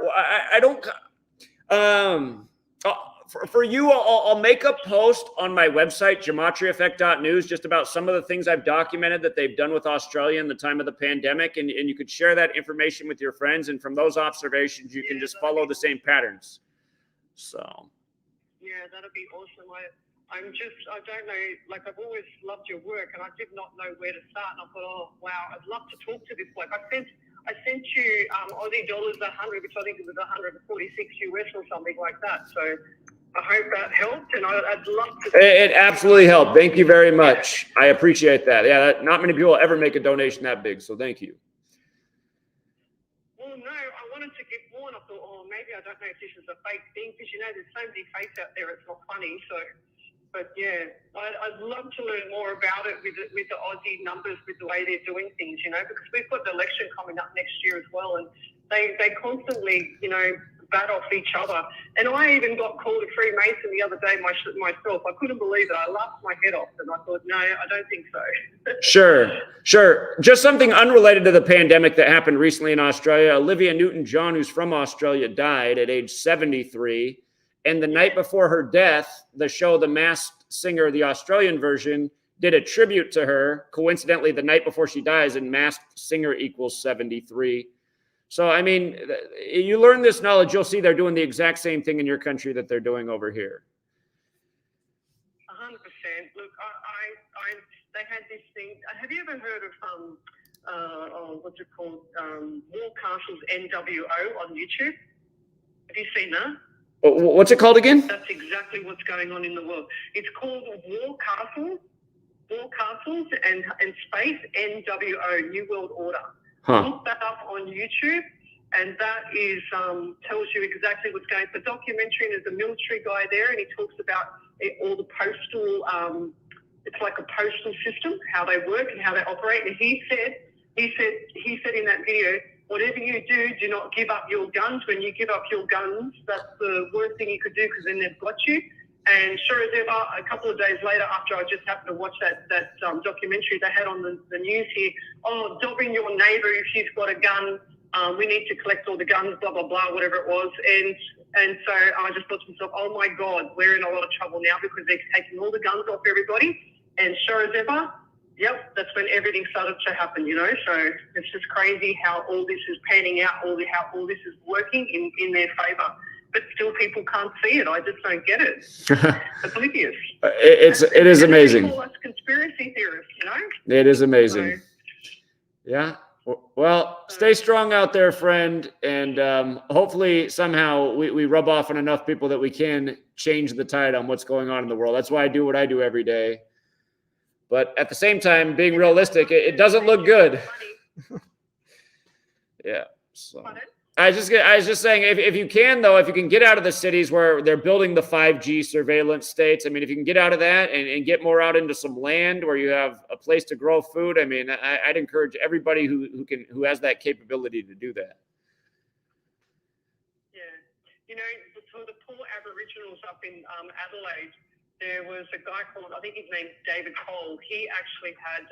For you, I'll make a post on my website, GematriaEffectNews, just about some of the things I've documented that they've done with Australia in the time of the pandemic. And you could share that information with your friends. And from those observations, you can just follow the same patterns. So. Yeah, that'd be awesome. I don't know, like, I've always loved your work, and I did not know where to start. And I thought, oh, wow, I'd love to talk to this bloke. I sent you Aussie dollars 100, which I think it was 146 US or something like that. So I hope that helped, and I'd love to. It absolutely helped. Thank you very much. I appreciate that. Yeah, not many people ever make a donation that big, so thank you. Well, no, I wanted to give more, and I thought, oh, maybe I don't know if this is a fake thing, because, there's so many fakes out there, it's not funny. So, but yeah, I'd love to learn more about it with the Aussie numbers, with the way they're doing things, because we've got the election coming up next year as well, and They constantly, you know, bat off each other. And I even got called a Freemason the other day myself. I couldn't believe it. I laughed my head off, and I thought, no, I don't think so. Sure. Just something unrelated to the pandemic that happened recently in Australia. Olivia Newton-John, who's from Australia, died at age 73. And the night before her death, the show The Masked Singer, the Australian version, did a tribute to her, coincidentally, the night before she dies, and Masked Singer equals 73. So, I mean, you learn this knowledge, you'll see they're doing the exact same thing in your country that they're doing over here. 100%. Look, they had this thing. Have you ever heard of, what's it called? War Castles NWO on YouTube? Have you seen that? What's it called again? That's exactly what's going on in the world. It's called War Castles and Space NWO, New World Order. Look that up on YouTube, and that is tells you exactly what's going on. It's a documentary, and there's a military guy there, and he talks about all the postal. It's like a postal system, how they work and how they operate. And he said in that video, whatever you do not give up your guns. When you give up your guns, that's the worst thing you could do, because then they've got you. And sure as ever, a couple of days later, after I just happened to watch that documentary, they had on the news here, dobbing your neighbour if she's got a gun. We need to collect all the guns, blah, blah, blah, whatever it was. And so I just thought to myself, oh, my God, we're in a lot of trouble now, because they're taking all the guns off everybody. And sure as ever, yep, that's when everything started to happen, you know. So it's just crazy how all this is panning out, how all this is working in their favour. But still, people can't see it. I just don't get it. Oblivious. It is amazing. They call us conspiracy theorists, you know. It is amazing. So, yeah. Well, stay strong out there, friend, and hopefully somehow we rub off on enough people that we can change the tide on what's going on in the world. That's why I do what I do every day. But at the same time, being realistic, it doesn't look good. Yeah. So. I was just saying, if you can, though, if you can get out of the cities where they're building the 5G surveillance states, I mean, if you can get out of that and get more out into some land where you have a place to grow food, I mean, I'd encourage everybody who has that capability to do that. Yeah. You know, for the poor Aboriginals up in Adelaide, there was a guy called, I think his name's David Cole. He actually had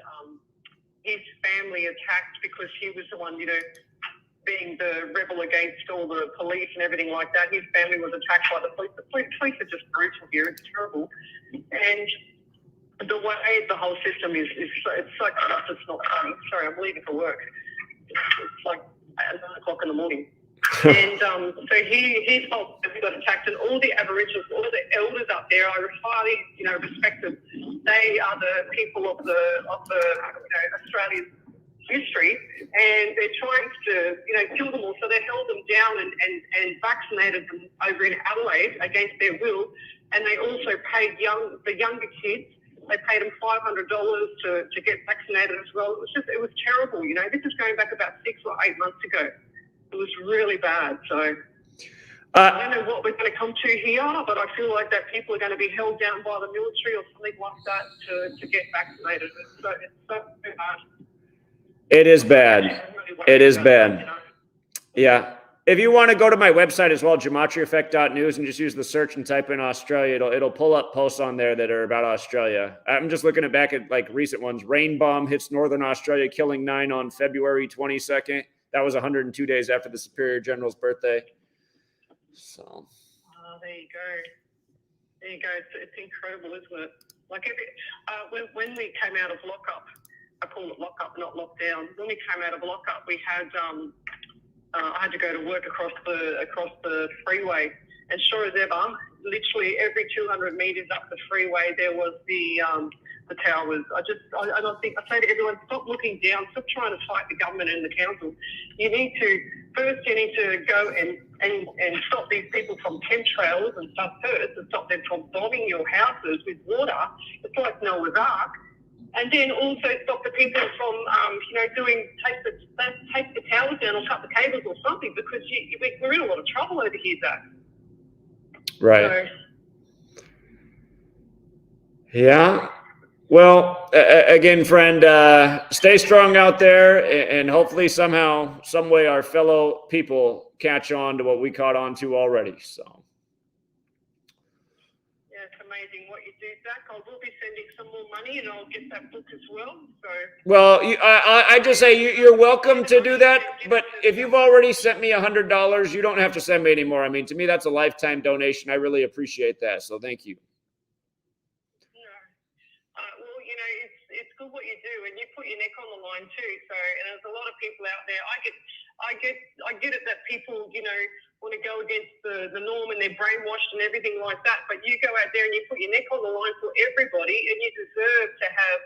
his family attacked because he was the one, you know, being the rebel against all the police and everything like that. His family was attacked by the police. The police are just brutal here. It's terrible. And the way the whole system is it's like it's not funny. Sorry, I'm leaving for work. It's like 9 o'clock in the morning. And so his whole family got attacked, and all the Aboriginals, all the elders up there are highly, you know, respected. They are the people of the Australia's history, and they're trying to, you know, kill them all. So they held them down and vaccinated them over in Adelaide against their will, and they also paid the younger kids. They paid them $500 to get vaccinated as well. It was terrible, you know. This is going back about 6 or 8 months ago. It was really bad. So I don't know what we're going to come to here, but I feel like that people are going to be held down by the military or something like that to get vaccinated. It's so bad. It is bad. It is bad. Yeah. If you want to go to my website as well, GematriaEffect.news, and just use the search and type in Australia, it'll pull up posts on there that are about Australia. I'm just looking back at like recent ones. Rain bomb hits northern Australia, killing 9 on February 22nd. That was 102 days after the Superior General's birthday. So. There you go. There you go. It's incredible, isn't it? Like when we came out of lockup, I call it lockup, not lockdown. When we came out of lockup, we had I had to go to work across the freeway, and sure as ever, literally every 200 meters up the freeway, there was the towers. I say to everyone, stop looking down, stop trying to fight the government and the council. You need to go and stop these people from chemtrails and stuff first, and stop them from bombing your houses with water. It's like Noah's Ark. And then also stop the people from, take the towers down or cut the cables or something, because we're in a lot of trouble over here, Zach. Right. So, yeah. Well, again, friend, stay strong out there, and hopefully somehow, some way, our fellow people catch on to what we caught on to already. So. Yeah, it's amazing what you do, Zach. I will be sending some more money, and I'll get that book as well. So. Well, I just say you're welcome to do that, but if you've already sent me $100, you don't have to send me any more. I mean, to me, that's a lifetime donation. I really appreciate that. So thank you. Well, you know, it's good what you do, and you put your neck on the line too. So, and there's a lot of people out there. I get it that people, you know, want to go against the norm and they're brainwashed and everything like that. But you go out there and you put your neck on the line for everybody, and you deserve to have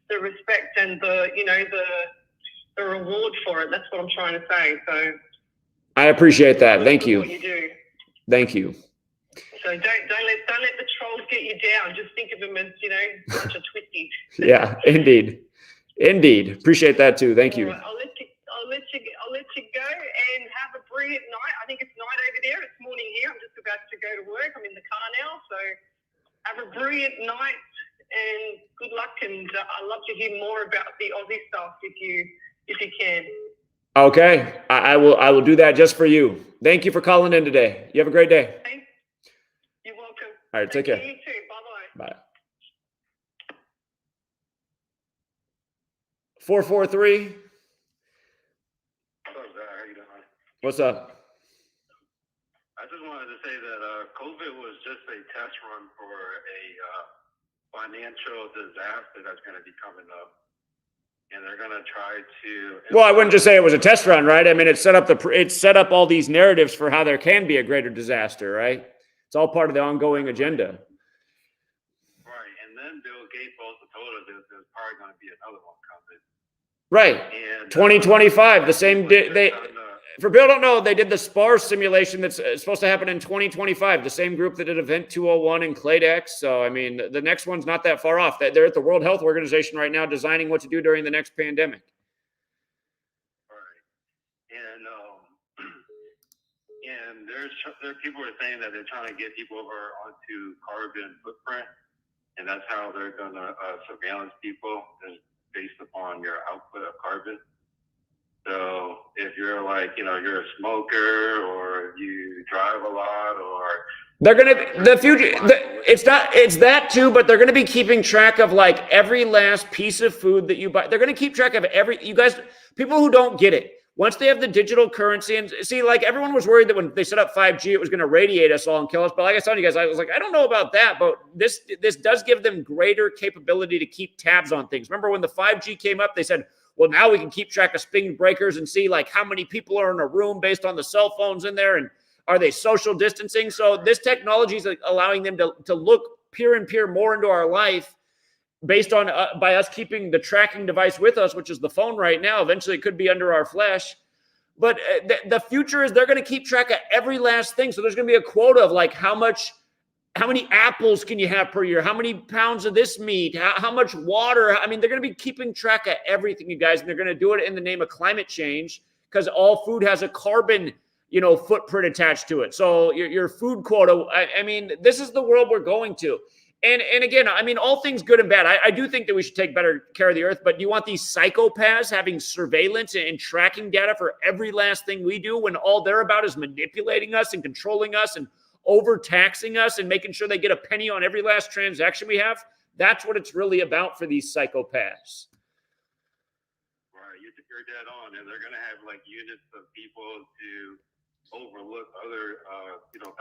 the respect and the, you know, the reward for it. That's what I'm trying to say. So. I appreciate that. Thank you. What you do. Thank you. So don't let the trolls get you down. Just think of them as, you know, a bunch of twisties. Yeah, indeed. Appreciate that too. Thank you. Right, I'll let you go and have a brilliant night. I think it's night over there. It's morning here. I'm just about to go to work. I'm in the car now. So have a brilliant night and good luck. And I'd love to hear more about the Aussie stuff if you can. Okay, I will do that just for you. Thank you for calling in today. You have a great day. Thanks. You're welcome. All right, take care. You too. Bye-bye. Bye. 443. How you doing? What's up? I just wanted to say that COVID was just a test run for a financial disaster that's going to be coming up. And they're going to try to. Well, I wouldn't just say it was a test run, right? I mean, it set up all these narratives for how there can be a greater disaster, right? It's all part of the ongoing agenda. Right, and then Bill Gates also told us there's probably going to be another one coming. Right. And 2025, the same day. For people who don't know, they did the SPAR simulation that's supposed to happen in 2025. The same group that did Event 201 and CladeX. So, I mean, the next one's not that far off. They're at the World Health Organization right now designing what to do during the next pandemic. Right. And there people are saying that they're trying to get people over onto carbon footprint, and that's how they're going to surveillance people is based upon your output of carbon. So if you're like, you know, you're a smoker or you drive a lot or they're going to, the future, it's that too, but they're going to be keeping track of like every last piece of food that you buy. They're going to keep track of you guys, people who don't get it. Once they have the digital currency and see, like everyone was worried that when they set up 5G, it was going to radiate us all and kill us. But like I was telling you guys, I was like, I don't know about that, but this does give them greater capability to keep tabs on things. Remember when the 5G came up, they said, well, now we can keep track of spring breakers and see like how many people are in a room based on the cell phones in there. And are they social distancing? So this technology is allowing them to look peer and peer more into our life based on by us keeping the tracking device with us, which is the phone right now. Eventually it could be under our flesh. But the future is they're going to keep track of every last thing. So there's going to be a quota of like how many apples can you have per year? How many pounds of this meat? How much water? I mean, they're going to be keeping track of everything, you guys. And they're going to do it in the name of climate change because all food has a carbon, footprint attached to it. So your food quota, I mean, this is the world we're going to. And again, I mean, all things good and bad. I do think that we should take better care of the earth, but you want these psychopaths having surveillance and tracking data for every last thing we do when all they're about is manipulating us and controlling us and overtaxing us and making sure they get a penny on every last transaction we have? That's what it's really about for these psychopaths. Right, you're dead on, and they're going to have like units of people to overlook other,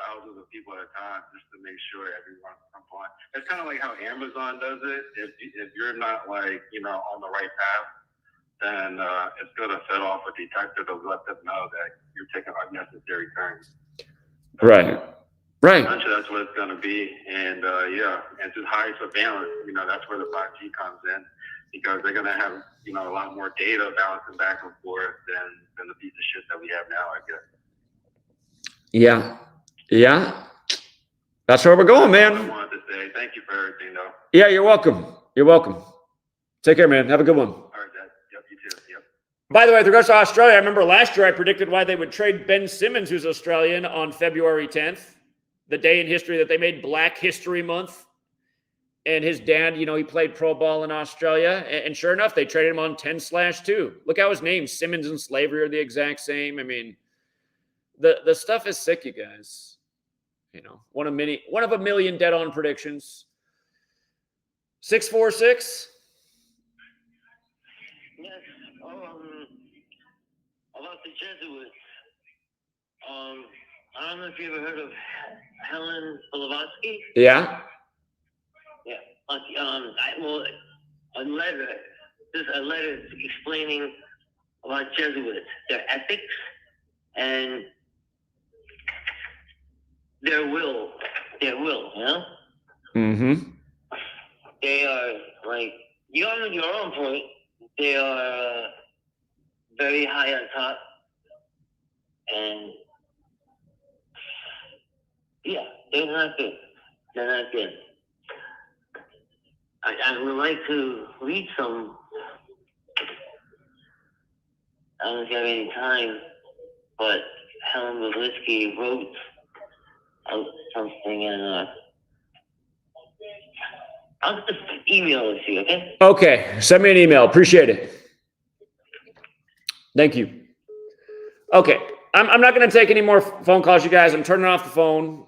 thousands of people at a time just to make sure everyone's compliant. It's kind of like how Amazon does it. If you're not like, on the right path, then it's going to set off a detector to let them know that you're taking unnecessary turns. Right. Essentially, that's what it's going to be. And and just high surveillance, that's where the 5G comes in because they're going to have, a lot more data bouncing back and forth than the piece of shit that we have now, I guess. Yeah. That's where we're going, man. I wanted to say thank you for everything, though. Yeah, you're welcome. Take care, man. Have a good one. All right, Dad. Yep, you too. Yep. By the way, with regards to Australia, I remember last year I predicted why they would trade Ben Simmons, who's Australian, on February 10th, the day in history that they made Black History Month. And his dad, you know, he played pro ball in Australia. And sure enough, they traded him on 10/2. Look how his name, Simmons and Slavery, are the exact same. I mean, the stuff is sick, you guys. You know, one of a million dead on predictions. 646. Yes. About the Jesuits. I don't know if you ever heard of Helen Blavatsky. Yeah. Yeah. A letter. There's a letter explaining about Jesuits, their ethics, and their will. You know? Mm-hmm. They are like, you're on your own point. They are very high on top. And yeah, they're not good. They're not good. I would like to read some. I don't know if you have any time, but Helen Blavatsky wrote something, and I'll just email it to you, okay? Okay. Send me an email. Appreciate it. Thank you. Okay. I'm not going to take any more phone calls, you guys. I'm turning off the phone.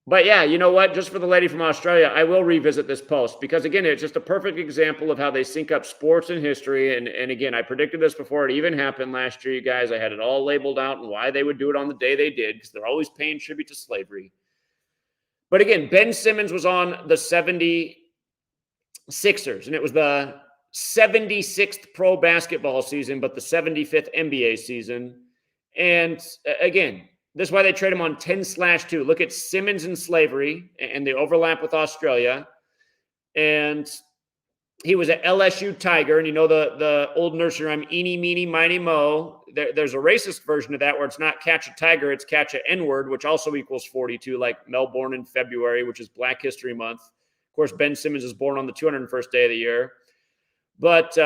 But yeah, you know what? Just for the lady from Australia, I will revisit this post because, again, it's just a perfect example of how they sync up sports and history. And again, I predicted this before it even happened last year, you guys. I had it all labeled out and why they would do it on the day they did because they're always paying tribute to slavery. But again, Ben Simmons was on the 76ers, and it was the 76th pro basketball season, but the 75th NBA season. And again, this is why they trade him on 10/2. Look at Simmons and Slavery and the overlap with Australia. And he was an LSU Tiger. And you know the old nursery rhyme, eeny, meeny, miny, mo. There's a racist version of that where it's not catch a tiger, it's catch a N-word, which also equals 42, like Melbourne in February, which is Black History Month. Of course, Ben Simmons is born on the 201st day of the year. But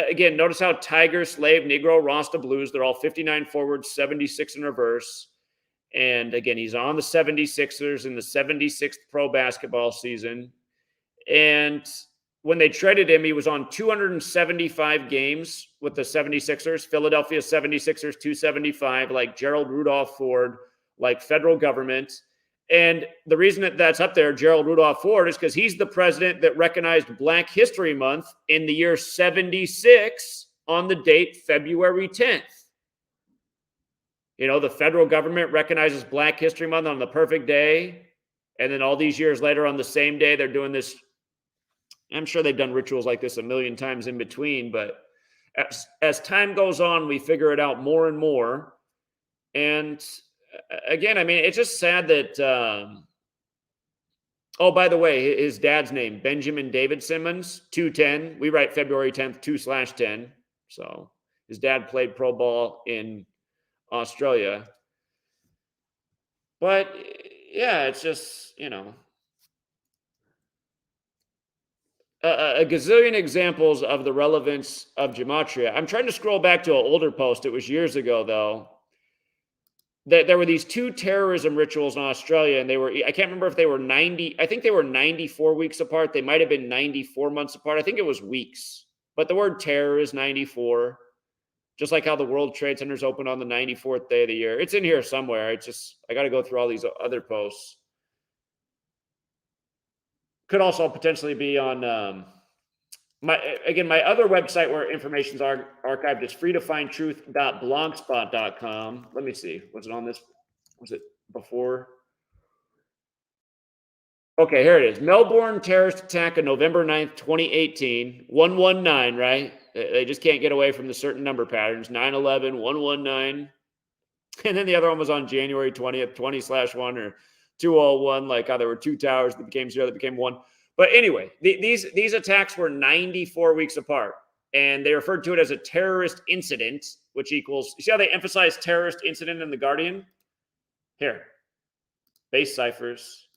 again, notice how Tiger, Slave, Negro, Rasta, Blues, they're all 59 forward, 76 in reverse. And again, he's on the 76ers in the 76th pro basketball season. And when they traded him, he was on 275 games with the 76ers, Philadelphia 76ers, 275, like Gerald Rudolph Ford, like federal government. And the reason that that's up there, Gerald Rudolph Ford, is because he's the president that recognized Black History Month in the year 76 on the date February 10th. You know, the federal government recognizes Black History Month on the perfect day. And then all these years later on the same day, they're doing this. I'm sure they've done rituals like this a million times in between. But as time goes on, we figure it out more and more. And again, I mean, it's just sad that, oh, by the way, his dad's name, Benjamin David Simmons, 210. We write February 10th, 2/10. So his dad played pro ball in Australia. But yeah, it's just, you know, a gazillion examples of the relevance of gematria. I'm trying to scroll back to an older post. It was years ago, though. There were these two terrorism rituals in Australia, and I can't remember if they were 90, I think they were 94 weeks apart. They might have been 94 months apart. I think it was weeks. But the word terror is 94. Just like how the World Trade Center's opened on the 94th day of the year. It's in here somewhere. I got to go through all these other posts. Could also potentially be on my other website where information's archived is freetofindtruth.blogspot.com. Let me see. Was it on this? Was it before? Okay, here it is. Melbourne terrorist attack on November 9th, 2018. 119, right? They just can't get away from the certain number patterns. 9/11, 119. And then the other one was on January 20th, 20/1 or 201, like how there were two towers that became 0, that became 1. But anyway, these attacks were 94 weeks apart. And they referred to it as a terrorist incident, which equals, you see how they emphasize terrorist incident in The Guardian? Here, base ciphers.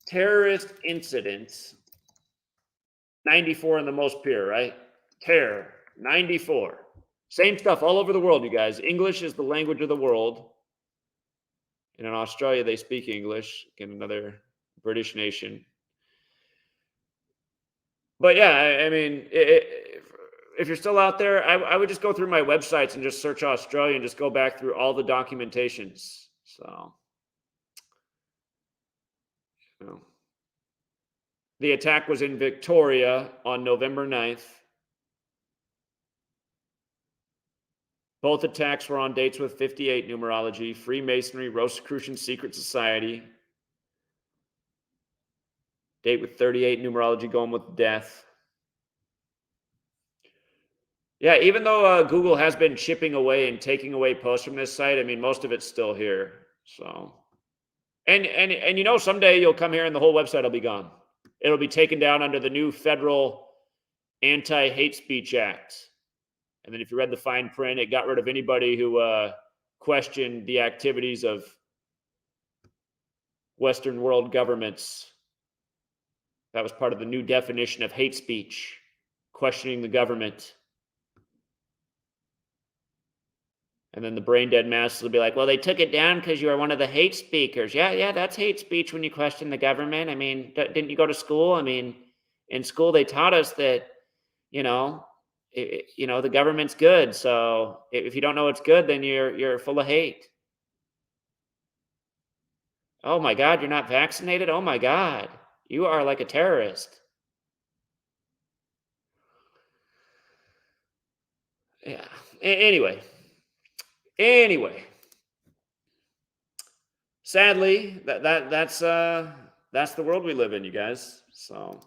Terrorist incident, 94 in the most pure, right? Terror, 94. Same stuff all over the world, you guys. English is the language of the world. And in Australia, they speak English. Again, another British nation. But yeah, I mean, if you're still out there, I would just go through my websites and just search Australia and just go back through all the documentations. So, you know. The attack was in Victoria on November 9th. Both attacks were on dates with 58 numerology, Freemasonry, Rosicrucian Secret Society. Date with 38 numerology going with death. Yeah, even though Google has been chipping away and taking away posts from this site, I mean, most of it's still here. So, and you know, someday you'll come here and the whole website will be gone. It'll be taken down under the new federal Anti-Hate Speech Act. And then if you read the fine print, it got rid of anybody who questioned the activities of Western world governments. That was part of the new definition of hate speech, questioning the government. And then the brain dead masses will be like, well, they took it down because you are one of the hate speakers. Yeah, that's hate speech when you question the government. I mean, didn't you go to school? I mean, in school they taught us that, the government's good. So if you don't know it's good, then you're full of hate. Oh my God, you're not vaccinated? Oh my God, you are like a terrorist. Yeah. Anyway, sadly, that's the world we live in, you guys. So,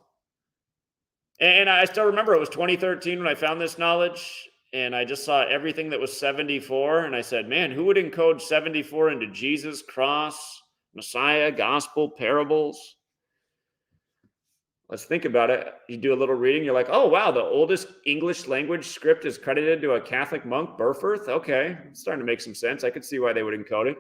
and I still remember it was 2013 when I found this knowledge, and I just saw everything that was 74, and I said, man, who would encode 74 into Jesus, cross, Messiah, gospel, parables? Let's think about it. You do a little reading, you're like, oh, wow, the oldest English language script is credited to a Catholic monk, Burforth. Okay, it's starting to make some sense. I could see why they would encode it.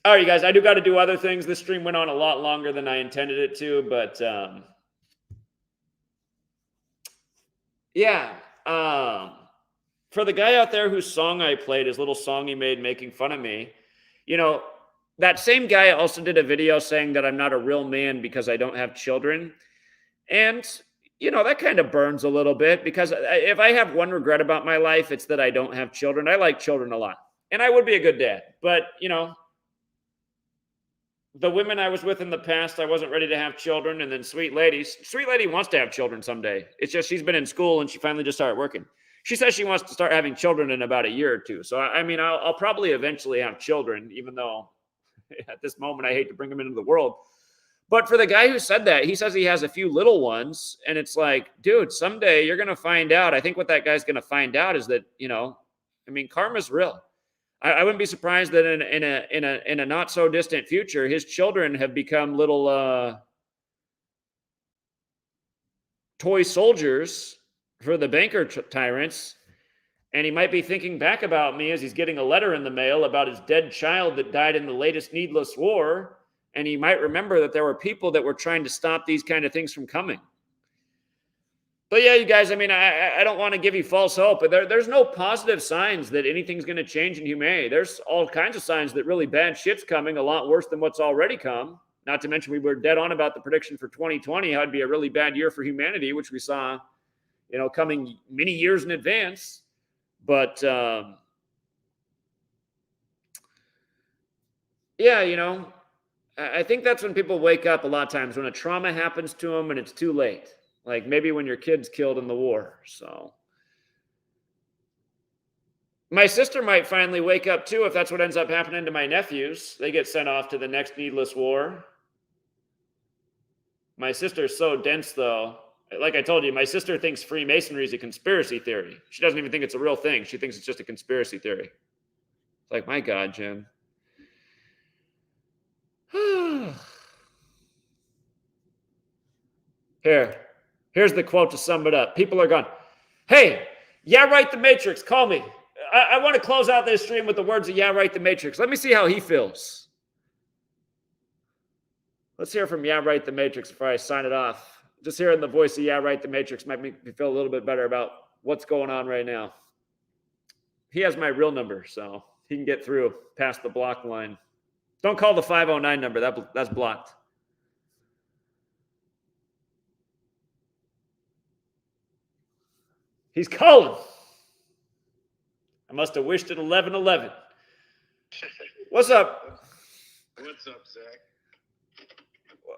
All right, you guys, I do got to do other things. This stream went on a lot longer than I intended it to, but yeah. For the guy out there whose song I played, his little song he made making fun of me, that same guy also did a video saying that I'm not a real man because I don't have children. And, that kind of burns a little bit, because if I have one regret about my life, it's that I don't have children. I like children a lot, and I would be a good dad. But, the women I was with in the past, I wasn't ready to have children. And then Sweet Lady wants to have children someday. It's just she's been in school and she finally just started working. She says she wants to start having children in about a year or two. So, I mean, I'll probably eventually have children, even though at this moment I hate to bring them into the world. But for the guy who said that, he says he has a few little ones. And it's like, dude, someday you're going to find out. I think what that guy's going to find out is that, karma's real. I wouldn't be surprised that in a not so distant future, his children have become little toy soldiers for the banker tyrants, and he might be thinking back about me as he's getting a letter in the mail about his dead child that died in the latest needless war, and he might remember that there were people that were trying to stop these kind of things from coming. But yeah, you guys, I mean, I don't want to give you false hope, but there's no positive signs that anything's going to change in humanity. There's all kinds of signs that really bad shit's coming, a lot worse than what's already come. Not to mention we were dead on about the prediction for 2020, how it'd be a really bad year for humanity, which we saw, coming many years in advance. But yeah, I think that's when people wake up a lot of times, when a trauma happens to them and it's too late. Like maybe when your kid's killed in the war. So my sister might finally wake up too, if that's what ends up happening to my nephews. They get sent off to the next needless war. My sister's so dense, though. Like I told you, my sister thinks Freemasonry is a conspiracy theory. She doesn't even think it's a real thing. She thinks it's just a conspiracy theory. It's like, my God, Jim. Here's the quote to sum it up. People are going, hey, yeah, right, the Matrix, call me. I want to close out this stream with the words of yeah, right, the Matrix. Let me see how he feels. Let's hear from Yeah Right the Matrix before I sign it off. Just hearing the voice of Yeah Right the Matrix might make me feel a little bit better about what's going on right now. He has my real number, so he can get through past the block line. Don't call the 509 number. That's blocked. He's calling. I must have wished it 11:11. What's up? What's up, Zach?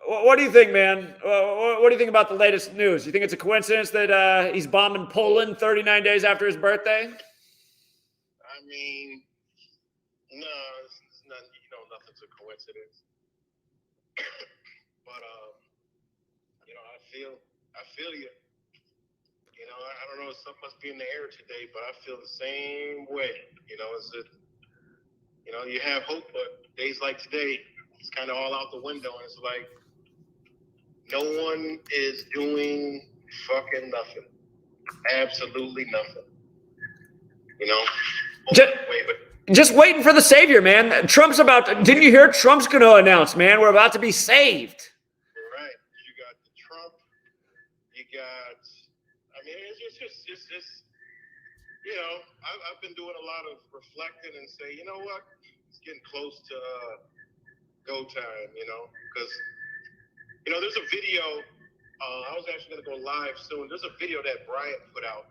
What do you think, man? What do you think about the latest news? You think it's a coincidence that he's bombing Poland 39 days after his birthday? I mean, no, it's not. Nothing's a coincidence. But I feel you. I don't know. Something must be in the air today, but I feel the same way. You have hope, but days like today, it's kind of all out the window, and it's like no one is doing fucking nothing. Absolutely nothing. Just waiting for the savior, man. Trump's about to, didn't you hear Trump's going to announce, man? We're about to be saved. Right. You got the Trump. You got, it's just, I've been doing a lot of reflecting and say, you know what? It's getting close to go time, because, there's a video. I was actually going to go live soon. There's a video that Brian put out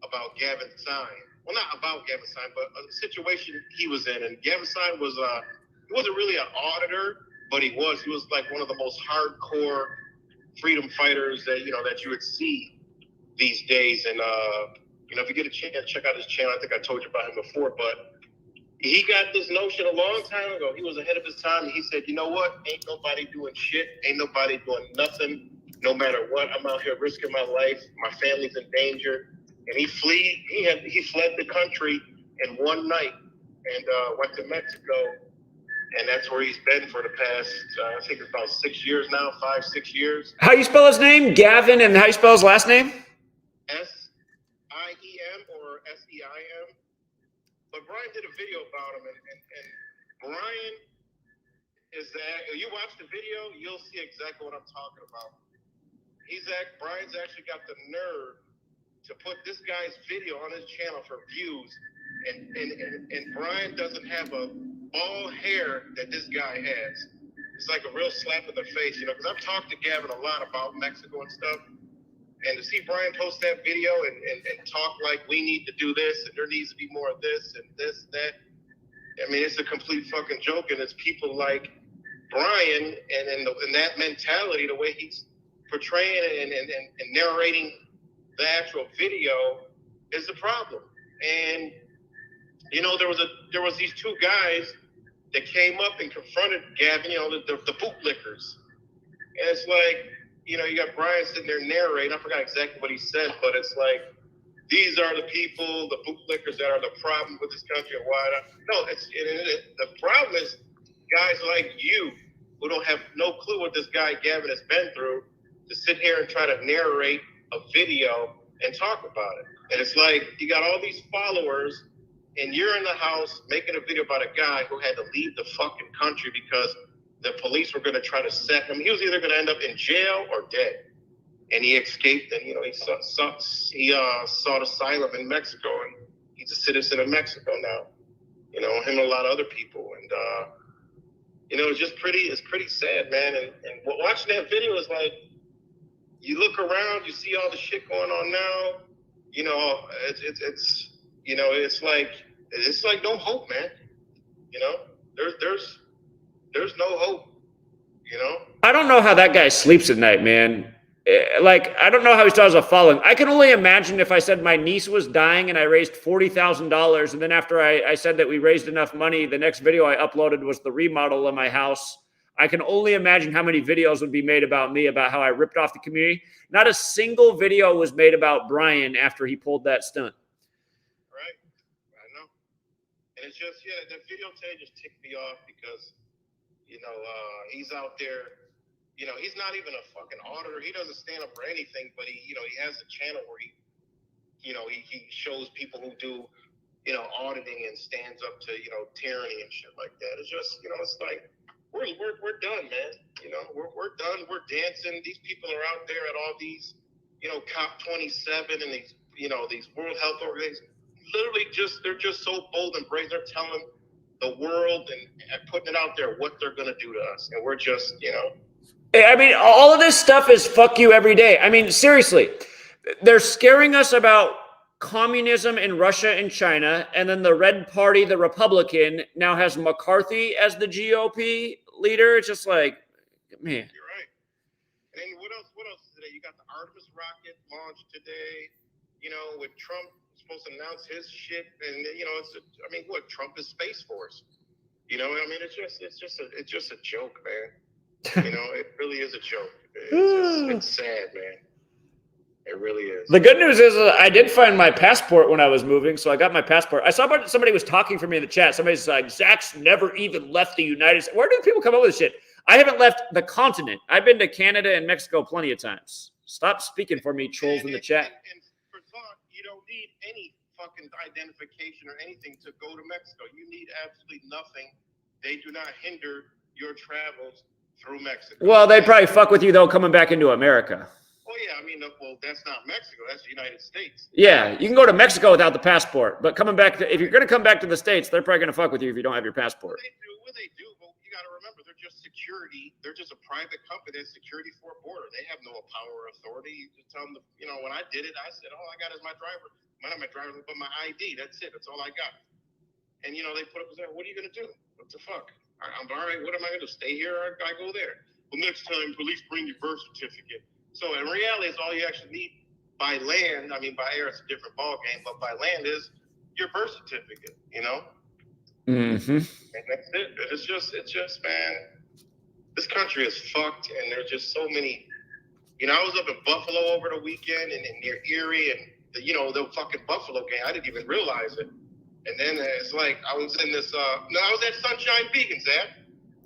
about Gavin Stein. Well, not about Gavin Stein, but a situation he was in. And Gavin Stein was, he wasn't really an auditor, but he was like one of the most hardcore freedom fighters that you would see these days. And, if you get a chance, check out his channel. I think I told you about him before, but he got this notion a long time ago. He was ahead of his time. And he said, you know what? Ain't nobody doing shit. Ain't nobody doing nothing. No matter what, I'm out here risking my life. My family's in danger. And he fled the country in one night and went to Mexico. And that's where he's been for the past, I think it's about 6 years now, 5-6 years. How you spell his name? Gavin, and how you spell his last name? S-I-E-M or S-E-I-M. But Brian did a video about him, and Brian is that, you watch the video, you'll see exactly what I'm talking about. Brian's actually got the nerve to put this guy's video on his channel for views, and Brian doesn't have a ball hair that this guy has. It's like a real slap in the face, because I've talked to Gavin a lot about Mexico and stuff, and to see Brian post that video and talk like we need to do this, and there needs to be more of this, and this, that, I mean, it's a complete fucking joke, and it's people like Brian and that mentality, the way he's portraying and narrating the actual video is the problem. And there was these two guys that came up and confronted Gavin, the bootlickers. And it's like, you got Brian sitting there narrating. I forgot exactly what he said, but it's like, these are the people, the bootlickers that are the problem with this country and why not. No, the problem is guys like you who don't have no clue what this guy Gavin has been through to sit here and try to narrate a video and talk about it. And it's like, you got all these followers and you're in the house making a video about a guy who had to leave the fucking country because the police were going to try to set him. He was either going to end up in jail or dead. And he escaped, and he sought asylum in Mexico, and he's a citizen of Mexico now. Him and a lot of other people, and it's pretty sad, man. And watching that video is like, you look around, you see all the shit going on now. It's like no hope, man. There's no hope. I don't know how that guy sleeps at night, man. Like, I don't know how he still has a following. I can only imagine if I said my niece was dying and I raised $40,000. And then after I said that we raised enough money, the next video I uploaded was the remodel of my house. I can only imagine how many videos would be made about me, about how I ripped off the community. Not a single video was made about Brian after he pulled that stunt. Right. I know. And it's just, that video today just ticked me off because, he's out there. He's not even a fucking auditor. He doesn't stand up for anything, but he has a channel where he shows people who do, auditing and stands up to, tyranny and shit like that. It's just, it's like, we're done, man. You know, we're done. We're dancing. These people are out there at all these, you know, COP27 and these, you know, these World Health Organizations. Literally, they're just so bold and brave. They're telling the world and putting it out there what they're gonna do to us, and we're just, you know. I mean, all of this stuff is fuck you every day. I mean, seriously, they're scaring us about communism in Russia and China, and then the Red Party, the Republican, now has McCarthy as the GOP leader. It's just like, man. You're right. And then what else is today? You got the Artemis rocket launched today. You know, with Trump supposed to announce his shit, and you know, what Trump is Space Force. You know, I mean, it's just a joke, man. You know, it really is a joke. It's sad, man. It really is. The good news is I did find my passport when I was moving, so I got my passport. I saw somebody was talking for me in the chat. Somebody's like, Zach's never even left the United States. Where do people come up with this shit? I haven't left the continent. I've been to Canada and Mexico plenty of times. Stop speaking for me, trolls in the chat. And for thought, you don't need any fucking identification or anything to go to Mexico. You need absolutely nothing. They do not hinder your travels through Mexico. Well, they probably fuck with you, though, coming back into America. Oh, yeah. I mean, well, that's not Mexico. That's the United States. Yeah, you can go to Mexico without the passport, but coming back if you're going to come back to the States, they're probably going to fuck with you if you don't have your passport. Well, they do, but you got to remember, they're just security. They're just a private company that's security for a border. They have no power or authority. You just tell them, you know, when I did it, I said, all I got is my driver. Not my driver, but my ID. That's it. That's all I got. And, you know, they put up there, what are you going to do? What the fuck? I'm all right. What am I going to do? Stay here or I go there? Well, next time, police bring your birth certificate. So in reality, it's all you actually need by land. I mean, by air, it's a different ball game, but by land is your birth certificate, you know? Mm-hmm. And that's it. It's just, man, this country is fucked, and there's just so many, you know, I was up in Buffalo over the weekend and near Erie, and, the fucking Buffalo game, I didn't even realize it. And then it's like, I was in this, I was at Sunshine Beacon, Zach.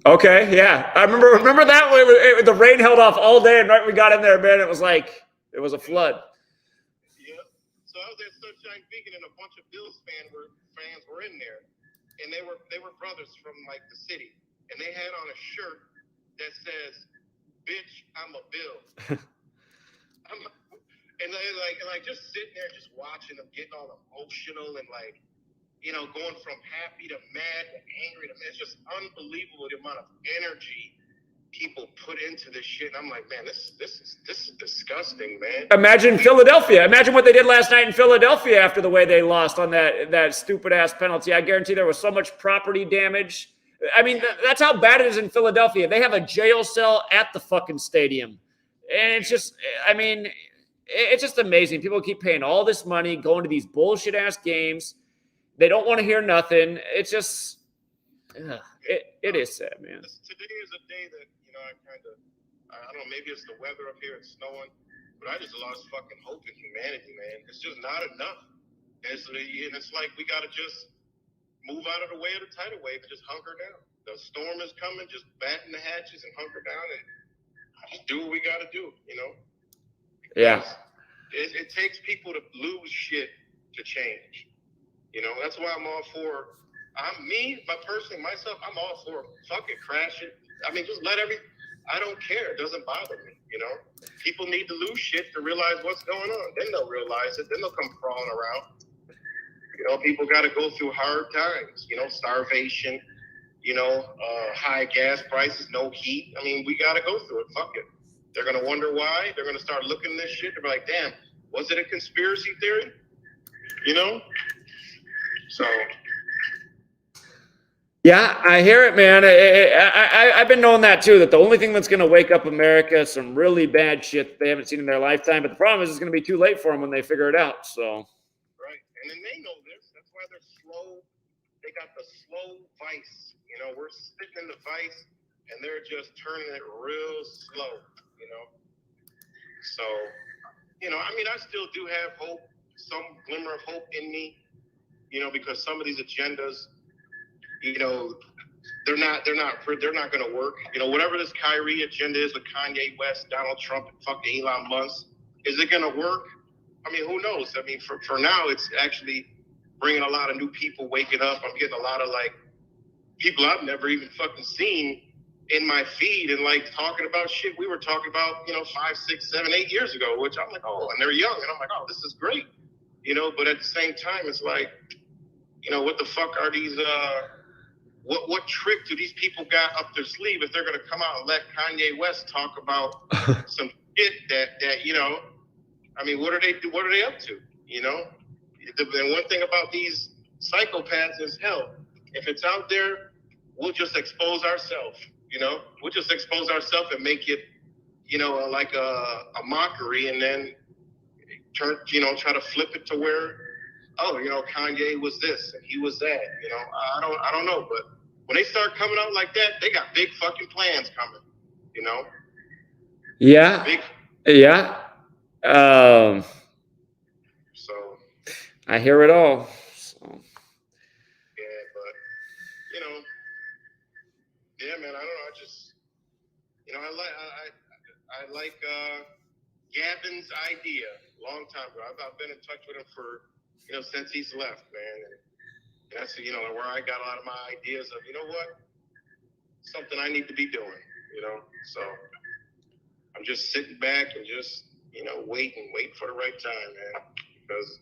Okay, yeah. I remember that way. The rain held off all day, and right when we got in there, man, it was like it was a flood. Yeah. So I was at Sunshine Beacon, and a bunch of Bills fans were in there, and they were brothers from like the city, and they had on a shirt that says, "Bitch, I'm a Bill." And just sitting there, just watching them, getting all emotional and like, you know, going from happy to mad to angry to mad. It's just unbelievable the amount of energy people put into this shit. And I'm like, man, this is disgusting, man. Imagine Philadelphia. Imagine what they did last night in Philadelphia after the way they lost on that stupid ass penalty. I guarantee there was so much property damage. I mean, that's how bad it is in Philadelphia. They have a jail cell at the fucking stadium. And it's just, I mean, it's just amazing. People keep paying all this money, going to these bullshit ass games. They don't want to hear nothing. It's just, it is sad, man. Today is a day that, you know, I don't know, maybe it's the weather up here, it's snowing, but I just lost fucking hope in humanity, man. It's just not enough. And it's like we got to just move out of the way of the tidal wave and just hunker down. The storm is coming, just batten the hatches and hunker down and just do what we got to do, you know? Yeah. It takes people to lose shit to change. You know, that's why I'm all for, myself, I'm all for fucking crash it. I mean, just I don't care. It doesn't bother me, you know? People need to lose shit to realize what's going on. Then they'll realize it. Then they'll come crawling around. You know, people got to go through hard times, you know, starvation, you know, high gas prices, no heat. I mean, we got to go through it. Fuck it. They're going to wonder why. They're going to start looking at this shit. They'll be like, damn, was it a conspiracy theory? You know? So. Yeah, I hear it, man. I've been knowing that too, that the only thing that's going to wake up America is some really bad shit they haven't seen in their lifetime. But the problem is it's going to be too late for them when they figure it out. So. Right. And then they know this. That's why they're slow. They got the slow vice. You know, we're sitting in the vice and they're just turning it real slow, you know. So, you know, I mean, I still do have hope, some glimmer of hope in me. You know, because some of these agendas, you know, they're not going to work. You know, whatever this Kyrie agenda is with Kanye West, Donald Trump, and fucking Elon Musk, is it going to work? I mean, who knows? I mean, for now, it's actually bringing a lot of new people waking up. I'm getting a lot of like people I've never even fucking seen in my feed and like talking about shit we were talking about, 5, 6, 7, 8 years ago, which I'm like, oh, and they're young. And I'm like, oh, this is great. But at the same time, it's like, what the fuck are these, what trick do these people got up their sleeve if they're going to come out and let Kanye West talk about some shit that, I mean, what are they up to? And one thing about these psychopaths is, hell, if it's out there, we'll just expose ourselves. We'll just expose ourselves and make it, like a mockery, and then try to flip it to where, oh, Kanye was this and he was that. I don't know, but when they start coming out like that, they got big fucking plans coming. Yeah. Yeah. So I hear it all. So. Yeah, but yeah, man. I don't know. I just, I like Gavin's idea a long time ago. I've been in touch with him for, since he's left, man. And that's, where I got a lot of my ideas of, what, something I need to be doing, So I'm just sitting back and just, waiting for the right time, man. Because,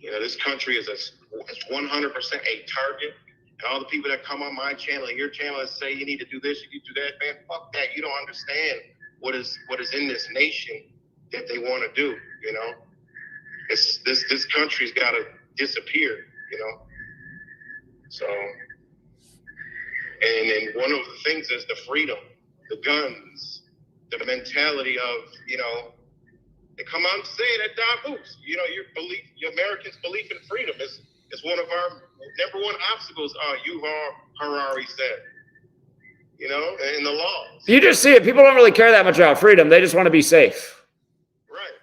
this country is 100% a target. And all the people that come on my channel and your channel and say you need to do this, you need to do that, man, fuck that. You don't understand what is in this nation that they want to do, This country's got to disappear, So, and then one of the things is the freedom, the guns, the mentality of, they come out and say it at Davos. Your Americans' belief in freedom is one of our number one obstacles. Harari said, in the laws. You just see it. People don't really care that much about freedom. They just want to be safe. Right.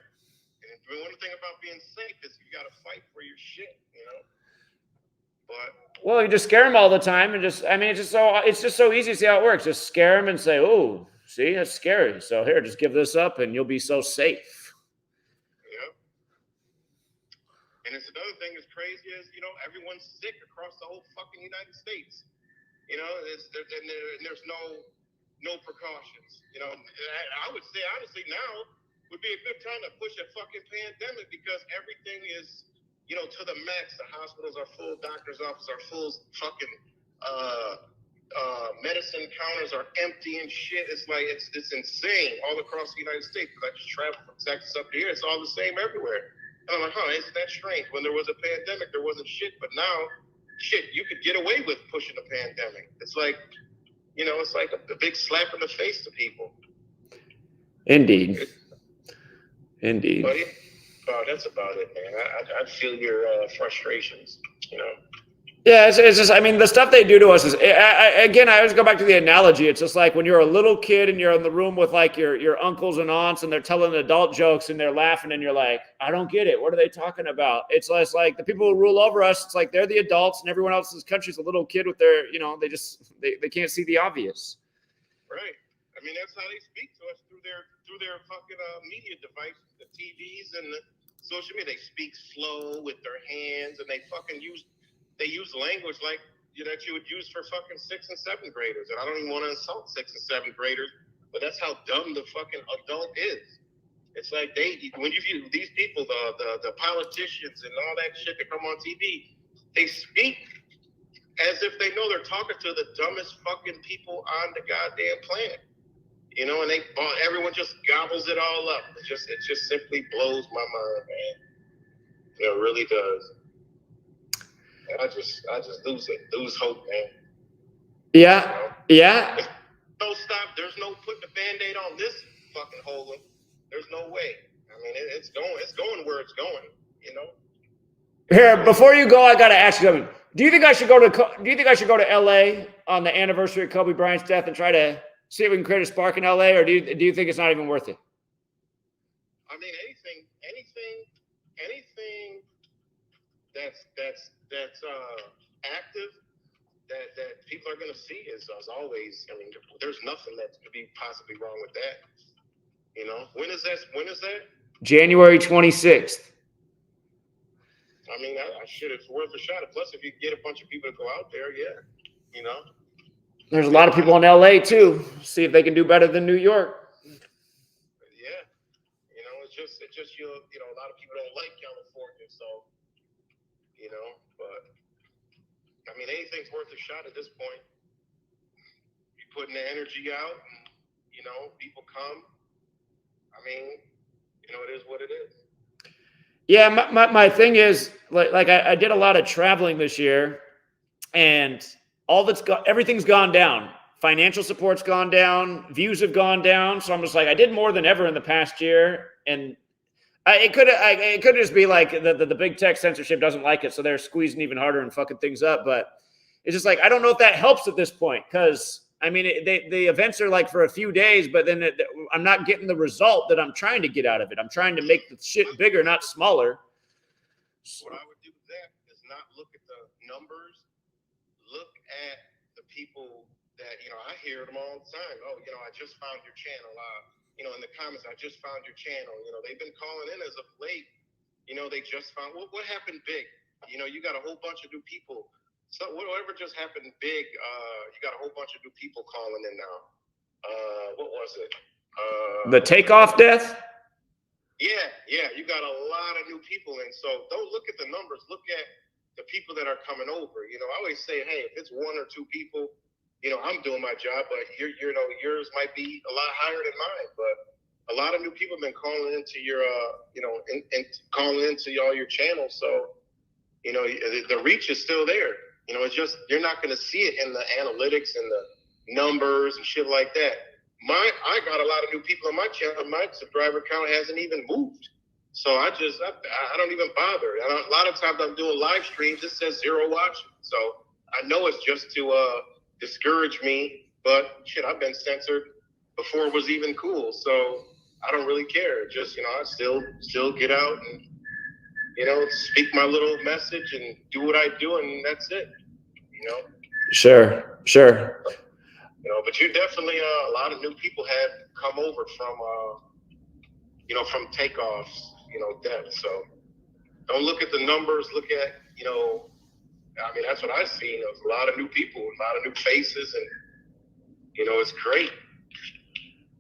And one thing about being safe is you got to fight for your shit, But well, you just scare them all the time, and it's just so easy to see how it works. Just scare them and say, "Oh, see, that's scary. So here, just give this up, and you'll be so safe." And it's another thing that's crazy is, everyone's sick across the whole fucking United States. There's no precautions. I would say, honestly, now would be a good time to push a fucking pandemic because everything is, to the max. The hospitals are full, doctors' offices are full, fucking medicine counters are empty and shit. It's like, it's insane all across the United States. Because I just travel from Texas up to here. It's all the same everywhere. And I'm like, isn't that strange? When there was a pandemic, there wasn't shit. But now, shit, you could get away with pushing a pandemic. It's like, it's like a big slap in the face to people. Indeed. Indeed. But that's about it, man. I feel your frustrations, Yeah, it's just, the stuff they do to us is, again, I always go back to the analogy. It's just like when you're a little kid and you're in the room with like your uncles and aunts and they're telling adult jokes and they're laughing and you're like, I don't get it. What are they talking about? It's less like the people who rule over us. It's like they're the adults and everyone else in this country is a little kid with their, they can't see the obvious. Right. That's how they speak to us through their fucking media devices, the TVs and the social media. They speak slow with their hands and they fucking use language like that you would use for fucking 6th and 7th graders. And I don't even want to insult 6th and 7th graders, but that's how dumb the fucking adult is. It's like when you view these people, the politicians and all that shit that come on TV, they speak as if they know they're talking to the dumbest fucking people on the goddamn planet. And everyone just gobbles it all up. It just simply blows my mind, man. It really does. I just lose hope, man. Yeah. Yeah. No stop. There's no putting a Band-Aid on this fucking hole. There's no way. It's going where it's going, Here, before you go, I got to ask you something. Do you think I should go to LA on the anniversary of Kobe Bryant's death and try to see if we can create a spark in LA, or do you think it's not even worth it? Anything that's active that people are going to see is always. There's nothing that could be possibly wrong with that. When is that? January 26th. It's worth a shot. Plus, if you get a bunch of people to go out there, yeah, There's a lot of people in LA too. See if they can do better than New York. Yeah, it's just you know, a lot of people don't like California, so but I mean, anything's worth a shot at this point. You're putting the energy out, and people come. I mean, it is what it is. Yeah, my thing is like I did a lot of traveling this year, and everything's gone down. Financial support's gone down, views have gone down. So I'm just like, I did more than ever in the past year, and it could just be like the big tech censorship doesn't like it, so they're squeezing even harder and fucking things up. But it's just like, I don't know if that helps at this point, because I mean, the events are like for a few days, but then I'm not getting the result that I'm trying to get out of it. I'm trying to make the shit bigger, not smaller. What I would do with that is not look at the numbers. Look at the people that, I hear them all the time. Oh, I just found your channel. In the comments, I just found your channel. They've been calling in as of late. They just found, what happened big? You got a whole bunch of new people. So whatever just happened big, you got a whole bunch of new people calling in now. What was it? The takeoff death? Yeah, you got a lot of new people in. So don't look at the numbers. Look at the people that are coming over. I always say, hey, if it's one or two people, I'm doing my job, but yours might be a lot higher than mine. But a lot of new people have been calling into your, calling into all your channels. So, the reach is still there. It's just, you're not going to see it in the analytics and the numbers and shit like that. I got a lot of new people on my channel. My subscriber count hasn't even moved. So I don't even bother. A lot of times I'm doing live streams, it says 0 watching. So I know it's just to discourage me, but shit, I've been censored before it was even cool. So I don't really care. Just, I still get out and, speak my little message and do what I do, and that's it. Sure. But you definitely, a lot of new people have come over from takeoffs, death. So don't look at the numbers. Look at, I mean, that's what I've seen. There's a lot of new people, a lot of new faces, and, it's great.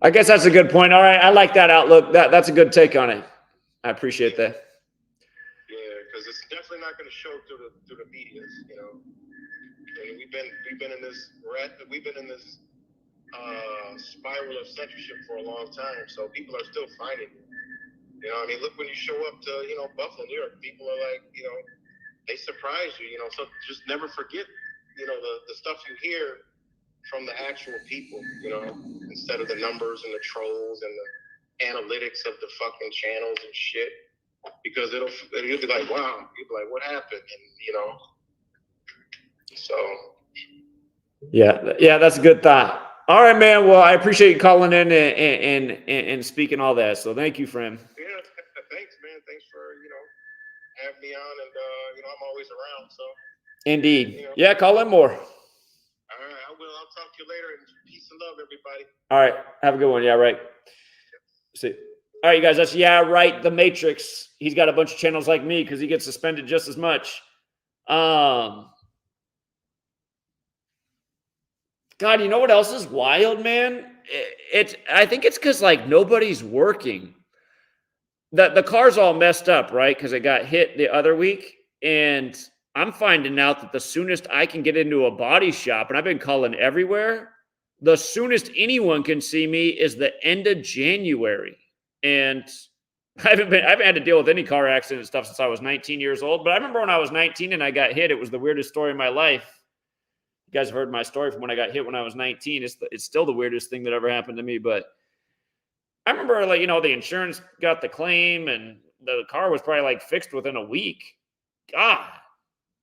I guess that's a good point. All right. I like that outlook. That's a good take on it. I appreciate that. Because it's definitely not going to show through the media, And we've been in this spiral of censorship for a long time, so people are still finding it. I mean, look, when you show up to Buffalo, New York, people are like, they surprise you. So just never forget, the stuff you hear from the actual people, instead of the numbers and the trolls and the analytics of the fucking channels and shit. Because you'll be like, wow, you'll be like, what happened? And, so. Yeah, that's a good thought. All right, man. Well, I appreciate you calling in and speaking all that. So thank you, friend. Yeah, thanks, man. Thanks for, having me on. And, I'm always around. So. Indeed. Yeah, call in more. All right, I will. I'll talk to you later. And peace and love, everybody. All right. Have a good one. Yeah, right. See. All right, you guys, that's Yeah Right, the Matrix. He's got a bunch of channels like me because he gets suspended just as much. God, you know what else is wild, man? I think it's because, like, nobody's working. The car's all messed up, right? Because it got hit the other week. And I'm finding out that the soonest I can get into a body shop, and I've been calling everywhere, the soonest anyone can see me is the end of January. And I haven't had to deal with any car accident and stuff since I was 19 years old. But I remember when I was 19 and I got hit, it was the weirdest story of my life. You guys have heard my story from when I got hit when I was 19. It's still the weirdest thing that ever happened to me. But I remember, like, the insurance got the claim and the car was probably like fixed within a week. God.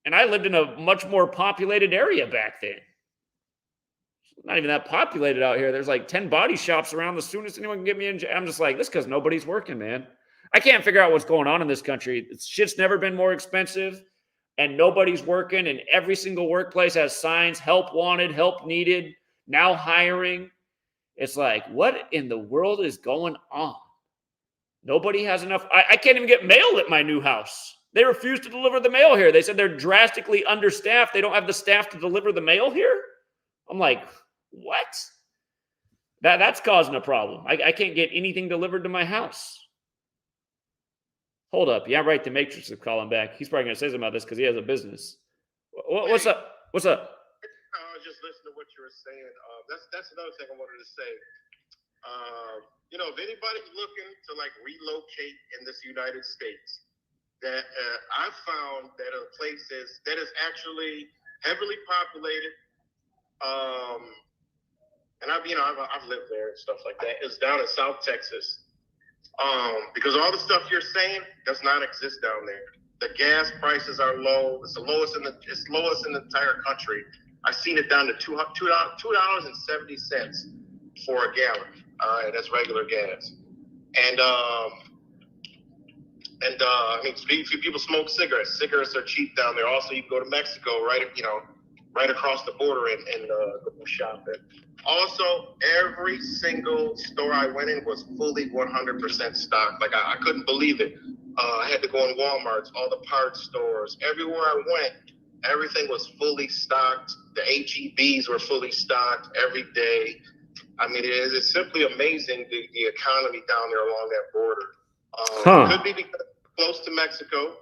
And I lived in a much more populated area back then. Not even that populated out here. There's like 10 body shops around. The soonest anyone can get me in, I'm just like, this because nobody's working, man. I can't figure out what's going on in this country. Shit's never been more expensive, and nobody's working. And every single workplace has signs: help wanted, help needed, now hiring. It's like, what in the world is going on? Nobody has enough. I can't even get mail at my new house. They refuse to deliver the mail here. They said they're drastically understaffed. They don't have the staff to deliver the mail here. I'm like, what? That's causing a problem. I can't get anything delivered to my house. Hold up. Yeah, right. The Matrix is calling back. He's probably going to say something about this because he has a business. What's up? What's up? I was just listening to what you were saying. That's another thing I wanted to say. If anybody's looking to like relocate in this United States, that I found that a place that is actually heavily populated, and I've lived there and stuff like that. It's down in South Texas, because all the stuff you're saying does not exist down there. The gas prices are low. It's lowest in the entire country. I've seen it down to $2.70 for a gallon. That's regular gas. And I mean, people smoke cigarettes. Cigarettes are cheap down there. Also, you can go to Mexico, right across the border and go shopping. Also, every single store I went in was fully 100% stocked. Like I couldn't believe it. I had to go in Walmart's, all the parts stores, everywhere I went, everything was fully stocked. The HEBs were fully stocked every day. I mean, it's simply amazing the economy down there along that border. Could be because it's close to Mexico.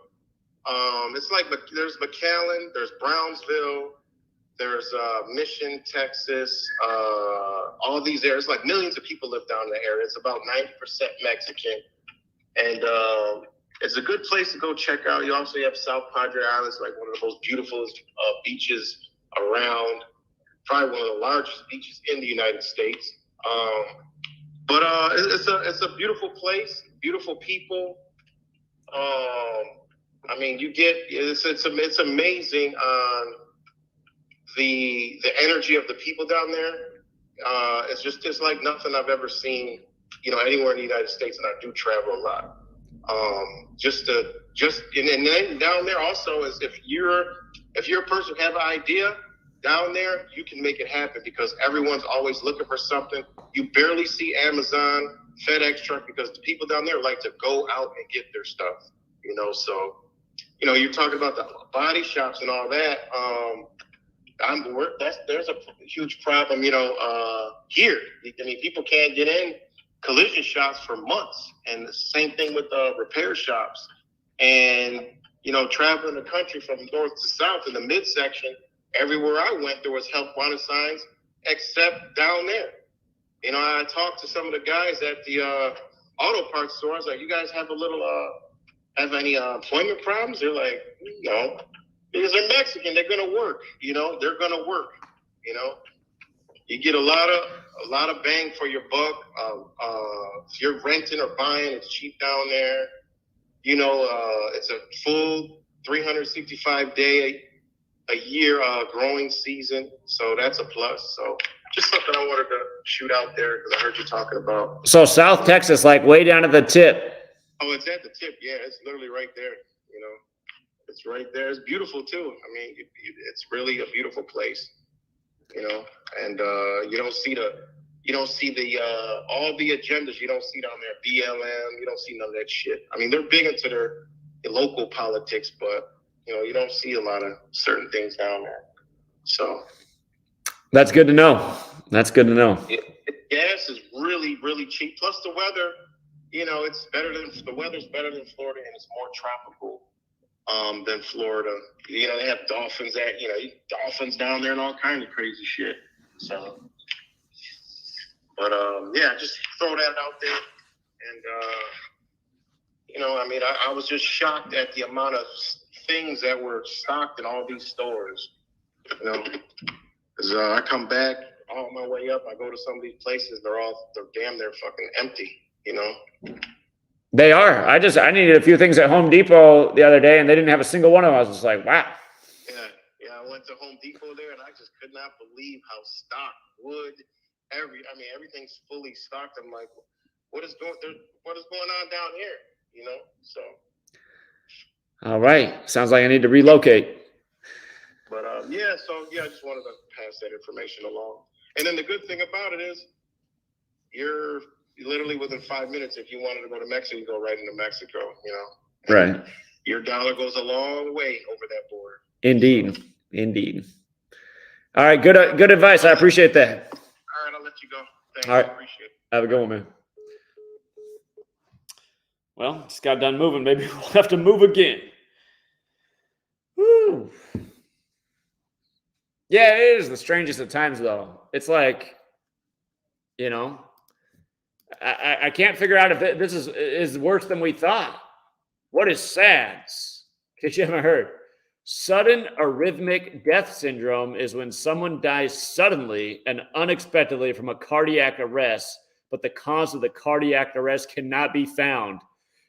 It's like there's McAllen, there's Brownsville, there's Mission, Texas, all these areas. Like millions of people live down in the area. It's about 90% Mexican. And it's a good place to go check out. You also have South Padre Island. It's like one of the most beautiful beaches around. Probably one of the largest beaches in the United States. But it's a beautiful place, beautiful people. I mean, it's amazing on the energy of the people down there. It's like nothing I've ever seen, anywhere in the United States, and I do travel a lot. And then down there also is if you're a person who have an idea, down there, you can make it happen because everyone's always looking for something. You barely see Amazon, FedEx truck because the people down there like to go out and get their stuff, So, you're talking about the body shops and all that. There's a huge problem, here. I mean, people can't get in collision shops for months, and the same thing with repair shops. And traveling the country from north to south in the midsection. Everywhere I went, there was help wanted signs, except down there. I talked to some of the guys at the auto parts store. I was like, "You guys have have any employment problems?" They're like, "No," because they're Mexican. They're gonna work. They're gonna work. You get a lot of bang for your buck. If you're renting or buying, it's cheap down there. It's a full 365-day a year growing season, so that's a plus. So just something I wanted to shoot out there because I heard you talking about. So South Texas, like way down at the tip. Oh, it's at the tip. Yeah, it's literally right there. It's right there. It's beautiful too. I mean, it's really a beautiful place. And you don't see all the agendas. You don't see down there BLM. You don't see none of that shit. I mean, they're big into their local politics, but you don't see a lot of certain things down there. So that's good to know. That's good to know. Gas is really, really cheap. Plus the weather, the weather's better than Florida, and it's more tropical than Florida. They have dolphins dolphins down there and all kinds of crazy shit. So, but just throw that out there. And I mean, I was just shocked at the amount of things that were stocked in all these stores. Because I come back on my way up, I go to some of these places, they're damn near fucking empty. They are. I needed a few things at Home Depot the other day, and they didn't have a single one of them. I was just like, wow. Yeah. I went to Home Depot there, and I just could not believe how stocked wood. Everything's fully stocked. I'm like, what is going on down here? So. All right. Sounds like I need to relocate. But I just wanted to pass that information along. And then the good thing about it is, you're literally within 5 minutes. If you wanted to go to Mexico, you go right into Mexico. Right. Your dollar goes a long way over that border. Indeed. All right, good advice. I appreciate that. All right, I'll let you go. Thanks. All right. I appreciate it. Have a good one, man. Well, just got done moving. Maybe we'll have to move again. Woo. Yeah, it is the strangest of times, though. It's like, you know, I can't figure out if this is worse than we thought. What is SADS? Because you haven't heard. Sudden arrhythmic death syndrome is when someone dies suddenly and unexpectedly from a cardiac arrest, but the cause of the cardiac arrest cannot be found.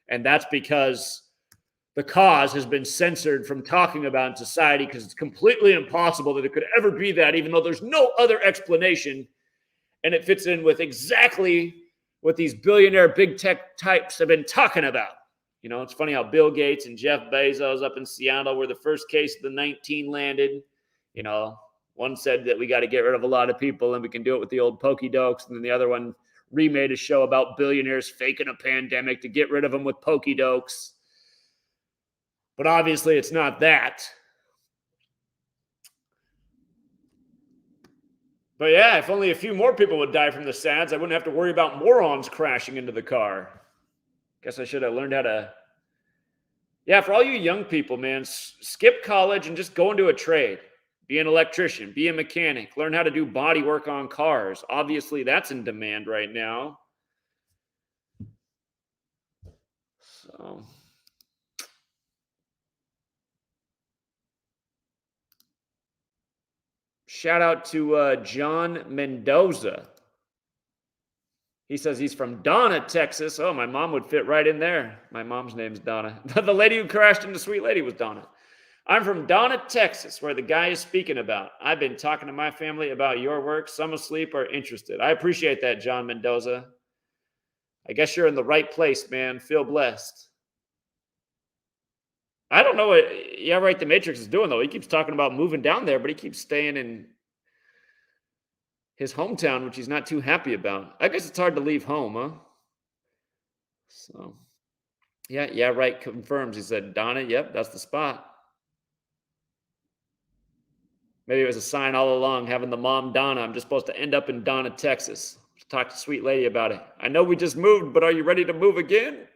And that's because the cause has been censored from talking about in society because it's completely impossible that it could ever be that, even though there's no other explanation. And it fits in with exactly what these billionaire big tech types have been talking about. You know, it's funny how Bill Gates and Jeff Bezos up in Seattle where the first case of the 19 landed. You know, one said that we got to get rid of a lot of people and we can do it with the old pokey dokes. And then the other one remade a show about billionaires faking a pandemic to get rid of them with pokey dokes. But obviously it's not that. But yeah, if only a few more people would die from the SADS, I wouldn't have to worry about morons crashing into the car. Guess I should have learned how to. Yeah, for all you young people, man, skip college and just go into a trade. Be an electrician, be a mechanic, learn how to do body work on cars. Obviously, that's in demand right now. So. Shout out to John Mendoza. He says he's from Donna, Texas. Oh, my mom would fit right in there. My mom's name's Donna. The lady who crashed into Sweet Lady was Donna. I'm from Donna, Texas, where the guy is speaking about. I've been talking to my family about your work. Some asleep are interested. I appreciate that, John Mendoza. I guess you're in the right place, man. Feel blessed. I don't know what the Matrix is doing, though. He keeps talking about moving down there, but he keeps staying in his hometown, which he's not too happy about. I guess it's hard to leave home, huh? So, yeah, right, confirms. He said, Donna, yep, that's the spot. Maybe it was a sign all along, having the mom Donna. I'm just supposed to end up in Donna, Texas. Talk to Sweet Lady about it. I know we just moved, but are you ready to move again?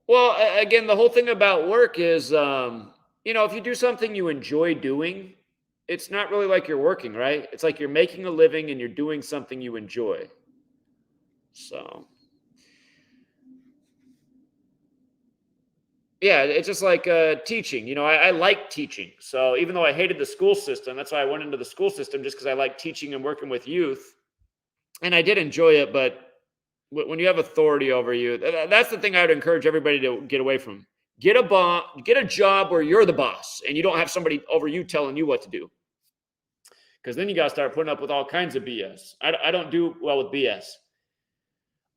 Well, again, the whole thing about work is, if you do something you enjoy doing, it's not really like you're working, right? It's like you're making a living and you're doing something you enjoy. So, yeah, it's just like teaching. I like teaching. So even though I hated the school system, that's why I went into the school system, just because I like teaching and working with youth. And I did enjoy it, but when you have authority over you, that's the thing I would encourage everybody to get away from. Get a job where you're the boss and you don't have somebody over you telling you what to do. Because then you got to start putting up with all kinds of BS. I don't do well with BS.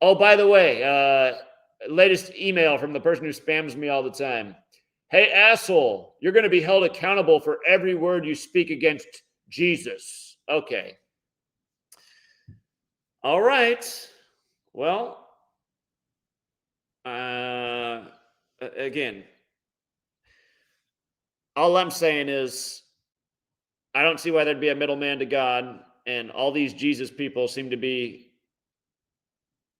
Oh, by the way, latest email from the person who spams me all the time. Hey, asshole, you're going to be held accountable for every word you speak against Jesus. Okay. All right. Well, again, all I'm saying is I don't see why there'd be a middleman to God, and all these Jesus people seem to be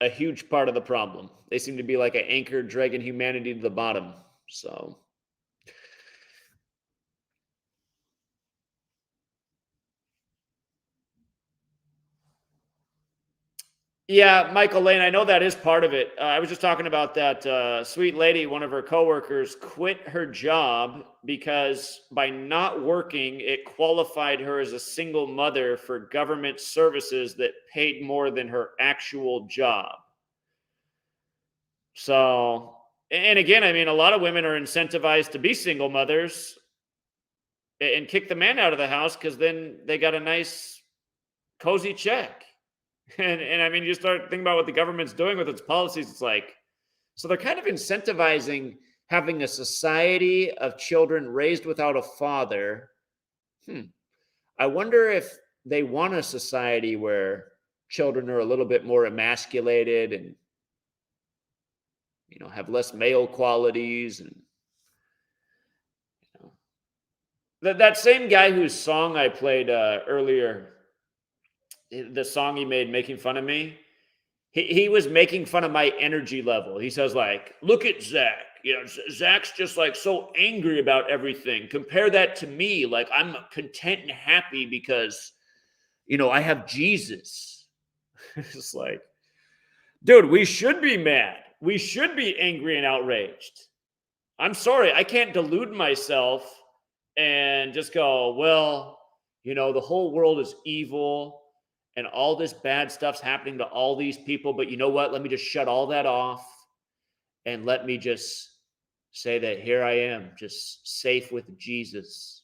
a huge part of the problem. They seem to be like an anchor dragging humanity to the bottom. So, yeah, Michael Lane, I know that is part of it. I was just talking about that Sweet Lady, one of her coworkers, quit her job because by not working, it qualified her as a single mother for government services that paid more than her actual job. So, and again, I mean, a lot of women are incentivized to be single mothers and kick the man out of the house because then they got a nice, cozy check. And I mean, you start thinking about what the government's doing with its policies. It's like, so they're kind of incentivizing having a society of children raised without a father. I wonder if they want a society where children are a little bit more emasculated and, have less male qualities. And that same guy whose song I played earlier, the song he made making fun of me, he was making fun of my energy level. He says, like, look at Zach. Zach's just like so angry about everything. Compare that to me. Like, I'm content and happy because, I have Jesus. It's like, dude, we should be mad. We should be angry and outraged. I'm sorry. I can't delude myself and just go, well, the whole world is evil and all this bad stuff's happening to all these people. But you know what? Let me just shut all that off and let me just say that here I am, just safe with Jesus.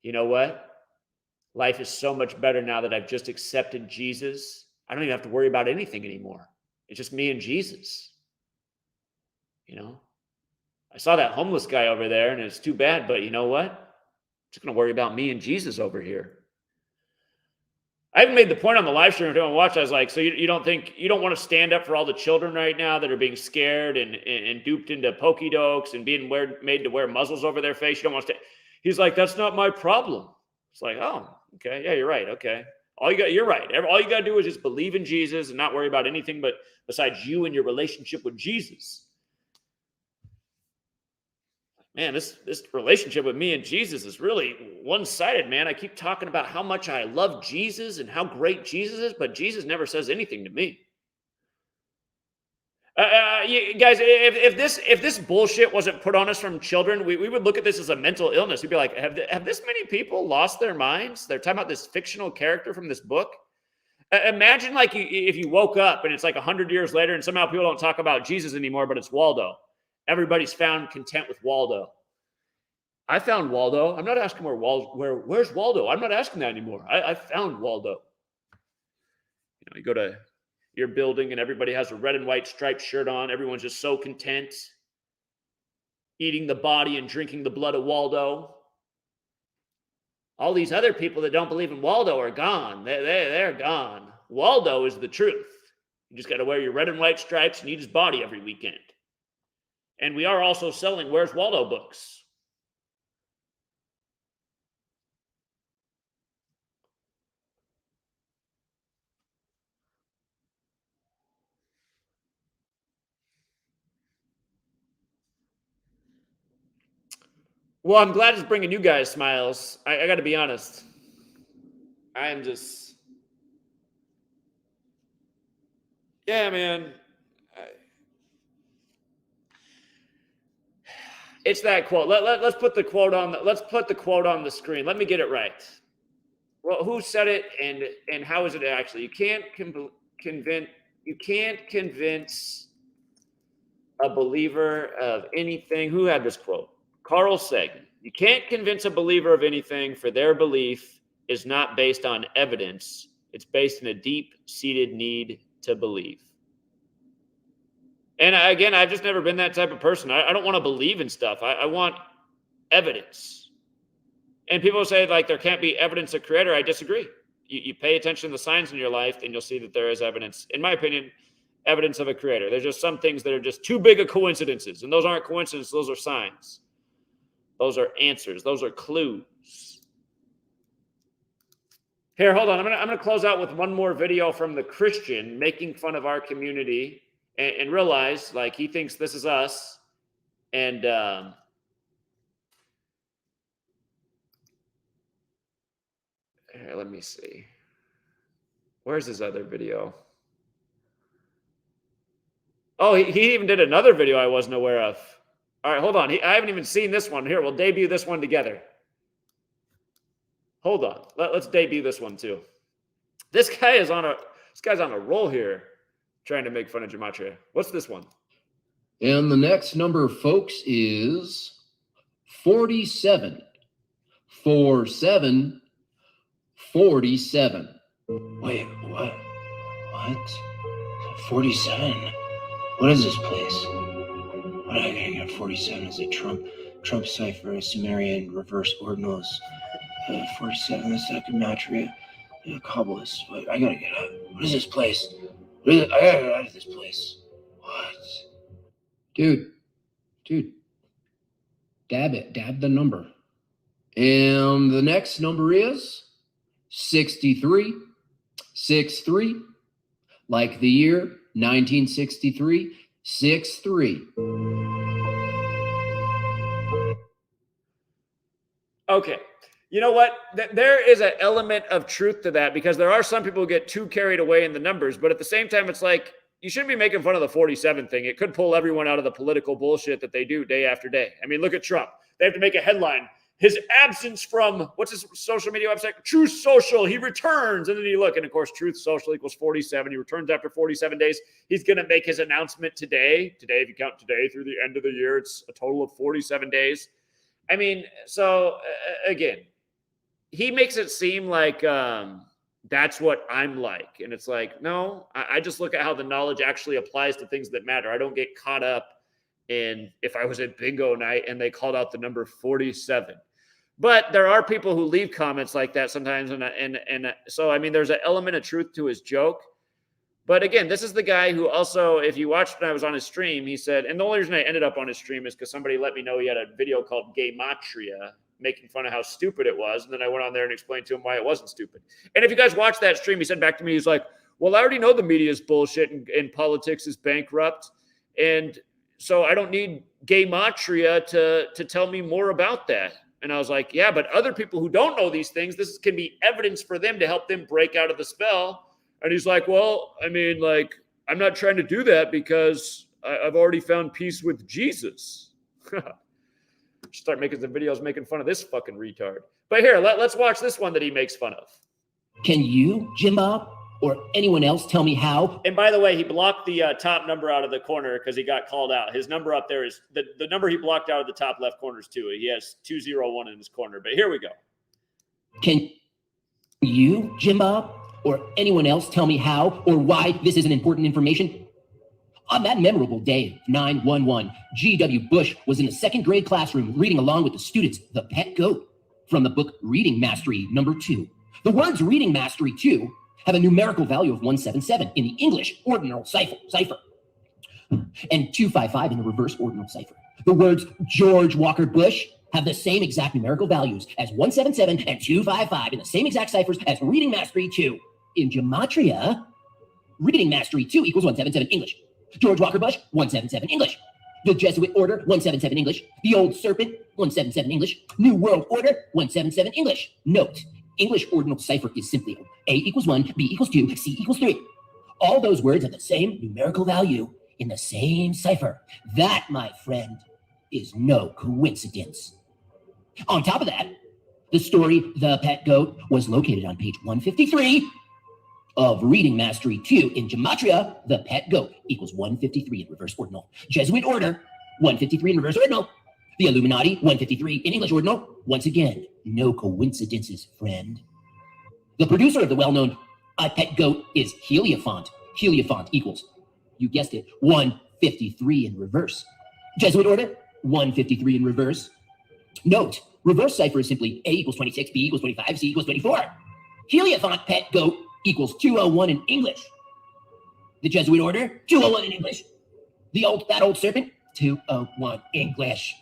You know what? Life is so much better now that I've just accepted Jesus. I don't even have to worry about anything anymore. It's just me and Jesus. I saw that homeless guy over there, and it's too bad, but you know what? I'm just going to worry about me and Jesus over here. I even made the point on the live stream, if you don't watch, I was like, so you don't want to stand up for all the children right now that are being scared and duped into pokey dokes and being made to wear muzzles over their face? You don't want to He's like, that's not my problem. It's like, oh, okay. Yeah, you're right. Okay. You're right. All you got to do is just believe in Jesus and not worry about anything but besides you and your relationship with Jesus. Man, this relationship with me and Jesus is really one-sided, man. I keep talking about how much I love Jesus and how great Jesus is, but Jesus never says anything to me. You guys, if this bullshit wasn't put on us from children, we would look at this as a mental illness. We'd be like, have this many people lost their minds? They're talking about this fictional character from this book. Imagine like if you woke up and it's like 100 years later and somehow people don't talk about Jesus anymore, but it's Waldo. Everybody's found content with Waldo. I found Waldo. I'm not asking where's Waldo. I'm not asking that anymore. I found Waldo. You go to your building and everybody has a red and white striped shirt on. Everyone's just so content, eating the body and drinking the blood of Waldo. All these other people that don't believe in Waldo are gone. They're gone. Waldo is the truth. You just got to wear your red and white stripes and eat his body every weekend. And we are also selling Where's Waldo books. Well, I'm glad it's bringing you guys smiles. I got to be honest. I am just... Yeah, man. It's that quote. Let's put the quote on the screen. Let me get it right. Well, who said it and how is it actually? You can't convince a believer of anything. Who had this quote? Carl Sagan. You can't convince a believer of anything, for their belief is not based on evidence. It's based on a deep-seated need to believe. And again, I've just never been that type of person. I don't want to believe in stuff. I want evidence. And people say, like, there can't be evidence of creator. I disagree. You pay attention to the signs in your life, and you'll see that there is evidence, in my opinion, evidence of a creator. There's just some things that are just too big of coincidences. And those aren't coincidences. Those are signs. Those are answers. Those are clues. Here, hold on. I'm gonna close out with one more video from the Christian making fun of our community. And realize, like, he thinks this is us. And here, let me see. Where's his other video? Oh, he even did another video I wasn't aware of. All right, hold on. I haven't even seen this one. Here, we'll debut this one together. Hold on. Let's debut this one too. This guy's on a roll here, trying to make fun of Gematria. What's this one? And the next number, folks, is 47. 47. 47. Wait, what? What? 47? What is this place? What I gotta get 47 is a Trump cipher, a Sumerian reverse ordinals. 47, the second Gematria, Kabbalist. I gotta get out. What is this place? I gotta get out of this place. What? Dude, dab it, dab the number. And the next number is 63, 63, like the year 1963, 63. Okay. You know what? There is an element of truth to that, because there are some people who get too carried away in the numbers, but at the same time, it's like, you shouldn't be making fun of the 47 thing. It could pull everyone out of the political bullshit that they do day after day. I mean, look at Trump. They have to make a headline. His absence from, what's his social media website? Truth Social. He returns. And then you look, and of course, Truth Social equals 47. He returns after 47 days. He's going to make his announcement today. Today, if you count today through the end of the year, it's a total of 47 days. I mean, so again, he makes it seem like that's what I'm like. And it's like, no, I just look at how the knowledge actually applies to things that matter. I don't get caught up in if I was at bingo night and they called out the number 47. But there are people who leave comments like that sometimes. And so, I mean, there's an element of truth to his joke. But again, this is the guy who also, if you watched when I was on his stream, he said, and the only reason I ended up on his stream is because somebody let me know he had a video called Gematria, making fun of how stupid it was. And then I went on there and explained to him why it wasn't stupid. And if you guys watch that stream, he said back to me, he's like, well, I already know the media is bullshit and politics is bankrupt. And so I don't need Gematria to tell me more about that. And I was like, yeah, but other people who don't know these things, this can be evidence for them to help them break out of the spell. And he's like, well, I mean, like, I'm not trying to do that because I've already found peace with Jesus. Start making some videos making fun of this fucking retard. But here, let's watch this one that he makes fun of. Can you, Jim Bob, or anyone else tell me how? And by the way, he blocked the top number out of the corner because he got called out. His number up there is the number he blocked out of the top left corner is 2. He has 201 in his corner. But here we go. Can you, Jim Bob, or anyone else tell me how or why this isn't important information? On that memorable day of 9/11, G.W. Bush was in the second grade classroom reading along with the students The Pet Goat from the book Reading Mastery number 2. The words Reading Mastery 2 have a numerical value of 177 in the English ordinal cipher, and 255 in the reverse ordinal cipher. The words George Walker Bush have the same exact numerical values as 177 and 255 in the same exact ciphers as Reading Mastery 2. In Gematria, Reading Mastery 2 equals 177 English. George Walker Bush, 177 English. The Jesuit Order, 177 English. The Old Serpent, 177 English. New World Order, 177 English. Note, English ordinal cipher is simply A equals 1, B equals 2, C equals 3. All those words have the same numerical value in the same cipher. That, my friend, is no coincidence. On top of that, the story The Pet Goat was located on page 153 of Reading Mastery 2 in Gematria. The Pet Goat equals 153 in reverse ordinal. Jesuit Order, 153 in reverse ordinal. The Illuminati, 153 in English ordinal. Once again, no coincidences, friend. The producer of the well-known Pet Goat is Heliofont. Heliofont equals, you guessed it, 153 in reverse. Jesuit Order, 153 in reverse. Note, reverse cipher is simply A equals 26, B equals 25, C equals 24. Heliofont Pet Goat equals 201 in English. The Jesuit Order, 201 in English. That old serpent, 201 English.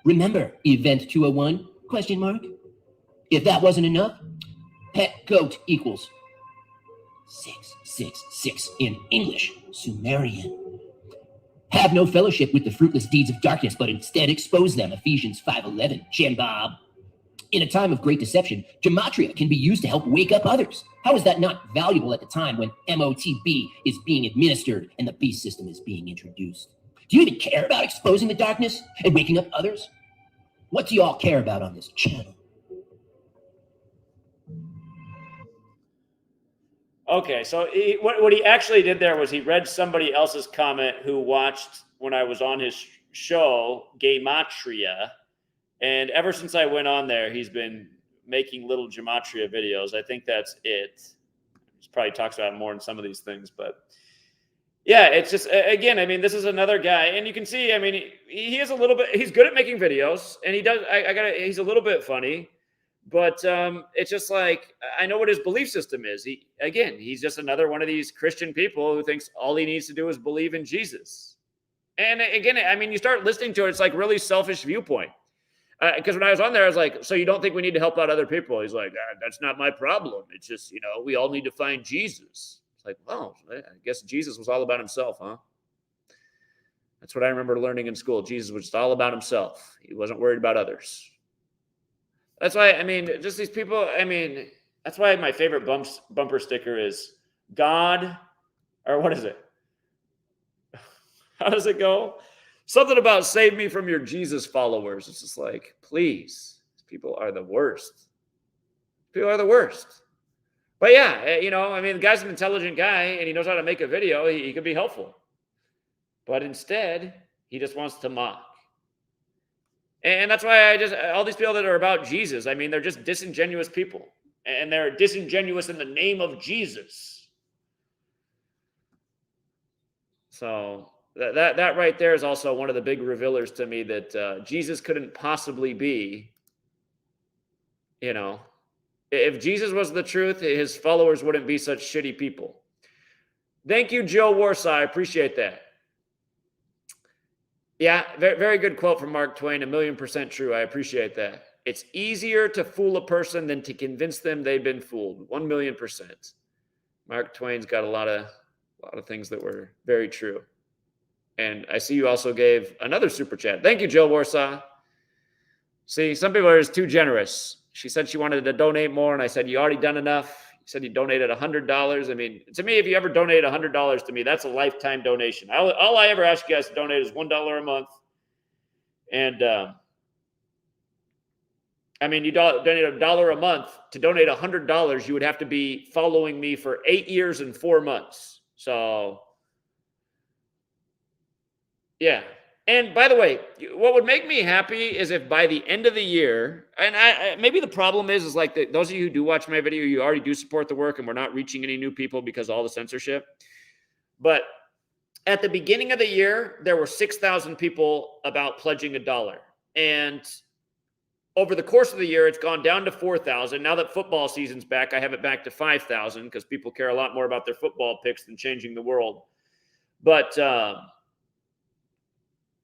Remember, event 201, question mark? If that wasn't enough, Pet Goat equals 666 in English, Sumerian. Have no fellowship with the fruitless deeds of darkness, but instead expose them, Ephesians 5:11, Jim Bob. In a time of great deception, Gematria can be used to help wake up others. How is that not valuable at the time when MOTB is being administered and the beast system is being introduced? Do you even care about exposing the darkness and waking up others? What do you all care about on this channel? Okay, so what he actually did there was he read somebody else's comment who watched when I was on his show, Gematria. And ever since I went on there, he's been making little Gematria videos. I think that's it. He probably talks about it more in some of these things. But yeah, it's just, again, I mean, this is another guy. And you can see, I mean, he is a little bit, he's good at making videos. And he does, he's a little bit funny. But it's just like, I know what his belief system is. He's just another one of these Christian people who thinks all he needs to do is believe in Jesus. And again, I mean, you start listening to it, it's like really selfish viewpoint. Because when I was on there, I was like, so you don't think we need to help out other people? He's like, that's not my problem. It's just, we all need to find Jesus. It's like, well, I guess Jesus was all about himself, huh? That's what I remember learning in school. Jesus was just all about himself. He wasn't worried about others. That's why, I mean, just these people, I mean, that's why my favorite bumper sticker is God, or what is it? How does it go? Something about save me from your Jesus followers. It's just like, please, people are the worst. People are the worst. But yeah, I mean, the guy's an intelligent guy and he knows how to make a video. He could be helpful. But instead, he just wants to mock. And that's why all these people that are about Jesus, I mean, they're just disingenuous people. And they're disingenuous in the name of Jesus. So that right there is also one of the big revealers to me that Jesus couldn't possibly be, if Jesus was the truth, his followers wouldn't be such shitty people. Thank you, Joe Warsaw. I appreciate that. Yeah, very, very good quote from Mark Twain. 1,000,000% true. I appreciate that. It's easier to fool a person than to convince them they've been fooled. 1,000,000%. Mark Twain's got a lot of things that were very true. And I see you also gave another super chat. Thank you, Jill Warsaw. See, some people are just too generous. She said she wanted to donate more, and I said, you already done enough. You said you donated $100. I mean, to me, if you ever donate $100 to me, that's a lifetime donation. All I ever ask you guys to donate is $1 a month. And, I mean, you donate $1 a month. To donate $100, you would have to be following me for 8 years and 4 months. So, yeah. And by the way, what would make me happy is if by the end of the year, and maybe the problem is like those of you who do watch my video, you already do support the work and we're not reaching any new people because of all the censorship. But at the beginning of the year, there were 6,000 people about pledging $1. And over the course of the year, it's gone down to 4,000. Now that football season's back, I have it back to 5,000 because people care a lot more about their football picks than changing the world. But,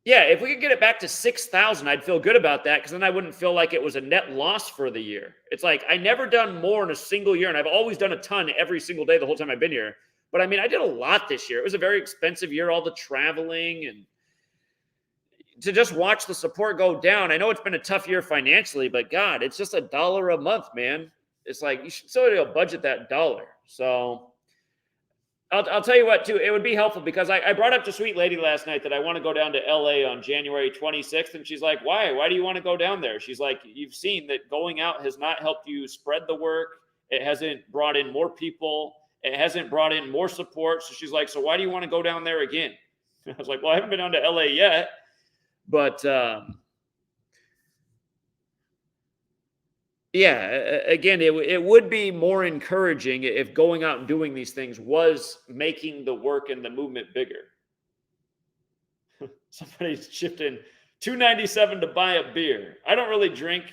yeah, if we could get it back to 6,000, I'd feel good about that because then I wouldn't feel like it was a net loss for the year. It's like I never done more in a single year, and I've always done a ton every single day the whole time I've been here. But I mean, I did a lot this year. It was a very expensive year, all the traveling, and to just watch the support go down. I know it's been a tough year financially, but God, it's just $1 a month, man. It's like you should still budget that $1. So I'll tell you what, too, it would be helpful because I brought up to Sweet Lady last night that I want to go down to LA on January 26th. And she's like, why? Why do you want to go down there? She's like, you've seen that going out has not helped you spread the work. It hasn't brought in more people. It hasn't brought in more support. So she's like, so why do you want to go down there again? I was like, well, I haven't been down to LA yet. But yeah, again, it would be more encouraging if going out and doing these things was making the work and the movement bigger. Somebody's shifting $2.97 to buy a beer. I don't really drink,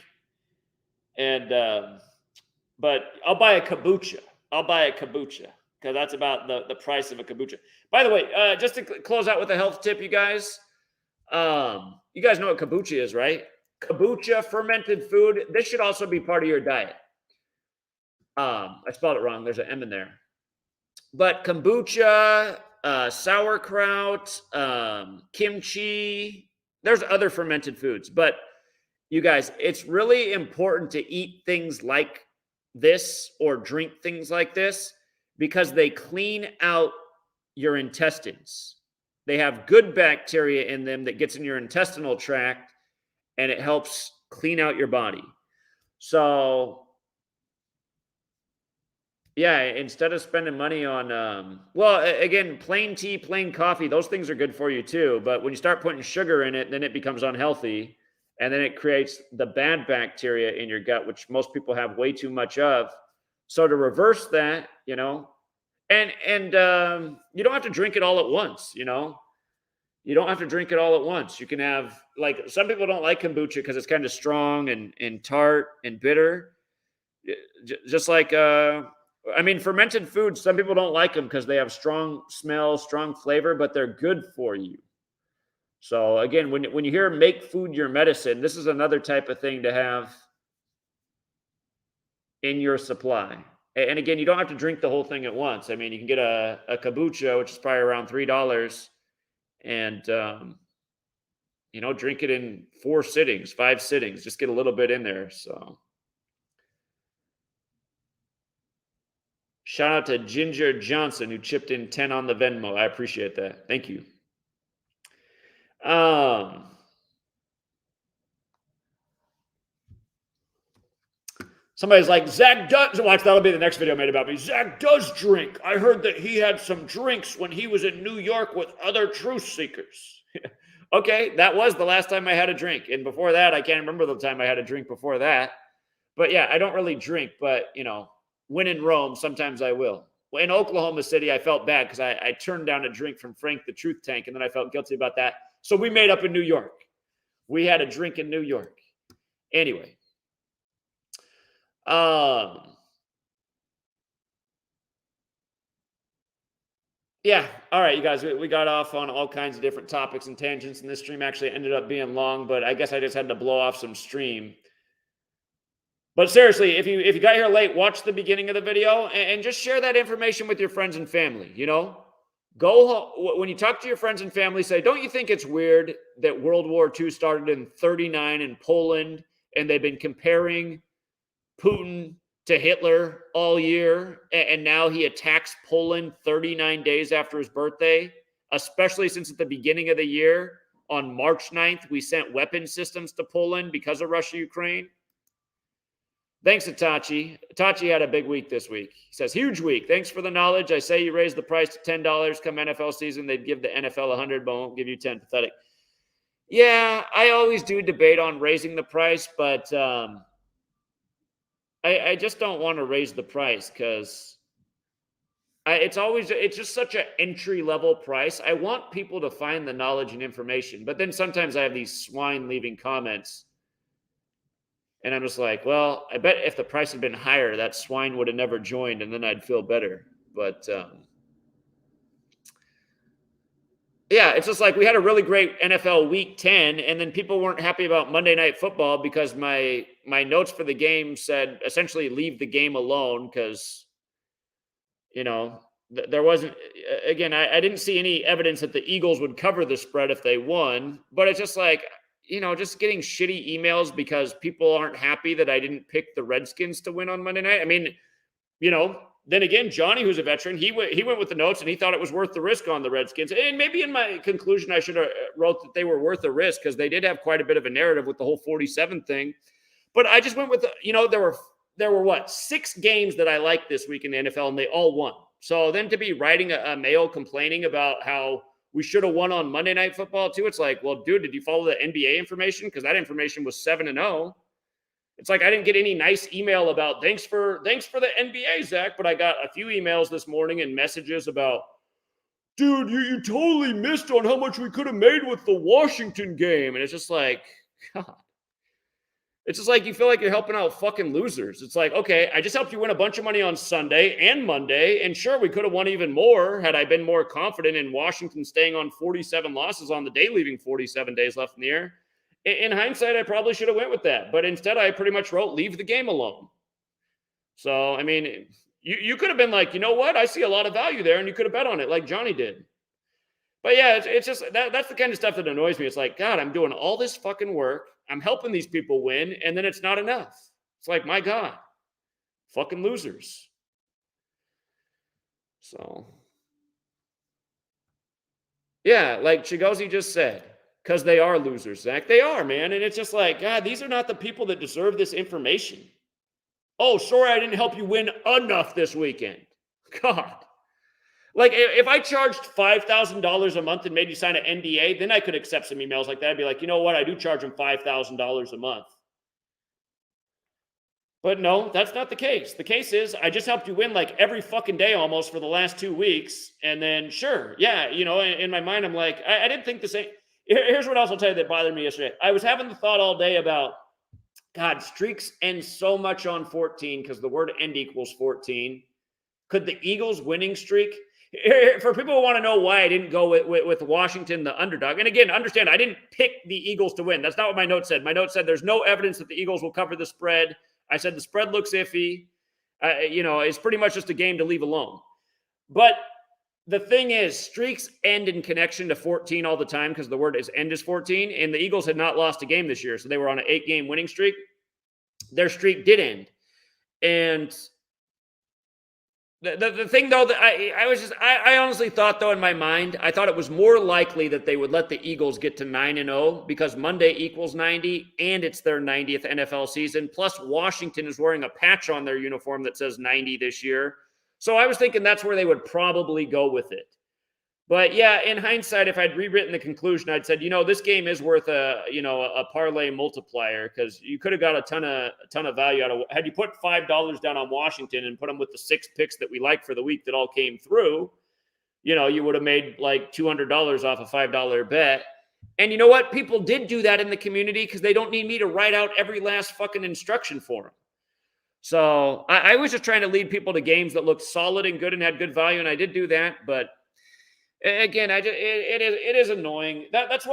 and but I'll buy a kombucha. Because that's about the price of a kombucha. By the way, just to close out with a health tip, you guys know what kombucha is, right? Kombucha, fermented food. This should also be part of your diet. I spelled it wrong. There's an M in there. But kombucha, sauerkraut, kimchi, there's other fermented foods. But you guys, it's really important to eat things like this or drink things like this because they clean out your intestines. They have good bacteria in them that gets in your intestinal tract, and it helps clean out your body. So, yeah, instead of spending money on, well, again, plain tea, plain coffee, those things are good for you too. But when you start putting sugar in it, then it becomes unhealthy. And then it creates the bad bacteria in your gut, which most people have way too much of. So to reverse that, and you don't have to drink it all at once, You don't have to drink it all at once. You can have, like, some people don't like kombucha because it's kind of strong and tart and bitter. Just like, fermented foods, some people don't like them because they have strong smell, strong flavor, but they're good for you. So again, when you hear make food your medicine, this is another type of thing to have in your supply. And again, you don't have to drink the whole thing at once. I mean, you can get a kombucha, which is probably around $3, and drink it in 4 sittings, 5 sittings. Just get a little bit in there. So shout out to Ginger Johnson, who chipped in 10 on the Venmo. I appreciate that. Thank you. Somebody's like, Zach does, watch, that'll be the next video made about me. Zach does drink. I heard that he had some drinks when he was in New York with other truth seekers. Okay, that was the last time I had a drink. And before that, I can't remember the time I had a drink before that. But yeah, I don't really drink, but when in Rome, sometimes I will. Well, in Oklahoma City, I felt bad because I turned down a drink from Frank the Truth Tank, and then I felt guilty about that. So we made up in New York. We had a drink in New York. Anyway. Yeah. All right, you guys, we got off on all kinds of different topics and tangents, and this stream actually ended up being long, but I guess I just had to blow off some steam. But seriously, if you got here late, watch the beginning of the video and just share that information with your friends and family. Go home. When you talk to your friends and family, say, don't you think it's weird that World War II started in 1939 in Poland, and they've been comparing Putin to Hitler all year, and now he attacks Poland 39 days after his birthday, especially since at the beginning of the year, on March 9th, we sent weapon systems to Poland because of Russia-Ukraine. Thanks, Itachi. Itachi had a big week this week. He says, huge week. Thanks for the knowledge. I say you raise the price to $10 come NFL season. They'd give the NFL 100, but won't give you 10. Pathetic. Yeah, I always do debate on raising the price, but I just don't want to raise the price because it's just such an entry-level price. I want people to find the knowledge and information, but then sometimes I have these swine leaving comments, and I'm just like, well, I bet if the price had been higher, that swine would have never joined, and then I'd feel better. But yeah, it's just like we had a really great NFL Week 10, and then people weren't happy about Monday Night Football because my notes for the game said essentially leave the game alone because, there wasn't, again, I didn't see any evidence that the Eagles would cover the spread if they won, but it's just like, just getting shitty emails because people aren't happy that I didn't pick the Redskins to win on Monday night. I mean, then again, Johnny, who's a veteran, he went with the notes and he thought it was worth the risk on the Redskins. And maybe in my conclusion, I should have wrote that they were worth the risk because they did have quite a bit of a narrative with the whole 47 thing. But I just went with, there were what, 6 games that I liked this week in the NFL, and they all won. So then to be writing a mail complaining about how we should have won on Monday Night Football too, it's like, well, dude, did you follow the NBA information? Because that information was 7-0. It's like I didn't get any nice email about thanks for the NBA, Zach, but I got a few emails this morning and messages about, dude, you totally missed on how much we could have made with the Washington game. And it's just like, God. It's just like you feel like you're helping out fucking losers. It's like, okay, I just helped you win a bunch of money on Sunday and Monday, and sure, we could have won even more had I been more confident in Washington staying on 47 losses on the day, leaving 47 days left in the year. In hindsight, I probably should have went with that. But instead, I pretty much wrote, leave the game alone. So, I mean, you could have been like, you know what? I see a lot of value there. And you could have bet on it like Johnny did. But yeah, it's just that's the kind of stuff that annoys me. It's like, God, I'm doing all this fucking work. I'm helping these people win. And then it's not enough. It's like, my God, fucking losers. So, yeah, like Chigozi just said. Because they are losers, Zach. They are, man. And it's just like, God, these are not the people that deserve this information. Oh, sorry, I didn't help you win enough this weekend. God. Like, if I charged $5,000 a month and made you sign an NDA, then I could accept some emails like that. I'd be like, you know what? I do charge them $5,000 a month. But no, that's not the case. The case is I just helped you win like every fucking day almost for the last 2 weeks. And then, sure, yeah, in my mind, I'm like, I didn't think the same. Here's what else I'll tell you that bothered me yesterday. I was having the thought all day about, God, streaks end so much on 14 because the word end equals 14. Could the Eagles winning streak? for people who want to know why I didn't go with Washington, the underdog. And again, understand, I didn't pick the Eagles to win. That's not what my note said. My note said there's no evidence that the Eagles will cover the spread. I said the spread looks iffy. It's pretty much just a game to leave alone. But the thing is, streaks end in connection to 14 all the time because the word is end is 14. And the Eagles had not lost a game this year. So they were on an 8-game winning streak. Their streak did end. And the thing, though, that I honestly thought, though, in my mind, I thought it was more likely that they would let the Eagles get to 9-0 because Monday equals 90 and it's their 90th NFL season. Plus, Washington is wearing a patch on their uniform that says 90 this year. So I was thinking that's where they would probably go with it. But yeah, in hindsight, if I'd rewritten the conclusion, I'd said, this game is worth a parlay multiplier because you could have got a ton of value out of. Had you put $5 down on Washington and put them with the 6 picks that we like for the week that all came through, you would have made like $200 off a $5 bet. And you know what? People did do that in the community because they don't need me to write out every last fucking instruction for them. So I was just trying to lead people to games that looked solid and good and had good value, and I did do that, but. Again, it is annoying. That's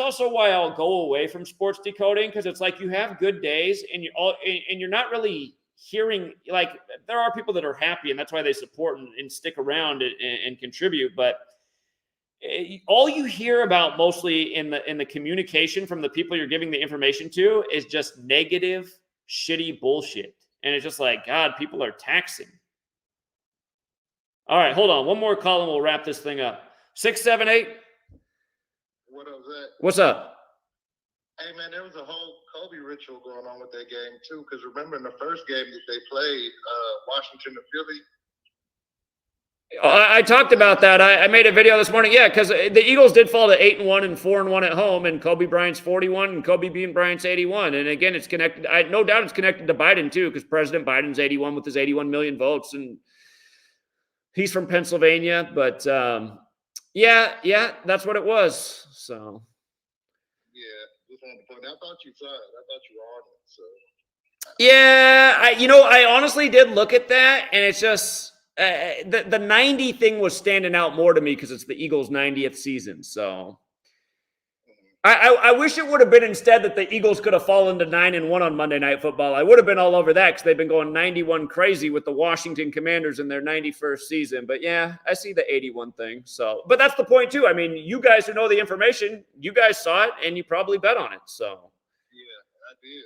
also why I'll go away from sports decoding because it's like you have good days and you're not really hearing, like, there are people that are happy and that's why they support and stick around and contribute. But all you hear about mostly in the communication from the people you're giving the information to is just negative, shitty bullshit, and it's just like, God, people are taxing. All right, hold on, one more call and we'll wrap this thing up. 678. What up, Zach? What's up? Hey, man, there was a whole Kobe ritual going on with that game, too, because remember in the first game that they played, Washington to Philly? I talked about that. I made a video this morning. Yeah, because the Eagles did fall to 8-1 and 4-1 at home, and Kobe Bryant's 41 and Kobe Bryant's 81. And again, it's connected. No doubt it's connected to Biden, too, because President Biden's 81 with his 81 million votes, and he's from Pennsylvania, but yeah, that's what it was. So. Yeah, just wanted to point out. I thought you saw it. I thought you were on it. So. Yeah, I honestly did look at that, and it's just the 90 thing was standing out more to me because it's the Eagles' 90th season. So. I wish it would have been instead that the Eagles could have fallen to 9-1 on Monday Night Football. I would have been all over that because they've been going 91 crazy with the Washington Commanders in their 91st season. But yeah, I see the 81 thing. So, but that's the point too. I mean, you guys who know the information, you guys saw it and you probably bet on it. So yeah, I did.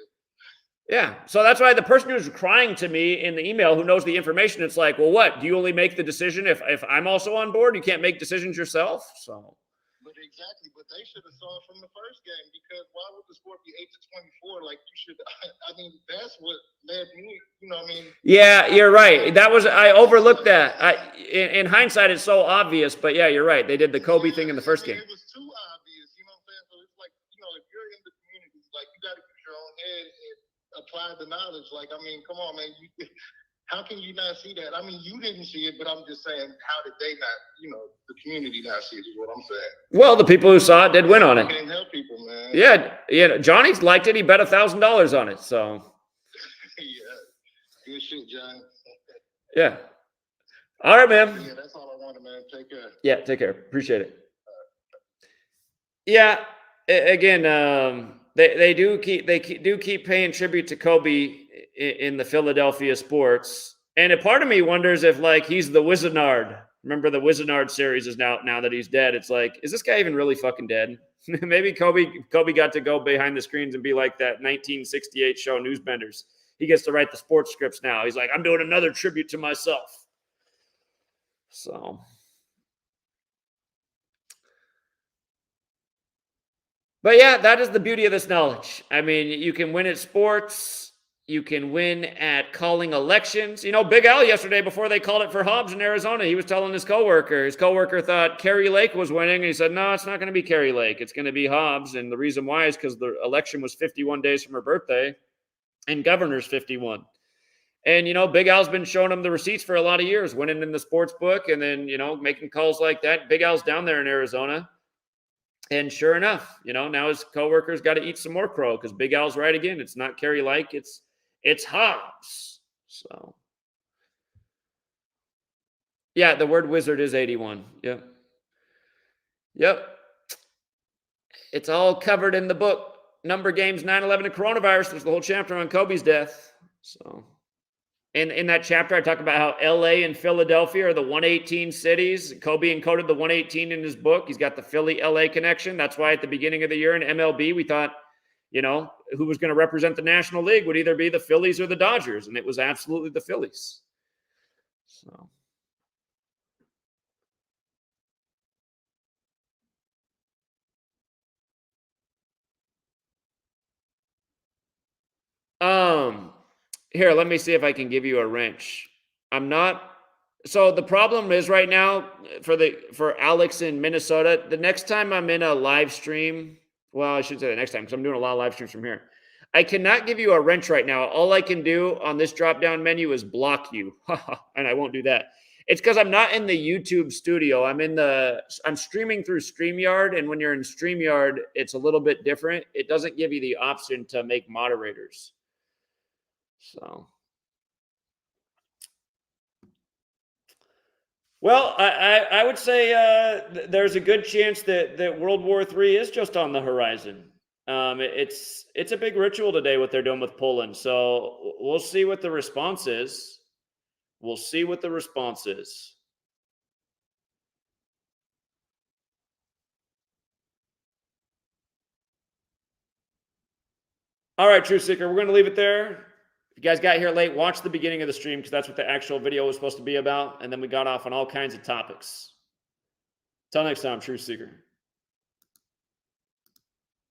Yeah, so that's why the person who's crying to me in the email who knows the information, it's like, well, what? Do you only make the decision if I'm also on board? You can't make decisions yourself. So. Exactly, but they should have saw it from the first game because why would the score be 8-24? Like you should. I mean, that's what led me. Yeah, you're right. I overlooked that. In hindsight, it's so obvious, but yeah, you're right. They did the Kobe thing in the first game. It was too obvious. You know what I'm saying? So it's like, if you're in the community, like you got to use your own head and apply the knowledge. Like, I mean, come on, man. How can you not see that? I mean, you didn't see it, but I'm just saying, how did they not, the community not see it is what I'm saying. Well, the people who saw it did win on it. Can't help people, man. Yeah. Johnny liked it. He bet $1,000 on it, so. Yeah. Good shit, John. Yeah. All right, man. Yeah, that's all I wanted, man. Take care. Yeah, take care. Appreciate it. Yeah. Again, they do keep paying tribute to Kobe in the Philadelphia sports. And a part of me wonders if, like, he's the Wizardnard. Remember the Wizardnard series is now that he's dead. It's like, is this guy even really fucking dead? Maybe Kobe got to go behind the screens and be like that 1968 show Newsbenders. He gets to write the sports scripts now. He's like, I'm doing another tribute to myself. So. But yeah, that is the beauty of this knowledge. I mean, you can win at sports. You can win at calling elections. Big Al yesterday, before they called it for Hobbs in Arizona, he was telling his coworker. His coworker thought Kerry Lake was winning, and he said, no, it's not going to be Kerry Lake. It's going to be Hobbs, and the reason why is because the election was 51 days from her birthday, and governor's 51. And, Big Al's been showing him the receipts for a lot of years, winning in the sports book, and then, making calls like that. Big Al's down there in Arizona. And sure enough, now his coworker's got to eat some more crow because Big Al's right again. It's not Kerry Lake. It's Hobbs. So, Yeah, the word wizard is 81. Yep. Yep. It's all covered in the book. Number Games, 9/11 and Coronavirus. There's the whole chapter on Kobe's death. So in that chapter, I talk about how LA and Philadelphia are the 118 cities. Kobe encoded the 118 in his book. He's got the Philly-LA connection. That's why at the beginning of the year in MLB, we thought, you know, who was going to represent the National League would either be the Phillies or the Dodgers. And it was absolutely the Phillies. So. Here, let me see if I can give you a wrench. I'm not. So the problem is right now for Alex in Minnesota, the next time I'm in a live stream, well, I should say the next time because I'm doing a lot of live streams from here. I cannot give you a wrench right now. All I can do on this drop-down menu is block you. And I won't do that. It's because I'm not in the YouTube studio. I'm streaming through StreamYard. And when you're in StreamYard, it's a little bit different. It doesn't give you the option to make moderators. So, well, I would say there's a good chance that World War III is just on the horizon. It's a big ritual today what they're doing with Poland. So we'll see what the response is. We'll see what the response is. All right, True Seeker, we're going to leave it there. If you guys got here late, watch the beginning of the stream because that's what the actual video was supposed to be about. And then we got off on all kinds of topics. Till next time, True Seeker.